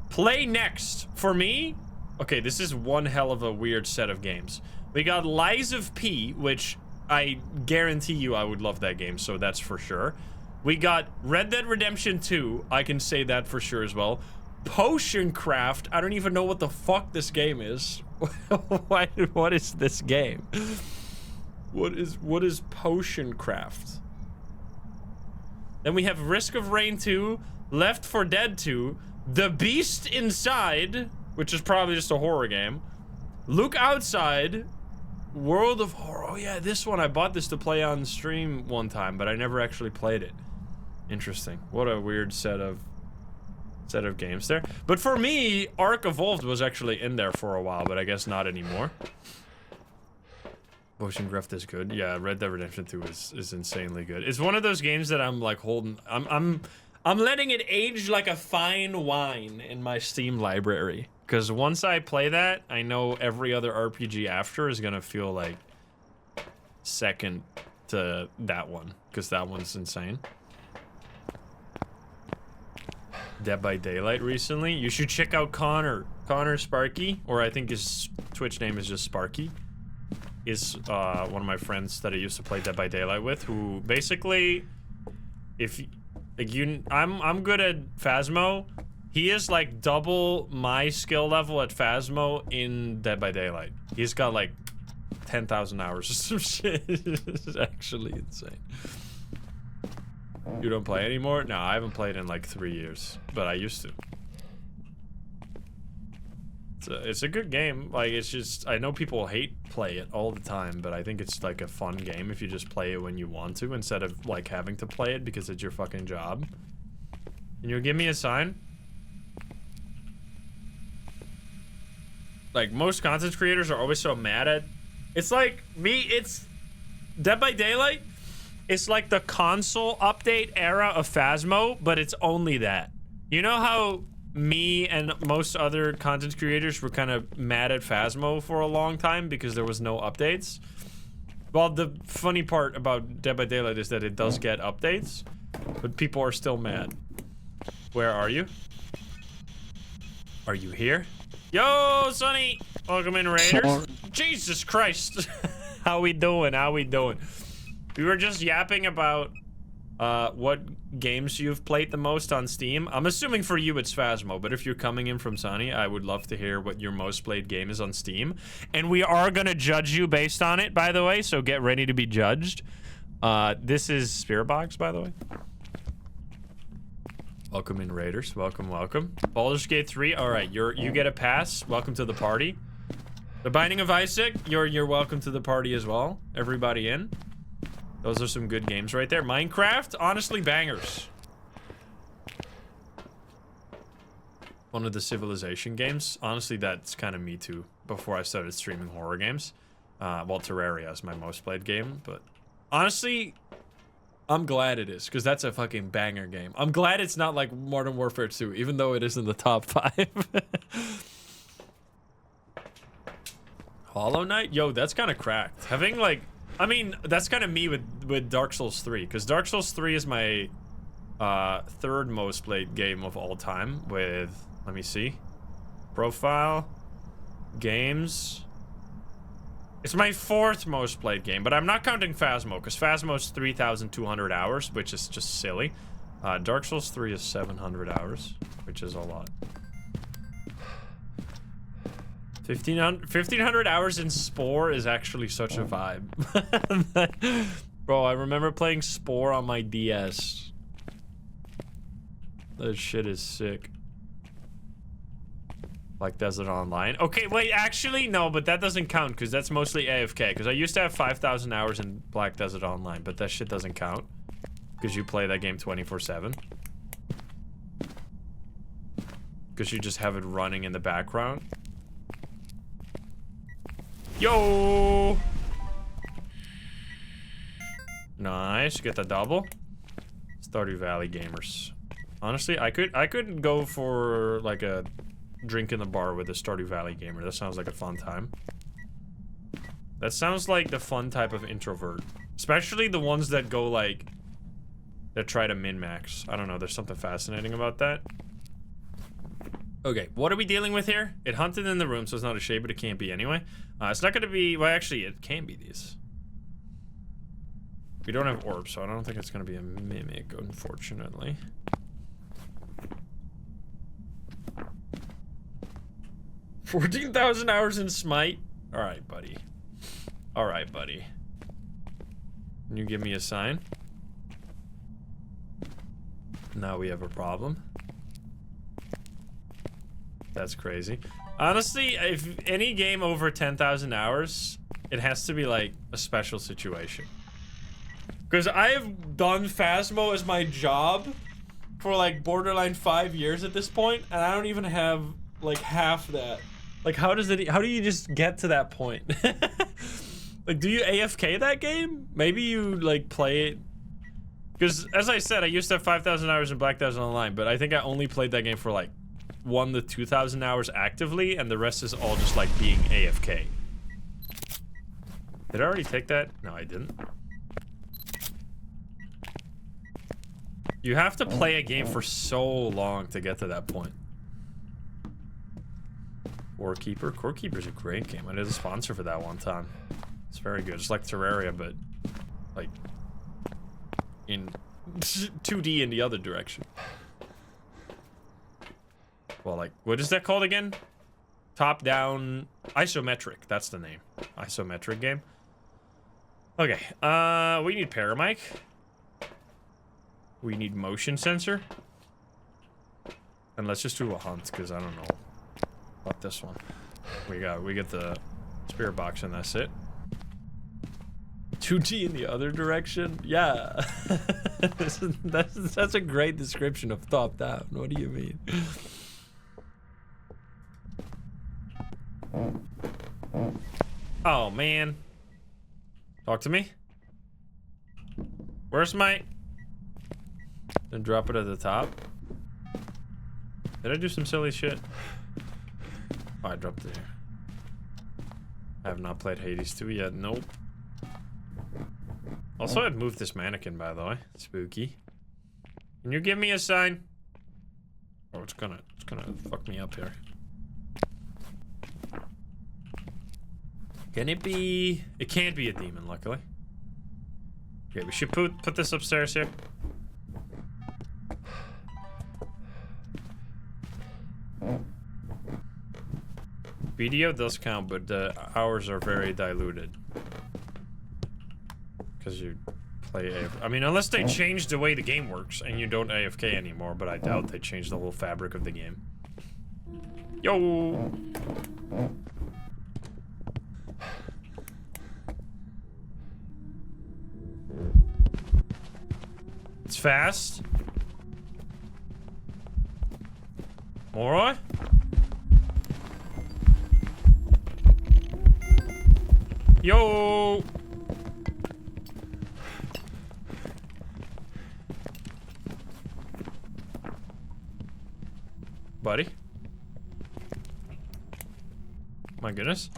Play next. For me, okay, this is one hell of a weird set of games. We got Lies of P, which I guarantee you I would love that game, so that's for sure. We got Red Dead Redemption 2. I can say that for sure as well. Potion Craft. I don't even know what the fuck this game is. What is this game? What is Potion Craft? Then we have Risk of Rain 2, Left 4 Dead 2, The Beast Inside, which is probably just a horror game. Look Outside, World of Horror. Oh yeah, this one. I bought this to play on stream one time, but I never actually played it. Interesting. What a weird set of games there. But for me, Ark Evolved was actually in there for a while, but I guess not anymore. Ocean Grift is good. Yeah, Red Dead Redemption 2 is insanely good. It's one of those games that I'm like holding. I'm letting it age like a fine wine in my Steam library. Because once I play that, I know every other RPG after is gonna feel like second to that one. Because that one's insane. Dead by Daylight recently. You should check out Connor Sparky, or I think his Twitch name is just Sparky. Is one of my friends that I used to play Dead by Daylight with, who basically, if like I'm good at Phasmo, he is like double my skill level at Phasmo in Dead by Daylight. He's got like 10,000 hours or some shit. It's actually insane. You don't play anymore? No, I haven't played in like 3 years, but I used to. It's a good game. Like, it's just, I know people play it all the time, but I think it's like a fun game if you just play it when you want to instead of like having to play it because it's your fucking job. Can you give me a sign? Like, most content creators are always so mad at, it's like me, it's Dead by Daylight. It's like the console update era of Phasmo, but it's only that. You know how me and most other content creators were kind of mad at Phasmo for a long time because there was no updates? Well, the funny part about Dead by Daylight is that it does get updates, but people are still mad. Where are you? Are you here? Yo, Sonny! Welcome in, Raiders. Jesus Christ. How we doing? How we doing? We were just yapping about what games you've played the most on Steam. I'm assuming for you it's Phasmo, but if you're coming in from Sonny, I would love to hear what your most played game is on Steam. And we are gonna judge you based on it, by the way, so get ready to be judged. This is Spiritbox, by the way. Welcome in, Raiders. Welcome, welcome. Baldur's Gate 3. All right, you get a pass. Welcome to the party. The Binding of Isaac. You're welcome to the party as well. Everybody in. Those are some good games right there. Minecraft, honestly, bangers. One of the Civilization games. Honestly, that's kind of me too. Before I started streaming horror games. Well, Terraria is my most played game, but honestly, I'm glad it is, because that's a fucking banger game. I'm glad it's not like Modern Warfare 2, even though it is in the top 5. Hollow Knight? Yo, that's kind of cracked. Having like, I mean, that's kind of me with Dark Souls 3, because Dark Souls 3 is my third most played game of all time with, let me see, profile, games. It's my fourth most played game, but I'm not counting Phasmo, because Phasmo's 3,200 hours, which is just silly. Dark Souls 3 is 700 hours, which is a lot. 1,500 hours in Spore is actually such a vibe. Bro, I remember playing Spore on my DS. That shit is sick. Like Desert Online. Okay, wait, actually, no, but that doesn't count, because that's mostly AFK, because I used to have 5,000 hours in Black Desert Online, but that shit doesn't count, because you play that game 24/7. Because you just have it running in the background. Yo! Nice, get the double. Stardew Valley gamers. Honestly, I could go for like a drink in the bar with a Stardew Valley gamer. That sounds like a fun time. That sounds like the fun type of introvert. Especially the ones that go like, that try to min-max. I don't know, there's something fascinating about that. Okay, what are we dealing with here? It hunted in the room, so it's not a shade, but it can't be anyway. It's not gonna be, well actually, it can be these. We don't have orbs, so I don't think it's gonna be a mimic, unfortunately. $14,000 hours in Smite? Alright, buddy. Alright, buddy. Can you give me a sign? Now we have a problem. That's crazy. Honestly, if any game over 10,000 hours, it has to be like a special situation. Because I have done Phasmo as my job for like borderline 5 years at this point, and I don't even have like half that. Like, how do you just get to that point? Like, do you AFK that game? Maybe you, like, play it... Because, as I said, I used to have 5,000 hours in Black Desert Online, but I think I only played that game for, like, 1,000 to 2,000 hours actively, and the rest is all just, like, being AFK. Did I already take that? No, I didn't. You have to play a game for so long to get to that point. Core Keeper. Core Keeper's a great game. I did a sponsor for that one time. It's very good. It's like Terraria, but like in 2D in the other direction. Well, like, what is that called again? Top-down isometric. That's the name. Isometric game. Okay. We need paramic. We need motion sensor. And let's just do a hunt, because I don't know about this one. We get the spirit box and that's it. 2G in the other direction? Yeah. that's a great description of top down. What do you mean? Oh man. Talk to me. Where's my... Then drop it at the top. Did I do some silly shit? Oh, I dropped it here. I have not played Hades 2 yet. Nope. Also, I'd moved this mannequin, by the way. Spooky. Can you give me a sign? Oh, it's gonna fuck me up here. Can it be? It can't be a demon, luckily. Okay, we should put this upstairs here. Video does count, but the hours are very diluted. Because you play AFK. I mean, unless they change the way the game works and you don't AFK anymore, but I doubt they changed the whole fabric of the game. Yo! It's fast. Moroi? Yo! Buddy? My goodness.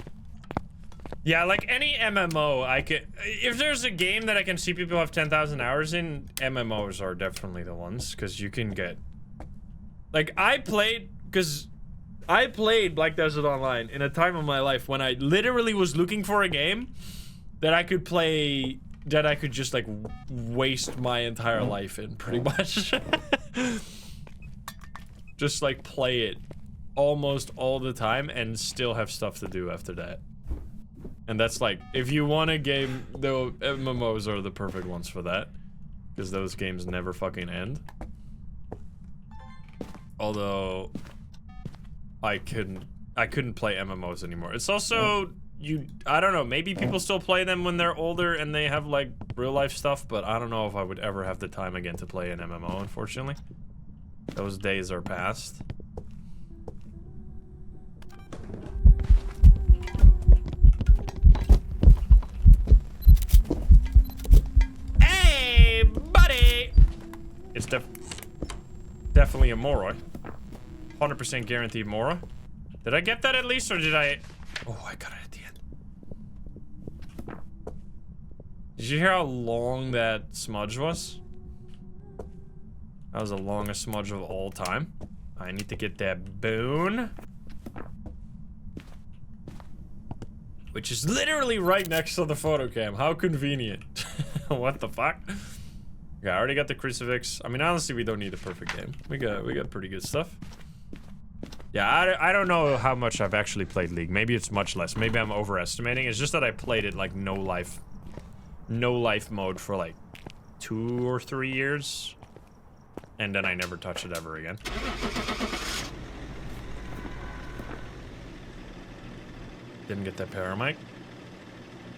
Yeah, like any MMO, I could... If there's a game that I can see people have 10,000 hours in, MMOs are definitely the ones, because you can get... Like, I played Black Desert Online in a time of my life when I literally was looking for a game that I could play, that I could just, like, waste my entire life in, pretty much. Just, like, play it almost all the time and still have stuff to do after that. And that's, like, if you want a game, the MMOs are the perfect ones for that. Because those games never fucking end. Although... I couldn't play MMOs anymore. It's also, I don't know, maybe people still play them when they're older and they have, like, real-life stuff, but I don't know if I would ever have the time again to play an MMO, unfortunately. Those days are past. Hey, buddy! It's definitely a Moroi. 100% guaranteed Mora. Did I get that at least, or did I... Oh, I got it at the end. Did you hear how long that smudge was? That was the longest smudge of all time. I need to get that boon. Which is literally right next to the photo cam. How convenient. What the fuck? Okay, I already got the crucifix. I mean, honestly, we don't need a perfect game. We got pretty good stuff. Yeah, I don't know how much I've actually played League. Maybe it's much less. Maybe I'm overestimating. It's just that I played it like no life mode for like 2 or 3 years. And then I never touched it ever again. Didn't get that paramic.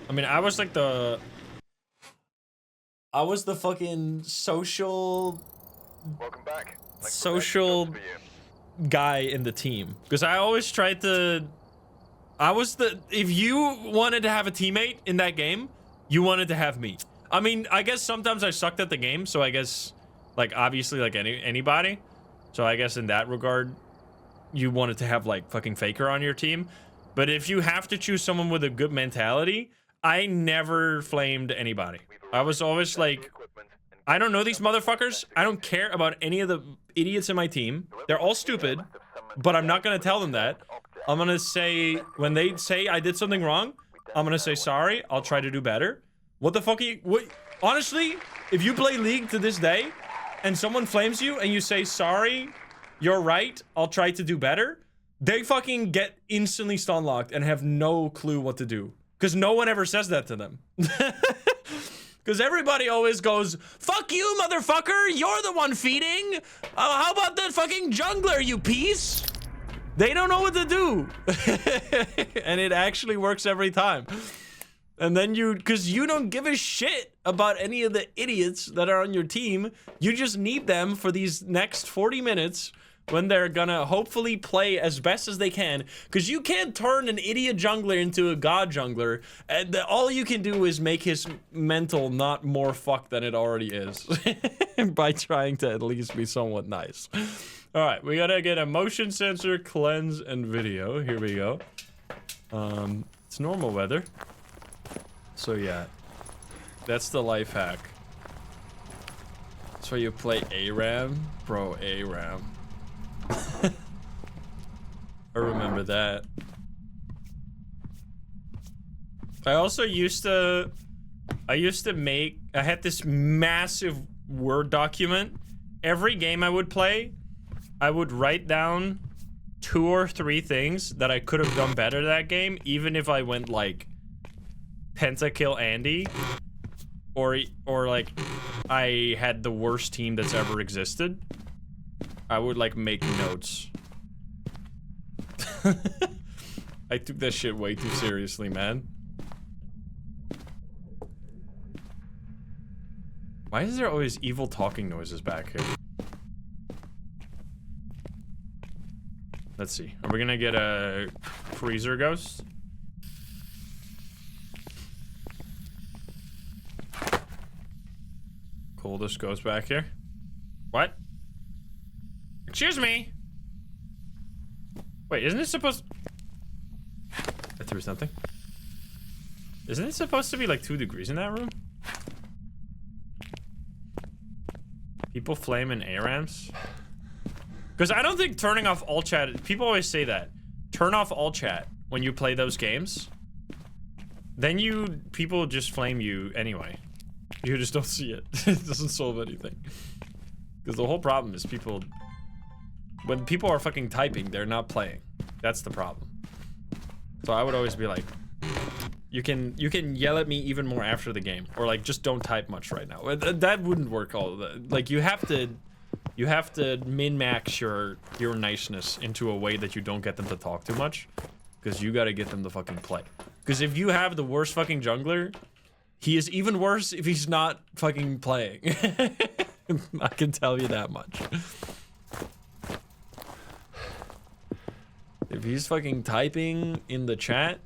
I mean, I was like the... I was the fucking social... Welcome back. Social... guy in the team, because I always tried to If you wanted to have a teammate in that game, you wanted to have me. I mean, I guess sometimes I sucked at the game, so I guess, like, obviously, like anybody. So I guess in that regard, you wanted to have, like, fucking Faker on your team. But if you have to choose someone with a good mentality, I never flamed anybody. I was always like, I don't know these motherfuckers. I don't care about any of the idiots in my team. They're all stupid, but I'm not gonna tell them that. I'm gonna say, when they say I did something wrong, I'm gonna say sorry. I'll try to do better. What the fuck are you, what? Honestly, if you play League to this day and someone flames you and you say sorry, you're right, I'll try to do better, they fucking get instantly stun locked and have no clue what to do. Because no one ever says that to them. Because everybody always goes, fuck you, motherfucker, you're the one feeding. How about that fucking jungler, you piece? They don't know what to do. And it actually works every time. And then because you don't give a shit about any of the idiots that are on your team. You just need them for these next 40 minutes when they're gonna hopefully play as best as they can. Because you can't turn an idiot jungler into a god jungler. And all you can do is make his mental not more fucked than it already is. By trying to at least be somewhat nice. Alright, we gotta get a motion sensor, cleanse, and video. Here we go. It's normal weather. So yeah, that's the life hack. That's why you play ARAM? Bro, ARAM. I remember that. I also used to make, I had this massive Word document. Every game I would play, I would write down 2 or 3 things that I could have done better that game, even if I went like pentakill Andy, or like I had the worst team that's ever existed. I would like make notes. I took that shit way too seriously, man. Why is there always evil talking noises back here? Let's see. Are we gonna get a freezer ghost? Coldest ghost back here. What? Excuse me. Wait, isn't it supposed... I threw something. Isn't it supposed to be like 2 degrees in that room? People flame in ARAMs? Because I don't think turning off all chat... People always say that. Turn off all chat when you play those games. Then people just flame you anyway. You just don't see it. It doesn't solve anything. Because the whole problem is people... When people are fucking typing, they're not playing. That's the problem. So I would always be like... You can yell at me even more after the game. Or like, just don't type much right now. That wouldn't work all of that. Like, you have to min-max your niceness into a way that you don't get them to talk too much. Because you gotta get them to fucking play. Because if you have the worst fucking jungler... He is even worse if he's not fucking playing. I can tell you that much. If he's fucking typing in the chat,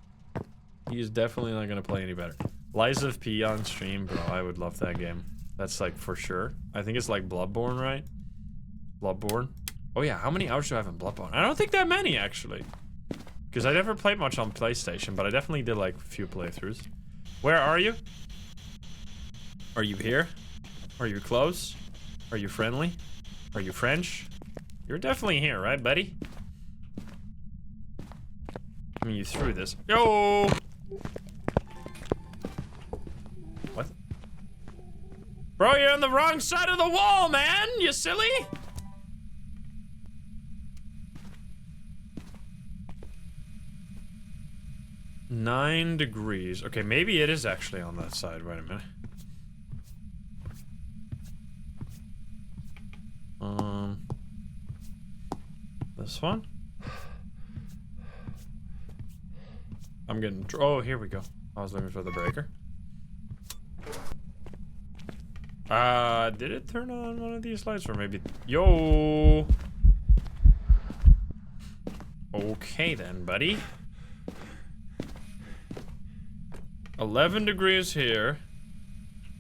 he is definitely not gonna play any better. Lies of P on stream, bro. I would love that game. That's like for sure. I think it's like Bloodborne, right? Bloodborne. Oh yeah, how many hours do I have in Bloodborne? I don't think that many actually. Because I never played much on PlayStation, but I definitely did like a few playthroughs. Where are you? Are you here? Are you close? Are you friendly? Are you French? You're definitely here, right, buddy? I mean, you threw this. Yo! What? Bro, you're on the wrong side of the wall, man! You silly? $9 degrees. Okay, maybe it is actually on that side. Wait a minute. This one? I'm getting... Oh, here we go. I was looking for the breaker. Did it turn on one of these lights? Or maybe... Yo! Okay then, buddy. 11 degrees here.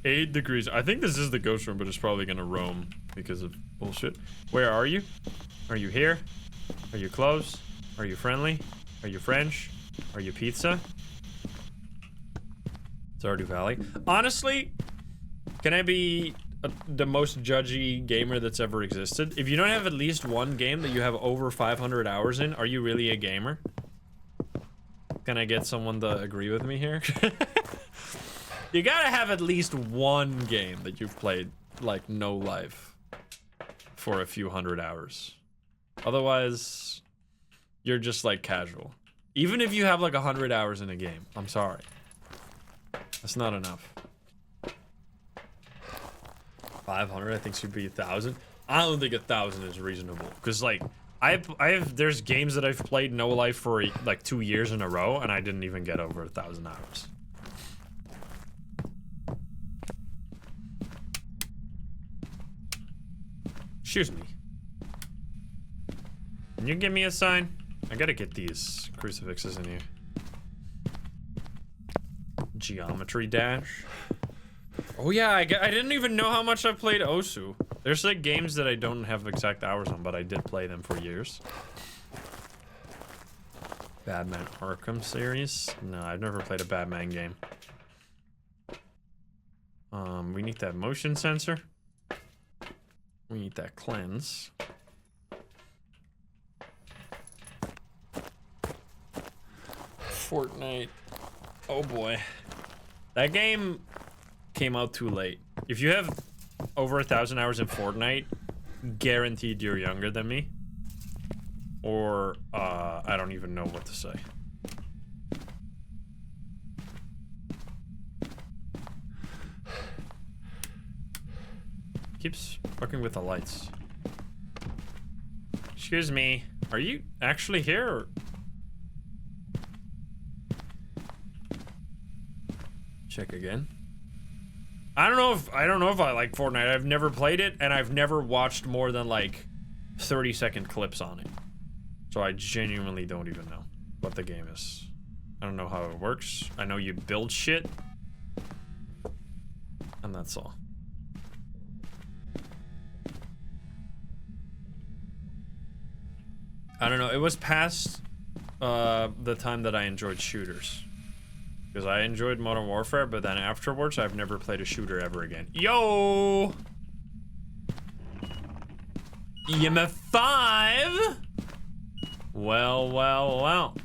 8 degrees. I think this is the ghost room, but it's probably gonna roam because of bullshit. Where are you? Are you here? Are you close? Are you friendly? Are you French? Are you pizza? Stardew Valley. Honestly, can I be the most judgy gamer that's ever existed? If you don't have at least one game that you have over 500 hours in, are you really a gamer? Can I get someone to agree with me here? You gotta have at least one game that you've played, like, no life for a few hundred hours. Otherwise, you're just, like, casual. Even if you have, like, 100 hours in a game. I'm sorry. That's not enough. 500, I think, should be 1,000. I don't think 1,000 is reasonable. Because, like, there's games that I've played no life for, like, 2 years in a row, and I didn't even get over 1,000 hours. Excuse me. Can you give me a sign? I gotta get these crucifixes in here. Geometry Dash. Oh yeah, I didn't even know how much I played Osu. There's like games that I don't have exact hours on, but I did play them for years. Batman Arkham series? No, I've never played a Batman game. We need that motion sensor. We need that cleanse. Fortnite. Oh boy. That game came out too late. If you have over 1,000 hours in Fortnite, guaranteed you're younger than me. Or, I don't even know what to say. Keeps fucking with the lights. Excuse me. Are you actually here or? Check again. I don't know if I like Fortnite. I've never played it and I've never watched more than like 30-second clips on it. So I genuinely don't even know what the game is. I don't know how it works. I know you build shit. And that's all. I don't know, it was past the time that I enjoyed shooters. Because I enjoyed Modern Warfare, but then afterwards, I've never played a shooter ever again. Yo! EMF 5! Well, well, well.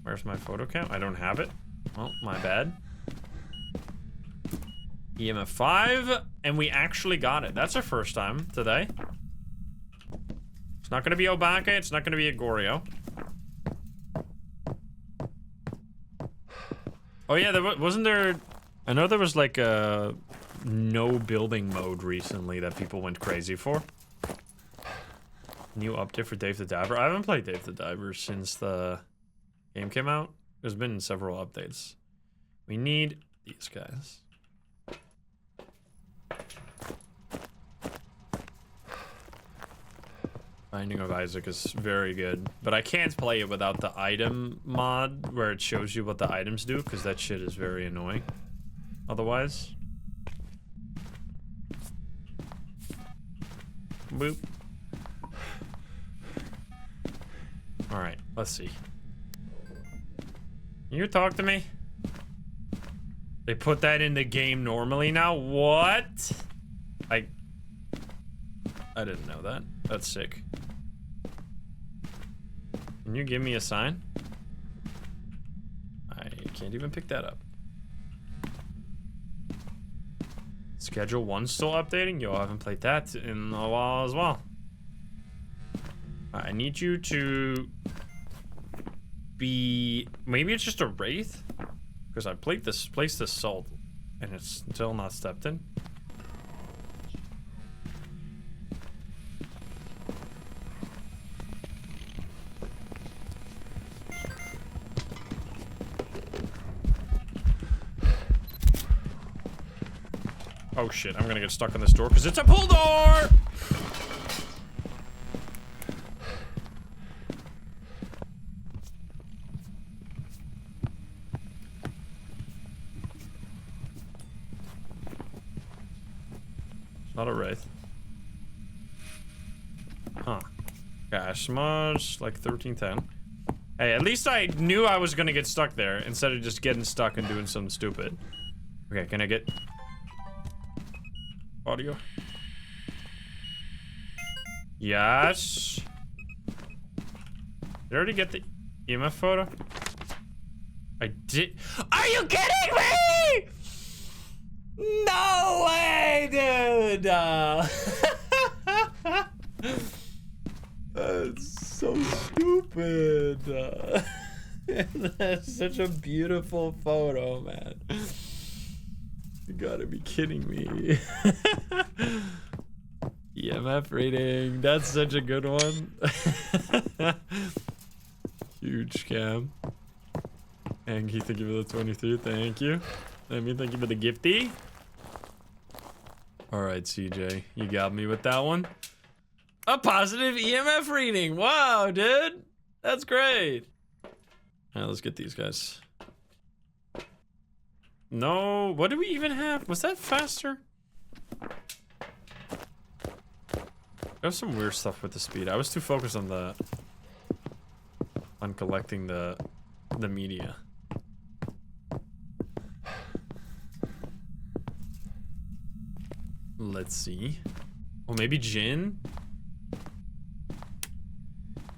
Where's my photo cam? I don't have it. Well, my bad. EMF 5, and we actually got it. That's our first time today. It's not gonna be Obake, it's not gonna be a Goryo. Oh yeah, wasn't there... I know there was like a no building mode recently that people went crazy for. New update for Dave the Diver. I haven't played Dave the Diver since the game came out. There's been several updates. We need these guys. Binding of Isaac is very good, but I can't play it without the item mod where it shows you what the items do, because that shit is very annoying otherwise. Boop. Alright, let's see. Can you talk to me? They put that in the game normally now? What? I didn't know that. That's sick. Can you give me a sign? I can't even pick that up. Schedule 1 still updating? Yo, I haven't played that in a while as well. I need you to be... Maybe it's just a Wraith? Because I placed this salt and it's still not stepped in. Oh shit, I'm gonna get stuck in this door because it's a pull door! Not a wraith. Huh. Cash smudge, like 1310. Hey, at least I knew I was gonna get stuck there instead of just getting stuck and doing something stupid. Okay, can I get audio? Yes. Did I already get the EMF photo? I did. Are you kidding me? No way, dude. That's so stupid. That's such a beautiful photo, man. You gotta be kidding me. EMF rating. That's such a good one. Huge scam. Angie, thank you for the 23. Thank you. Let me thank you for the gifty. Alright, CJ. You got me with that one. A positive EMF reading. Wow, dude. That's great. Alright, let's get these guys. No. What do we even have? Was that faster? There's some weird stuff with the speed. I was too focused on the... on collecting the media. Let's see. Oh, maybe Jin?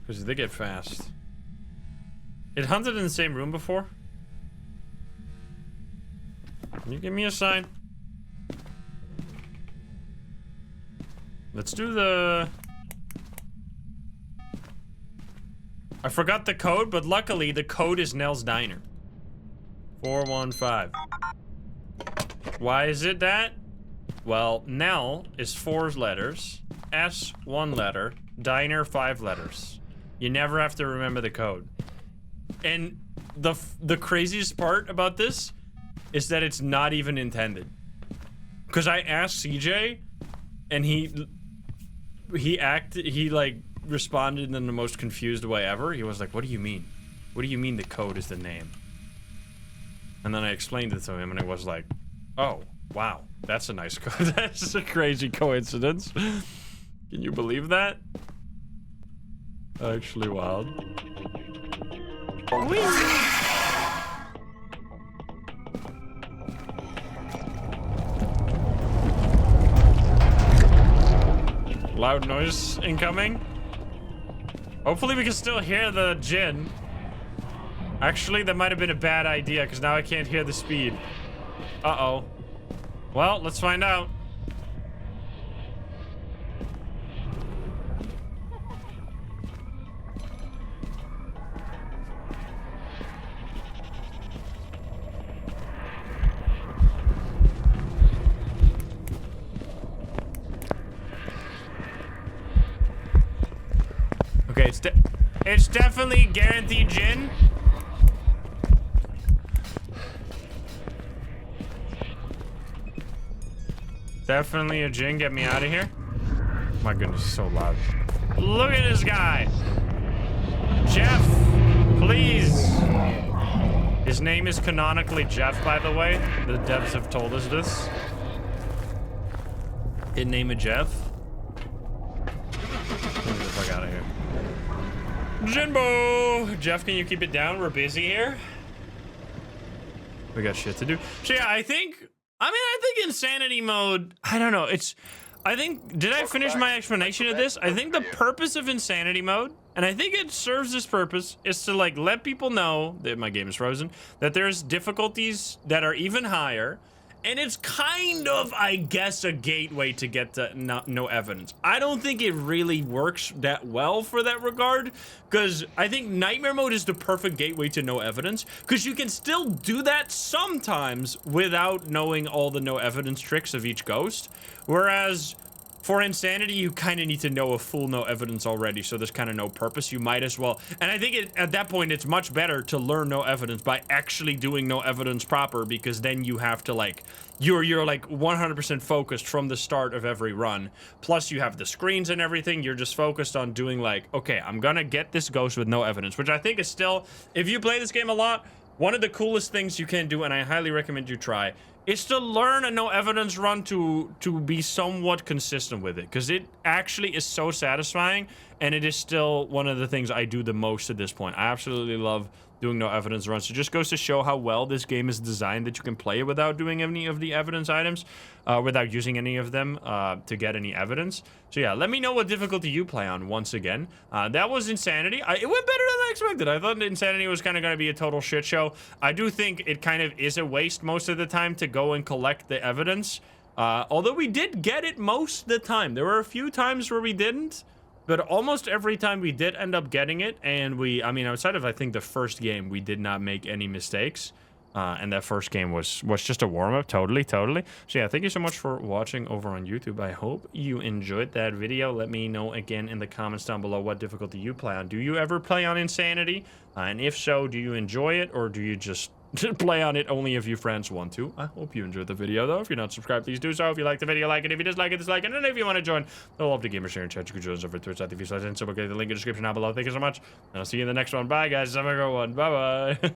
Because they get fast. It hunted in the same room before? Can you give me a sign? Let's do the... I forgot the code, but luckily the code is Nell's Diner. 415. Why is it that? Well, Nell is 4 letters, S 1 letter, Diner 5 letters. You never have to remember the code. And the craziest part about this is that it's not even intended. Because I asked CJ, and he like responded in the most confused way ever. He was like, "What do you mean? What do you mean the code is the name?" And then I explained it to him, and it was like, "Oh, wow, that's a nice code." That's a crazy coincidence. Can you believe that? Actually wild. Whee! Loud noise incoming. Hopefully we can still hear the Jin. Actually, that might have been a bad idea because now I can't hear the speed. Uh-oh. Well, let's find out. Okay, it's definitely guaranteed Jin. Definitely a Jin. Get me out of here. My goodness, it's so loud. Look at this guy. Jeff, please. His name is canonically Jeff, by the way. The devs have told us this. His name is Jeff. Get the fuck out of here. Jinbo! Jeff, can you keep it down? We're busy here. We got shit to do. So yeah, I think insanity mode, I don't know, did I finish my explanation of this? I think the purpose of insanity mode, and I think it serves this purpose, is to like let people know that my game is frozen, that there's difficulties that are even higher. And it's kind of, I guess, a gateway to get to no evidence. I don't think it really works that well for that regard, because I think nightmare mode is the perfect gateway to no evidence, because you can still do that sometimes without knowing all the no evidence tricks of each ghost. Whereas for insanity, you kind of need to know a full no evidence already, so there's kind of no purpose. You might as well, and I think at that point, it's much better to learn no evidence by actually doing no evidence proper, because then you have to like, you're like 100% focused from the start of every run. Plus you have the screens and everything. You're just focused on doing like, okay, I'm gonna get this ghost with no evidence, which I think is still, if you play this game a lot, one of the coolest things you can do, and I highly recommend you try, is to learn a no evidence run to be somewhat consistent with it, because it actually is so satisfying, and it is still one of the things I do the most at this point. I absolutely love doing no evidence runs. It just goes to show how well this game is designed, that you can play without doing any of the evidence items, without using any of them to get any evidence. So yeah, let me know what difficulty you play on once again. That was Insanity. It went better than I expected. I thought Insanity was kind of going to be a total shit show. I do think it kind of is a waste most of the time to go and collect the evidence. Although we did get it most of the time. There were a few times where we didn't. But almost every time we did end up getting it, and I mean, outside of, I think, the first game, we did not make any mistakes. And that first game was just a warm-up, totally. So yeah, thank you so much for watching over on YouTube. I hope you enjoyed that video. Let me know again in the comments down below what difficulty you play on. Do you ever play on Insanity? And if so, do you enjoy it, or do you just play on it only if your friends want to? I hope you enjoyed the video, though. If you're not subscribed, please do so. If you like the video, like it. If you dislike it, dislike it. And if you want to join the Love the Gamer share and chat, you can join us over at twitch.tv/Instagram. The link in the description down below. Thank you so much, and I'll see you in the next one. Bye, guys. Have a good one. Bye-bye.